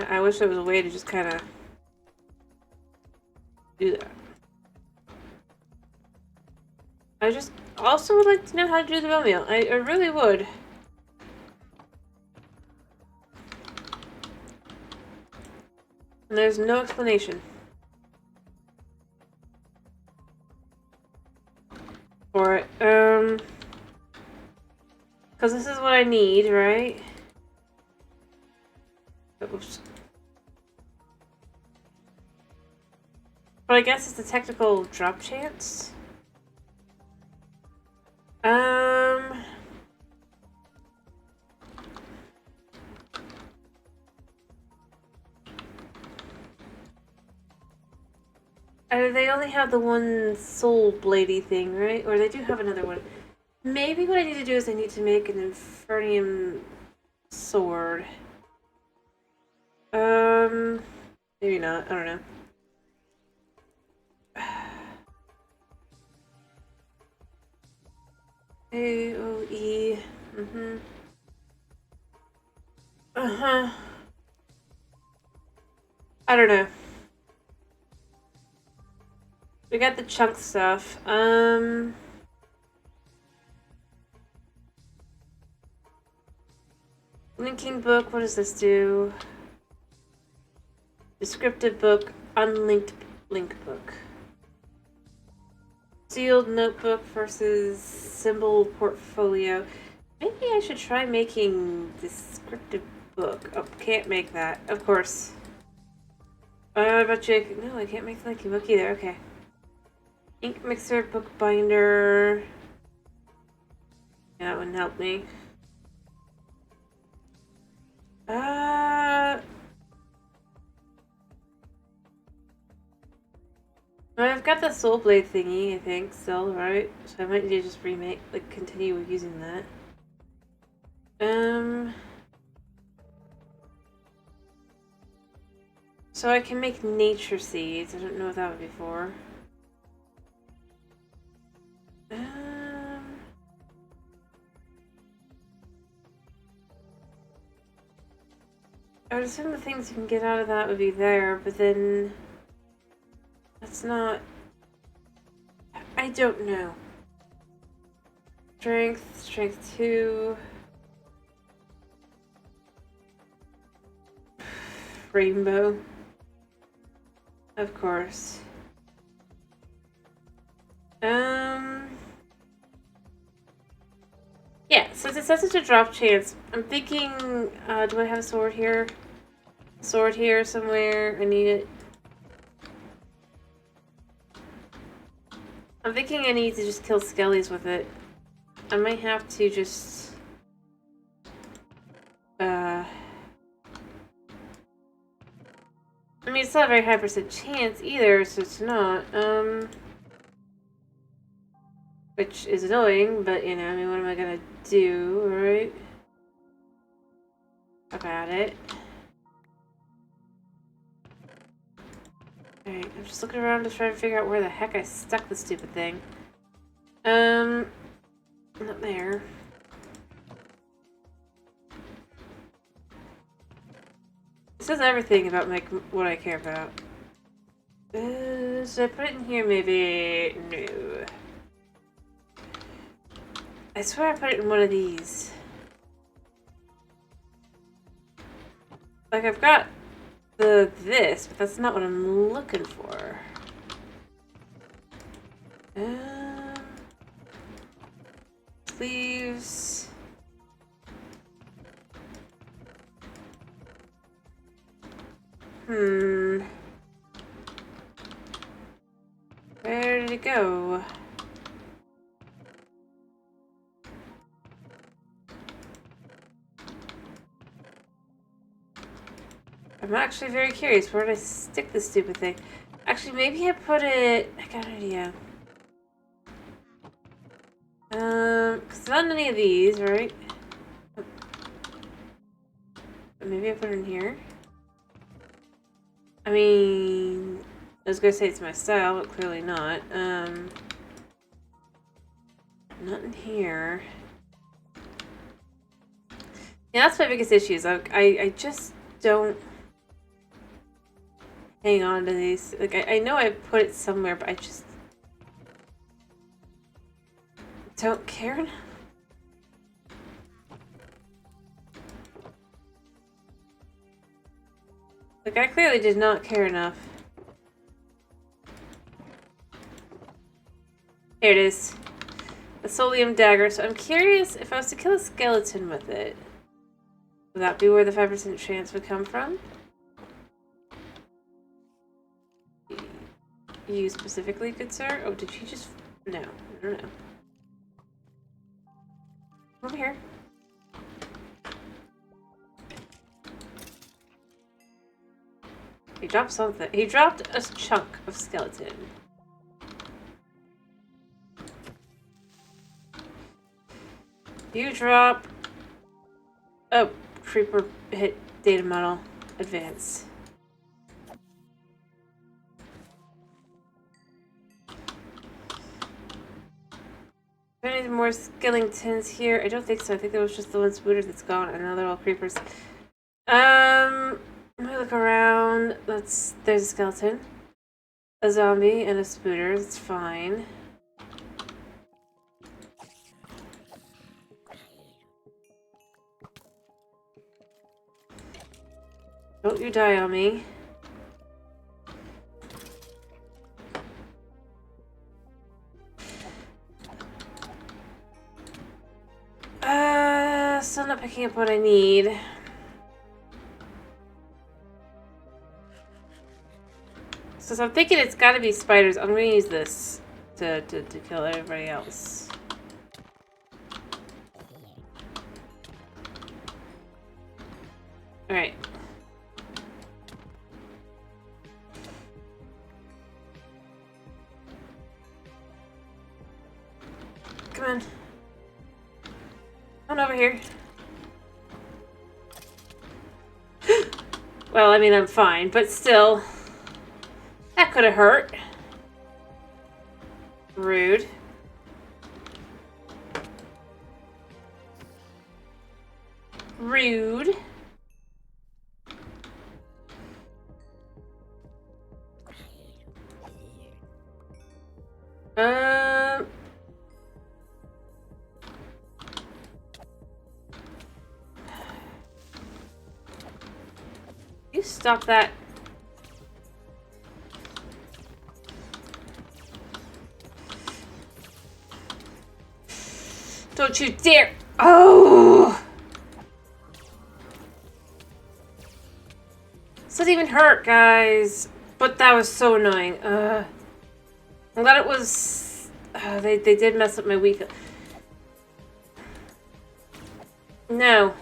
I wish there was a way to just kind of do that. I just also would like to know how to do the bone meal. I really would. And there's no explanation for it. Because this is what I need, right? Oops. But I guess it's a technical drop chance. They only have the one soul bladey thing, right? Or they do have another one. Maybe what I need to do is I need to make an Infernium sword. Maybe not. I don't know. AOE. Uh-huh. I don't know. We got the chunk stuff. Linking book, what does this do? Descriptive book, unlinked link book. Sealed notebook versus symbol portfolio. Maybe I should try making descriptive book. Oh, can't make that. Of course. About Jake. No, I can't make the linking book either. Okay. Ink mixer, book binder. Yeah, that wouldn't help me. I've got the soul blade thingy, I think, still, right? So I might need to just remake, like, continue using that. So I can make nature seeds. I don't know what that would be for. I would assume the things you can get out of that would be there, but then that's not... I don't know. Strength 2. Rainbow. Of course. Yeah, since it says it's a drop chance, I'm thinking, do I have a sword here? Sword here somewhere. I need it. I'm thinking I need to just kill skellies with it. I might have to just... I mean, it's not a very high % chance either, so it's not. Which is annoying, but, you know, I mean, what am I gonna do, right? About it. Alright, I'm just looking around to try to figure out where the heck I stuck the stupid thing. Not there. It says everything about what I care about. Should I put it in here, maybe? No. I swear I put it in one of these. Like, I've got this, but that's not what I'm looking for. Sleeves. Where did it go? I'm actually very curious. Where did I stick this stupid thing? Actually, maybe I put it... I got an idea. Because not any of these, right? But maybe I put it in here. I mean... I was gonna say it's my style, but clearly not. Not in here. Yeah, that's my biggest issue. I just don't... hang on to these. Like, I know I put it somewhere, but I just don't care enough. Like, I clearly did not care enough. Here it is. A Solium dagger. So I'm curious if I was to kill a skeleton with it. Would that be where the 5% chance would come from? You specifically, good sir? Oh, did you just... No. I don't know. Over here. He dropped something. He dropped a chunk of skeleton. You drop... Oh, creeper hit data model. Advance. Any more skeletons here? I don't think so. I think that was just the one spooter that's gone, and now they're all creepers. Where the look around. There's a skeleton, a zombie, and a spooter. That's fine. Don't you die on me. Still not picking up what I need. So I'm thinking it's gotta be spiders. I'm gonna use this to kill everybody else. Alright. Come on. Come on over here. Well, I mean, I'm fine, but still. That could have hurt. Rude. Rude. You stop that. Don't you dare! Oh! This doesn't even hurt, guys. But that was so annoying. I'm glad it was... they did mess up my week. No.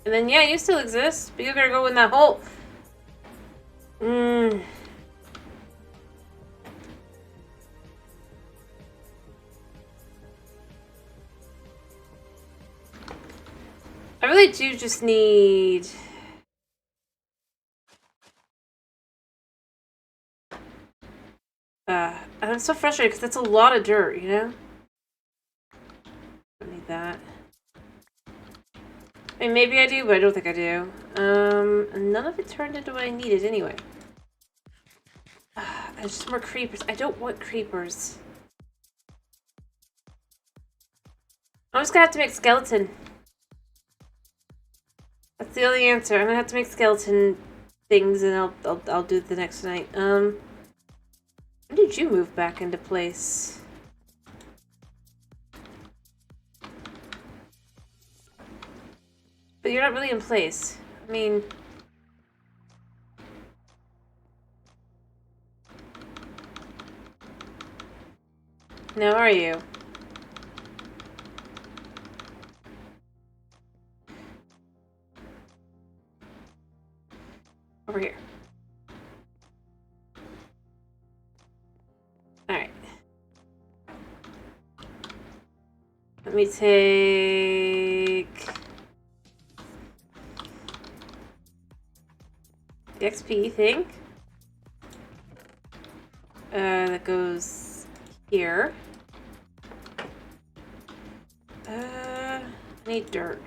And then, yeah, you still exist, but you're gonna go in that hole. I really do just need... I'm so frustrated because that's a lot of dirt, you know? I need that. I mean, maybe I do, but I don't think I do. None of it turned into what I needed anyway. There's just more creepers. I don't want creepers. I'm just gonna have to make skeleton. That's the only answer. I'm gonna have to make skeleton things, and I'll do it the next night. When did you move back into place? But you're not really in place. I mean... Now are you? Over here. Alright. Let me take... the XP thing. That goes here. I need dirt.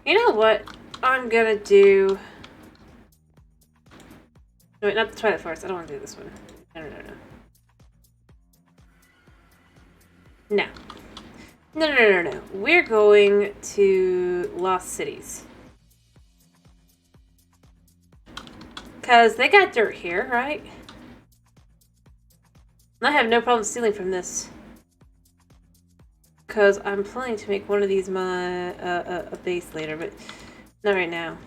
You know what I'm gonna do? No, wait, not the Twilight Forest. I don't want to do this one. No. No. We're going to Lost Cities. Because they got dirt here, right? And I have no problem stealing from this. Because I'm planning to make one of these my a base later, but not right now.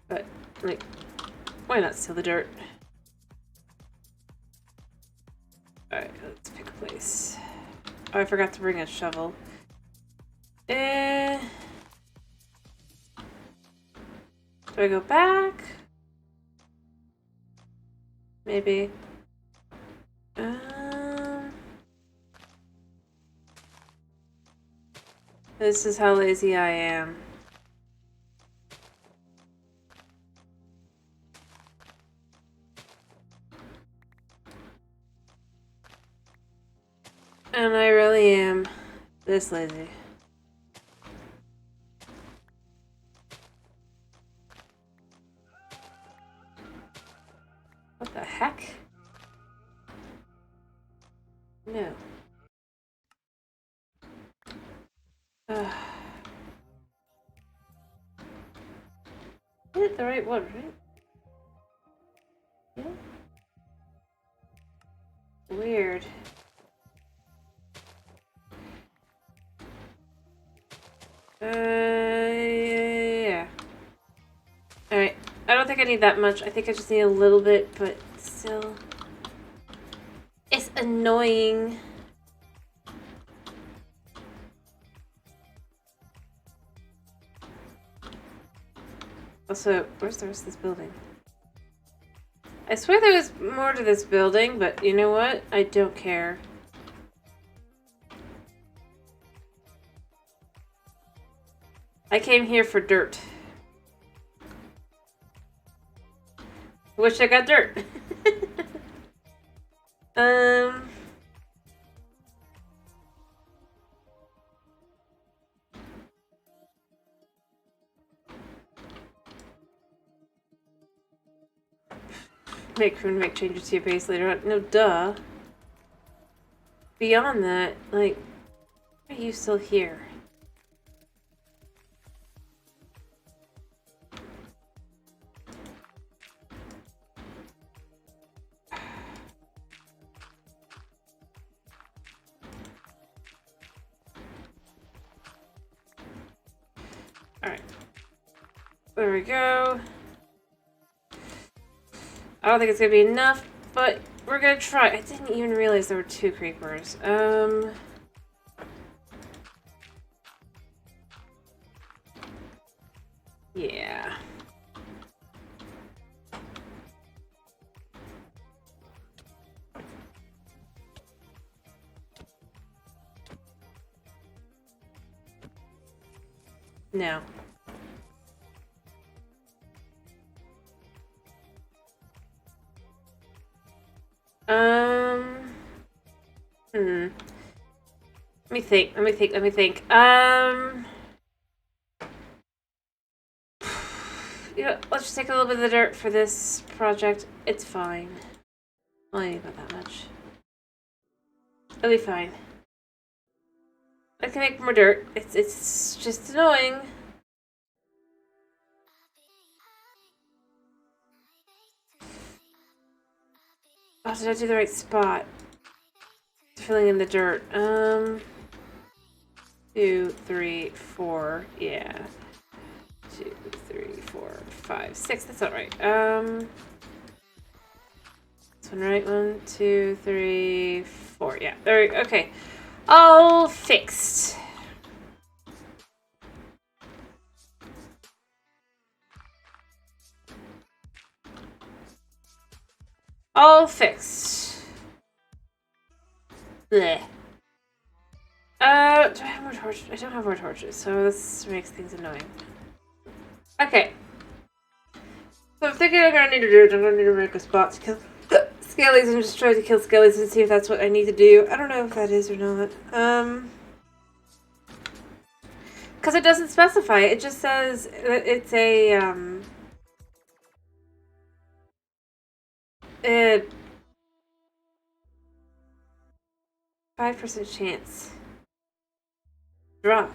But, like, why not steal the dirt? Alright, let's pick a place. Oh, I forgot to bring a shovel. Do I go back? Maybe. This is how lazy I am. And I really am this lazy. Is it the right one, right? Yeah. Weird. Yeah. Alright. I don't think I need that much. I think I just need a little bit, but still. It's annoying. Also, where's the rest of this building? I swear there was more to this building, but you know what? I don't care. I came here for dirt. Wish I got dirt. Make changes to your base later on. No, duh. Beyond that, like, why are you still here? Alright. There we go. I don't think it's gonna be enough, but we're gonna try. I didn't even realize there were 2 creepers. Yeah. No. Let me think. You know, let's just take a little bit of the dirt for this project. It's fine. Only need about that much. It'll be fine. I can make more dirt. It's just annoying. Oh, did I do the right spot? Filling in the dirt. 2, 3, 4. Yeah. 2, 3, 4, 5, 6. That's not right. This one right. 1, 2, 3, 4. Yeah. There we go. Okay. All fixed. All fixed. Blech. Do I have more torches? I don't have more torches, so this makes things annoying. Okay. So I'm thinking I'm gonna need to do it. I'm gonna need to make a spot to kill Skellies and just try to kill Skellies and see if that's what I need to do. I don't know if that is or not. Because it doesn't specify. It just says it's a 5% chance. Drop.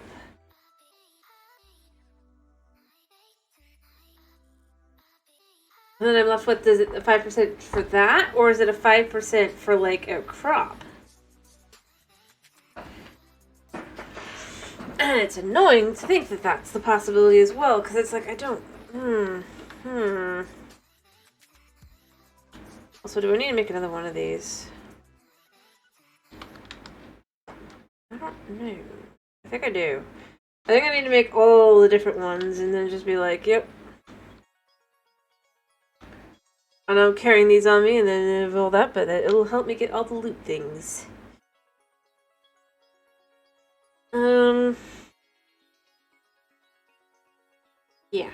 And then I'm left with, is it a 5% for that? Or is it a 5% for, like, a crop? And it's annoying to think that that's the possibility as well, because it's like, I don't... Also, do I need to make another one of these? I don't know. I think I do. I think I need to make all the different ones and then just be like, yep. I know I'm carrying these on me and then all that, but it'll help me get all the loot things. Yeah.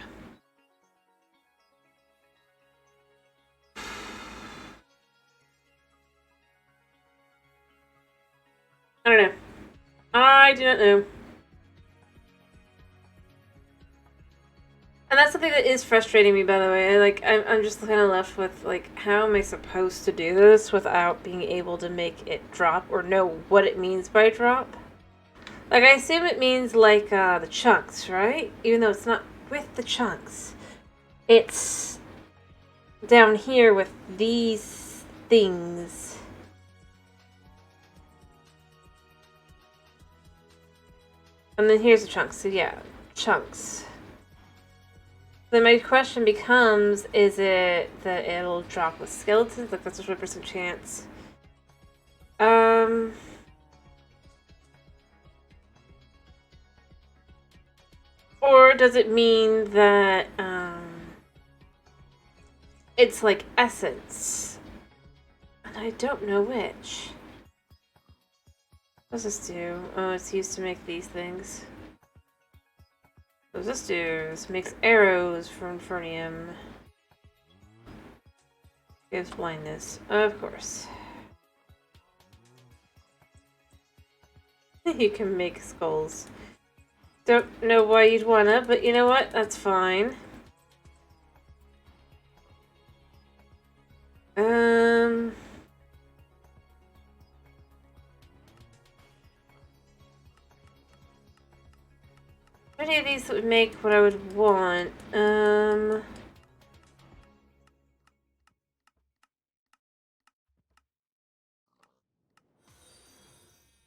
I don't know. I do not know. And that's something that is frustrating me, by the way. I'm just kind of left with, like, how am I supposed to do this without being able to make it drop or know what it means by drop? Like, I assume it means, like, the chunks, right? Even though it's not with the chunks. It's down here with these things. And then here's the chunks. So, yeah, chunks. Then my question becomes, is it that it'll drop with skeletons? Like, that's a 20% chance. Or does it mean that, it's like essence? And I don't know which. What does this do? Oh, it's used to make these things. What does this do? This makes arrows from Infernium. Gives blindness. Of course. You can make skulls. Don't know why you'd wanna, but you know what? That's fine. Any of these would make what I would want.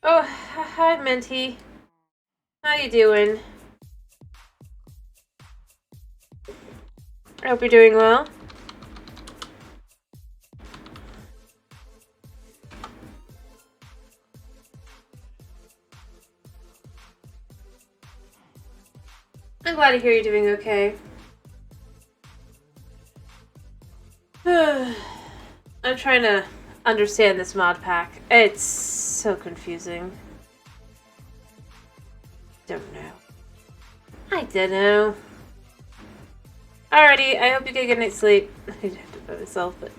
Oh, hi, Minty. How you doing? I hope you're doing well. I'm glad to hear you're doing okay. I'm trying to understand this mod pack. It's so confusing. Don't know. I don't know. Alrighty, I hope you get a good night's sleep. I'd have to by myself, but...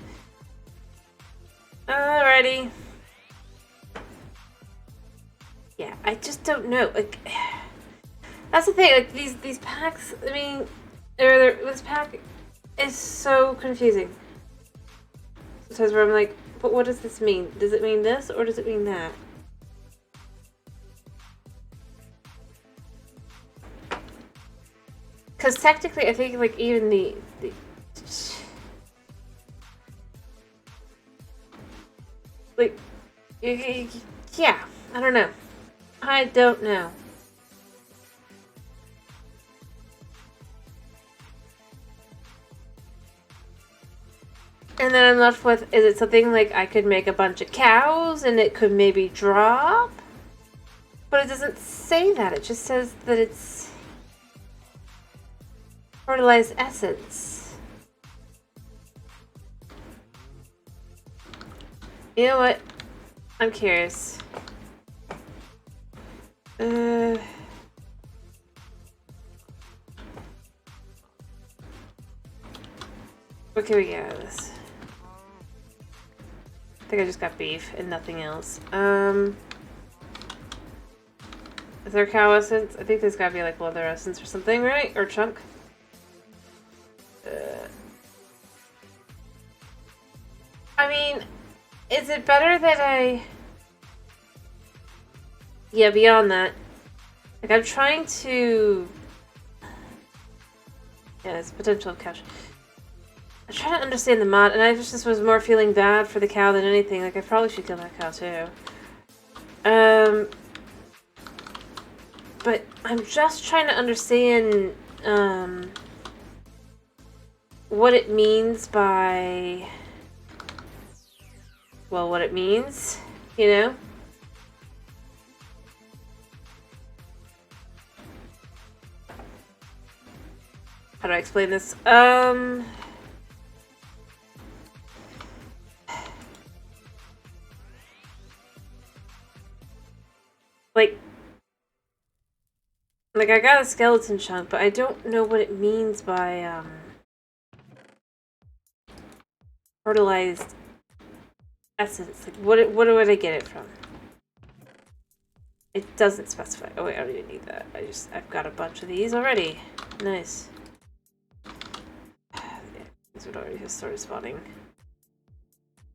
Alrighty. Yeah, I just don't know. Like, that's the thing. Like these packs. I mean, this pack is so confusing. Sometimes where I'm like, but what does this mean? Does it mean this or does it mean that? Because technically, I think like even the like, yeah, I don't know. I don't know. And then I'm left with, is it something like I could make a bunch of cows and it could maybe drop? But it doesn't say that. It just says that it's fertilized essence. You know what? I'm curious. What can we get out of this? I think I just got beef and nothing else. Is there cow essence? I think there's gotta be like leather essence or something, right? Or chunk? I mean, is it better that I... Yeah, beyond that. Like, I'm trying to... Yeah, it's potential of couch. I'm trying to understand the mod, and I just was more feeling bad for the cow than anything. Like, I probably should kill that cow, too. But I'm just trying to understand, what it means by... Well, what it means, you know? How do I explain this? Like, I got a skeleton chunk, but I don't know what it means by, fertilized essence. Like, what would I get it from? It doesn't specify. Oh wait, I don't even need that. I've got a bunch of these already. Nice. Yeah, these would already have started spawning.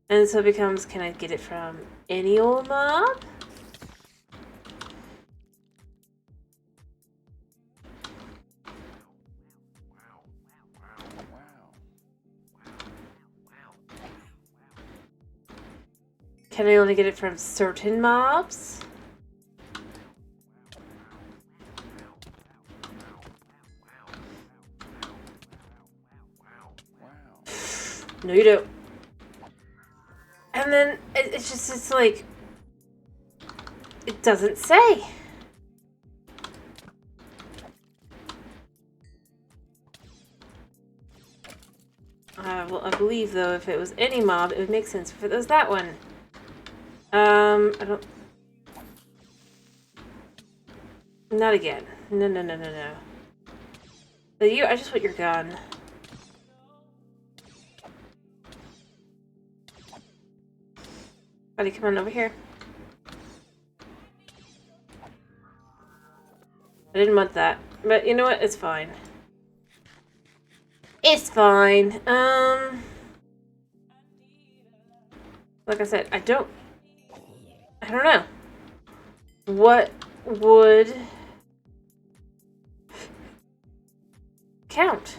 And so it becomes, can I get it from any old mob? Can I only get it from certain mobs? No, you don't. And then it's like, it doesn't say. Well, I believe, though, if it was any mob, it would make sense if it was that one. I don't... Not again. No, no, no, no, no. But I just want your gun. Buddy, come on over here. I didn't want that. But you know what? It's fine. It's fine. Like I said, I don't know. What would count?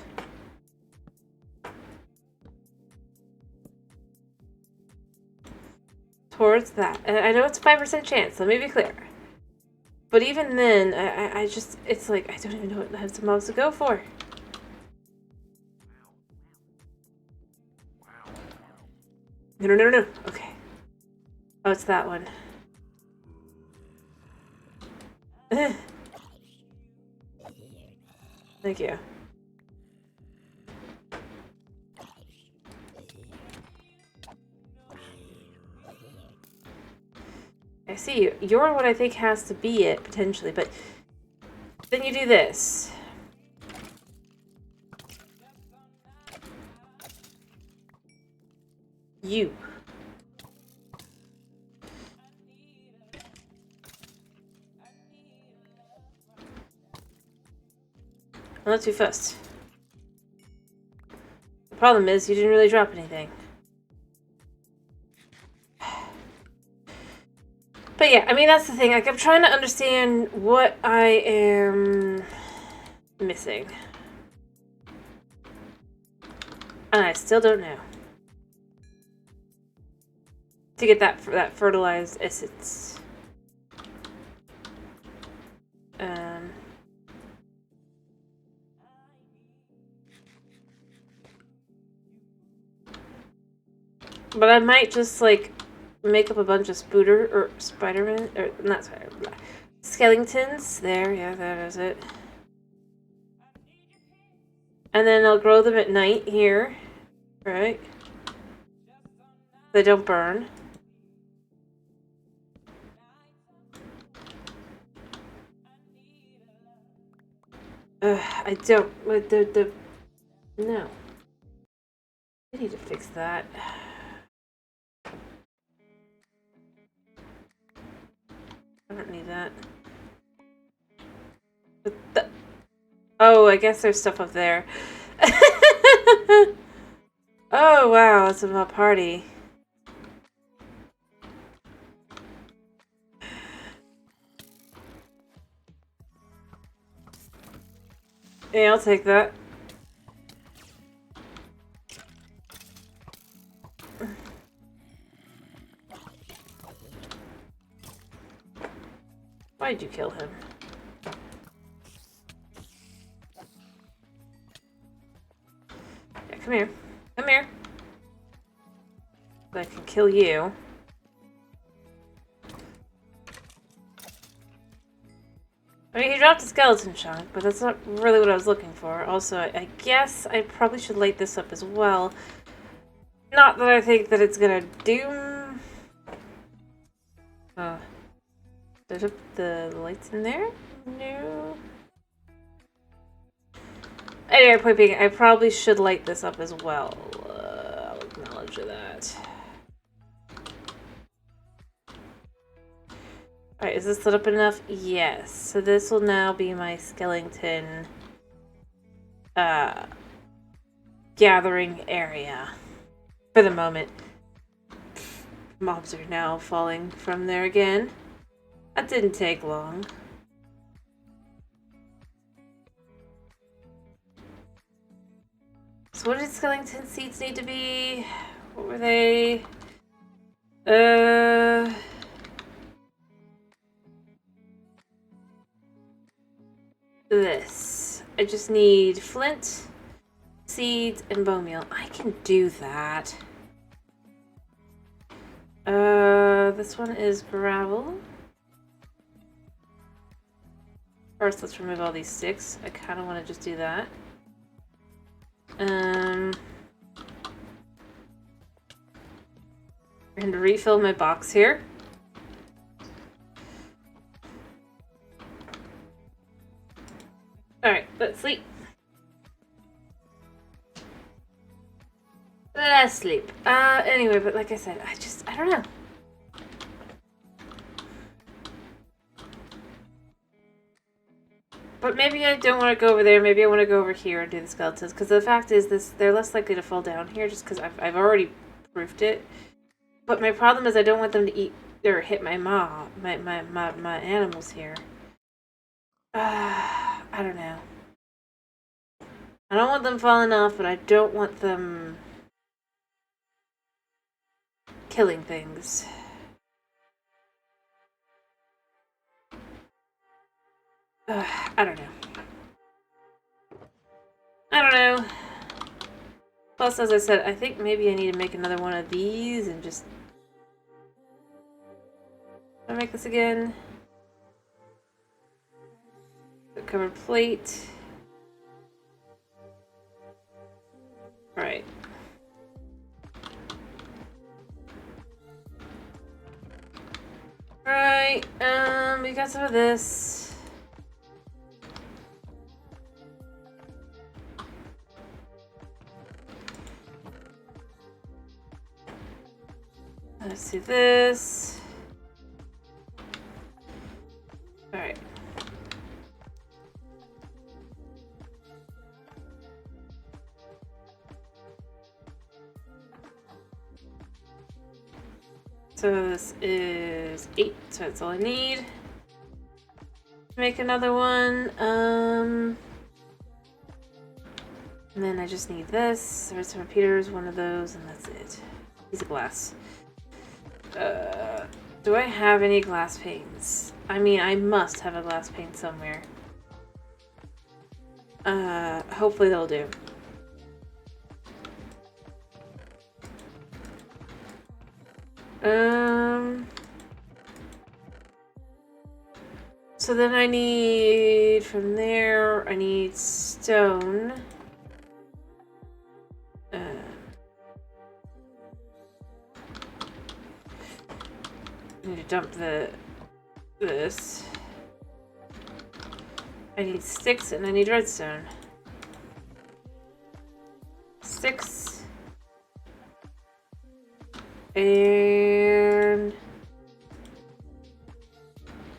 Towards that. And I know it's a 5% chance, let me be clear. But even then, I just, it's like, I don't even know what types of mobs to go for. No, no, no, no. Okay. Oh, it's that one. Thank you. I see you. You're what I think has to be it, potentially, but then you do this. You. Well, not too fast. The problem is you didn't really drop anything. But yeah, I mean, that's the thing. Like, I'm trying to understand what I am missing. And I still don't know. To get that fertilized essence. But I might just, like, make up a bunch of Spider-Man, or not Spider-Man, skeletons. There, yeah, that is it. And then I'll grow them at night here, right? They don't burn. I don't, no. I need to fix that. I don't need that. Oh, I guess there's stuff up there. Oh, wow, it's a party. Yeah, I'll take that. Why'd you kill him? Yeah, come here. Come here. I can kill you. I mean, he dropped a skeleton chunk, but that's not really what I was looking for. Also, I guess I probably should light this up as well. Not that I think that it's gonna doom... There's the lights in there? No. Anyway, point being, I probably should light this up as well. I'll acknowledge that. Alright, is this lit up enough? Yes. So this will now be my skeleton gathering area. For the moment. Mobs are now falling from there again. That didn't take long. So what did skeleton seeds need to be? What were they? This. I just need flint, seeds, and bone meal. I can do that. This one is gravel. First, let's remove all these sticks. I kind of want to just do that. And refill my box here. Alright, let's sleep. Let's sleep. Anyway, but like I said, I don't know. But maybe I don't want to go over there. Maybe I want to go over here and do the skeletons. Because the fact is, they're less likely to fall down here just because I've already proofed it. But my problem is I don't want them to eat or hit my animals here. I don't know. I don't want them falling off, but I don't want them killing things. I don't know. I don't know. Plus, as I said, I think maybe I need to make another one of these and just... I'll make this again. The covered plate. Alright. Alright, we got some of this. Let's do this. Alright. So this is 8, so that's all I need. Make another one. And then I just need this. Redstone repeaters, one of those, and that's it. Piece of glass. Do I have any glass panes? I mean, I must have a glass pane somewhere. Hopefully they'll do. So then I need, from there, I need stone. I need to dump this. I need sticks and I need redstone. Sticks. And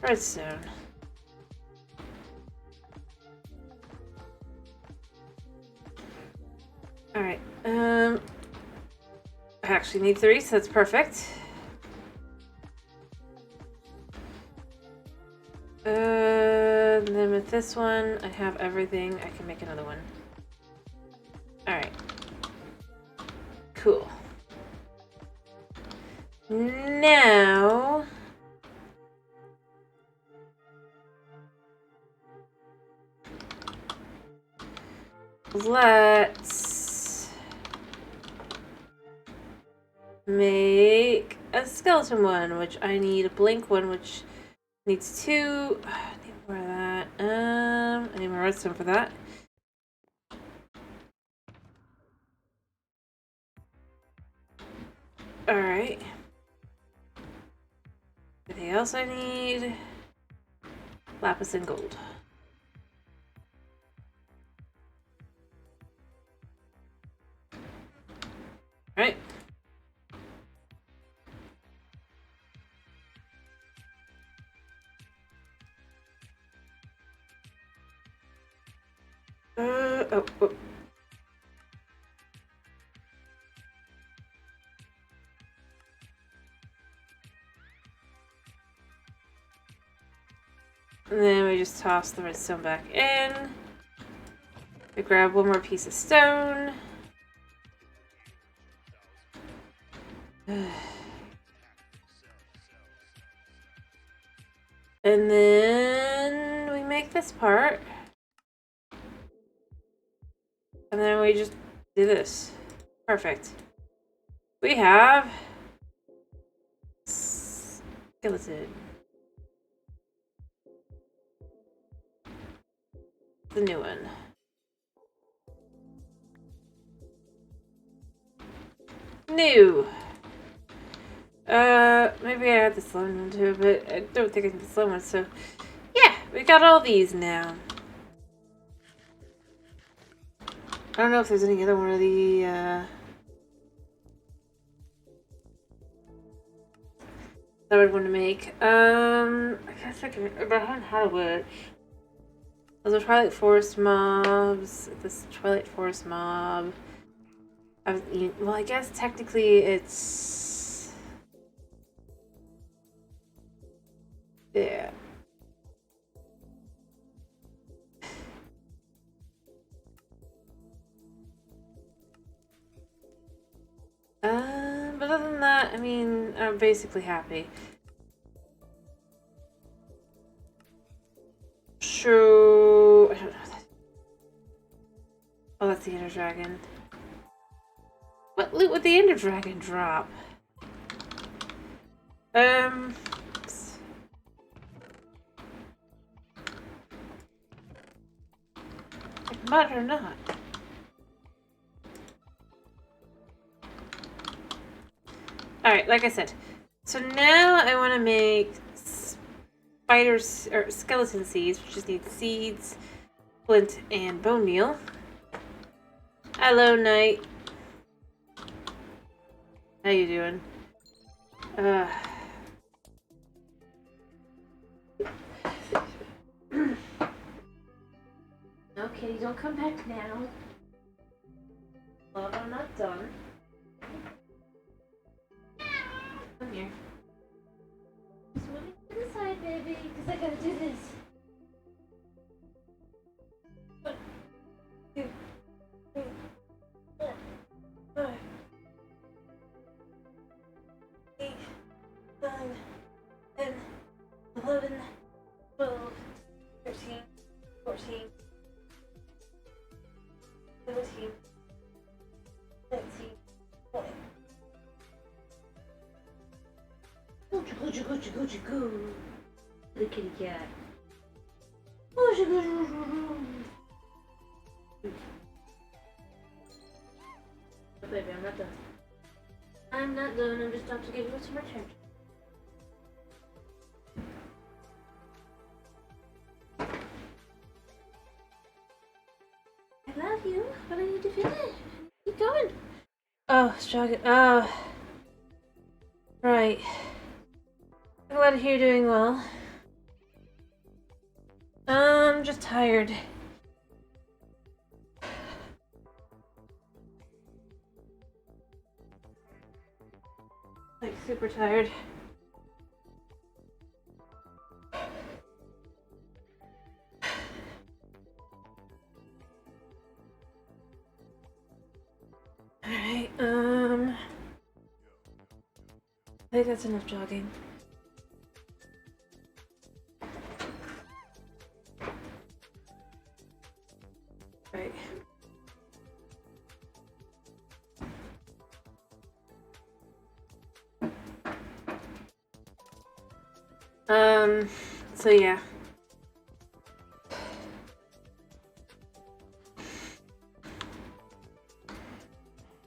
redstone. Alright, I actually need 3, so that's perfect. And then with this one, I have everything. I can make another one. Alright. Cool. Now... let's make a skeleton one, which I need a blank one, which needs 2. I need more of that. I need more redstone for that. Alright. Anything else I need? Lapis and gold. Right. Oh. And then we just toss the redstone back in. We grab one more piece of stone. And then we make this part. And then we just do this. Perfect. We have skeleton. The new one. New. Maybe I had the slow one too, but I don't think I need the slow one, so yeah, we got all these now. I don't know if there's any other one of the, that I would want to make. I guess I can, but I haven't had a wood. Those are Twilight Forest mobs. This Twilight Forest mob. Well, I guess technically it's... Yeah. But other than that, I mean, I'm basically happy. So... I don't know that. Oh, that's the Ender Dragon. What loot would the Ender Dragon drop? Mud or not? Alright, like I said. So now I want to make spiders or skeleton seeds, which just need seeds, flint, and bone meal. Hello, Knight. How you doing? Okay, don't come back now. Well, I'm not done. Come here. Just moving to the side, baby, because I gotta do this. 1, 2, 3, 4, 5, 8, 9, 10, 11, 12, 13, 14, 17, 19, 20. Go. The kitty cat. Baby, I'm not done. I'm not done. I'm just about to give you some return. I love you, but I need to finish. Keep going. Oh, struggling. Oh. Right. I'm glad to hear you're doing well. I'm just tired. Like, super tired. Alright, I think that's enough jogging. Right. So yeah.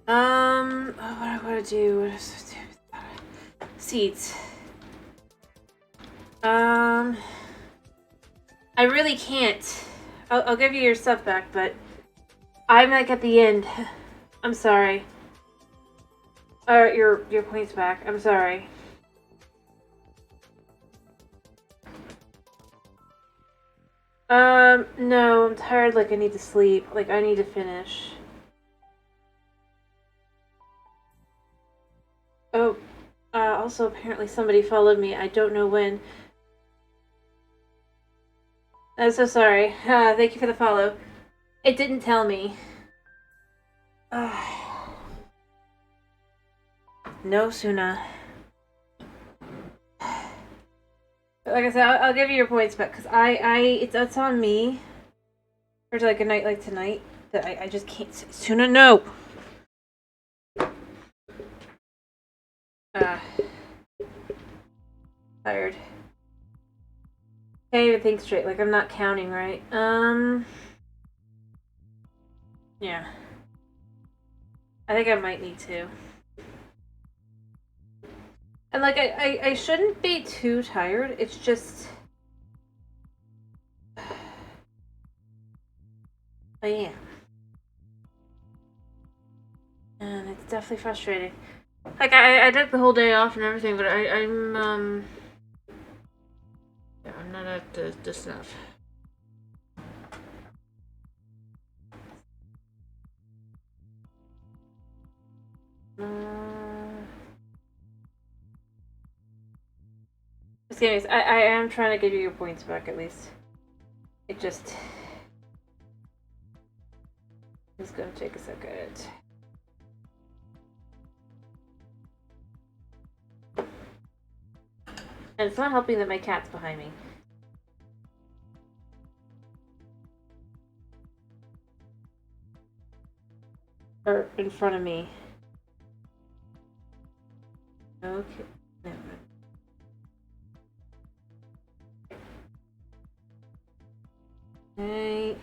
Oh, what do I want to do? What is it? Seeds. I really can't. I'll give you your stuff back, but I'm like at the end. I'm sorry. Or your points back. I'm sorry. No, I'm tired. Like I need to sleep. Like I need to finish. Oh, also apparently somebody followed me. I don't know when. I'm so sorry. Thank you for the follow. It didn't tell me. No, Suna. Like I said, I'll give you your points back because it's on me for like a night like tonight that I just can't sooner. No. Tired. Can't even think straight. Like I'm not counting right. Yeah. I think I might need to. And like I shouldn't be too tired. It's just I am. And it's definitely frustrating. Like I took the whole day off and everything, but I'm yeah, I'm not up to snuff. Anyways, I am trying to give you your points back at least. It just is gonna take a second. And it's not helping that my cat's behind me. Or in front of me. Okay. Never mind. Okay.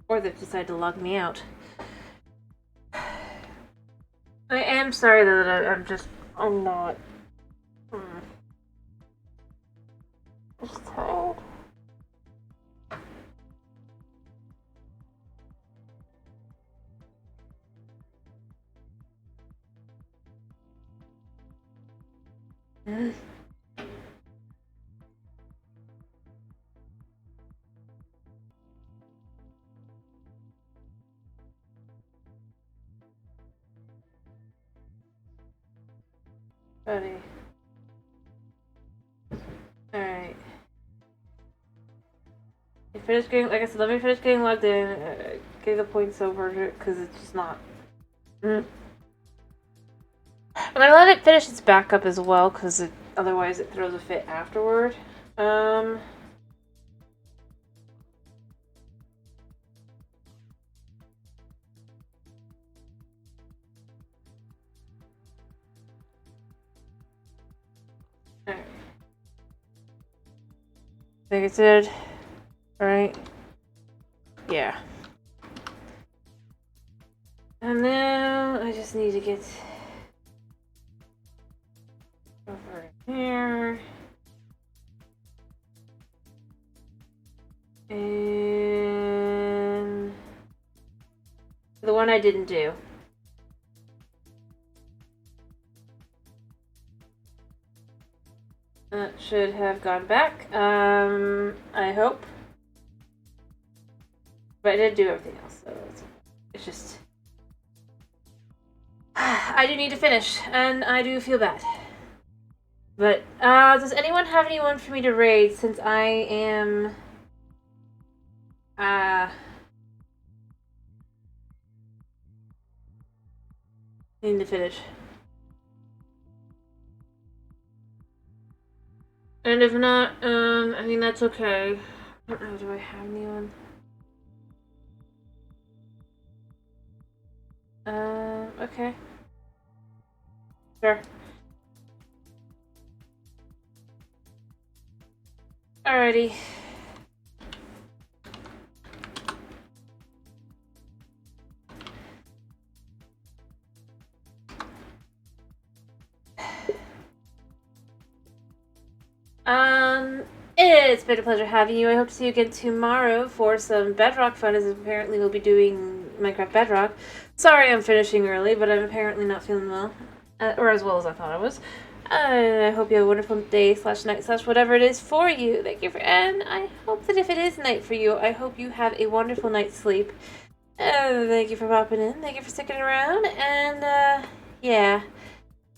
Or they've decided to log me out. I am sorry though that I'm not. I'm just tired. Buddy. Alright. Finish getting, like I said, let me finish getting logged in, get the points over to it, because it's just not. I'm gonna let it finish its backup as well, because otherwise it throws a fit afterward. Alright. Like I said, alright. Yeah. And now I just need to get over here. And the one I didn't do. That should have gone back. I hope. But I did do everything else, so it's just. I do need to finish, and I do feel bad. But, does anyone have anyone for me to raid since I am. Need to finish. And if not, I mean, that's okay. I don't know, do I have anyone? Okay. Sure. Alrighty. It's been a pleasure having you. I hope to see you again tomorrow for some Bedrock fun, as apparently we'll be doing Minecraft Bedrock. Sorry I'm finishing early, but I'm apparently not feeling well. Or as well as I thought I was. I hope you have a wonderful day / night / whatever it is for you. Thank you and I hope that if it is night for you, I hope you have a wonderful night's sleep. Thank you for popping in. Thank you for sticking around. And, yeah.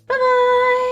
Bye-bye!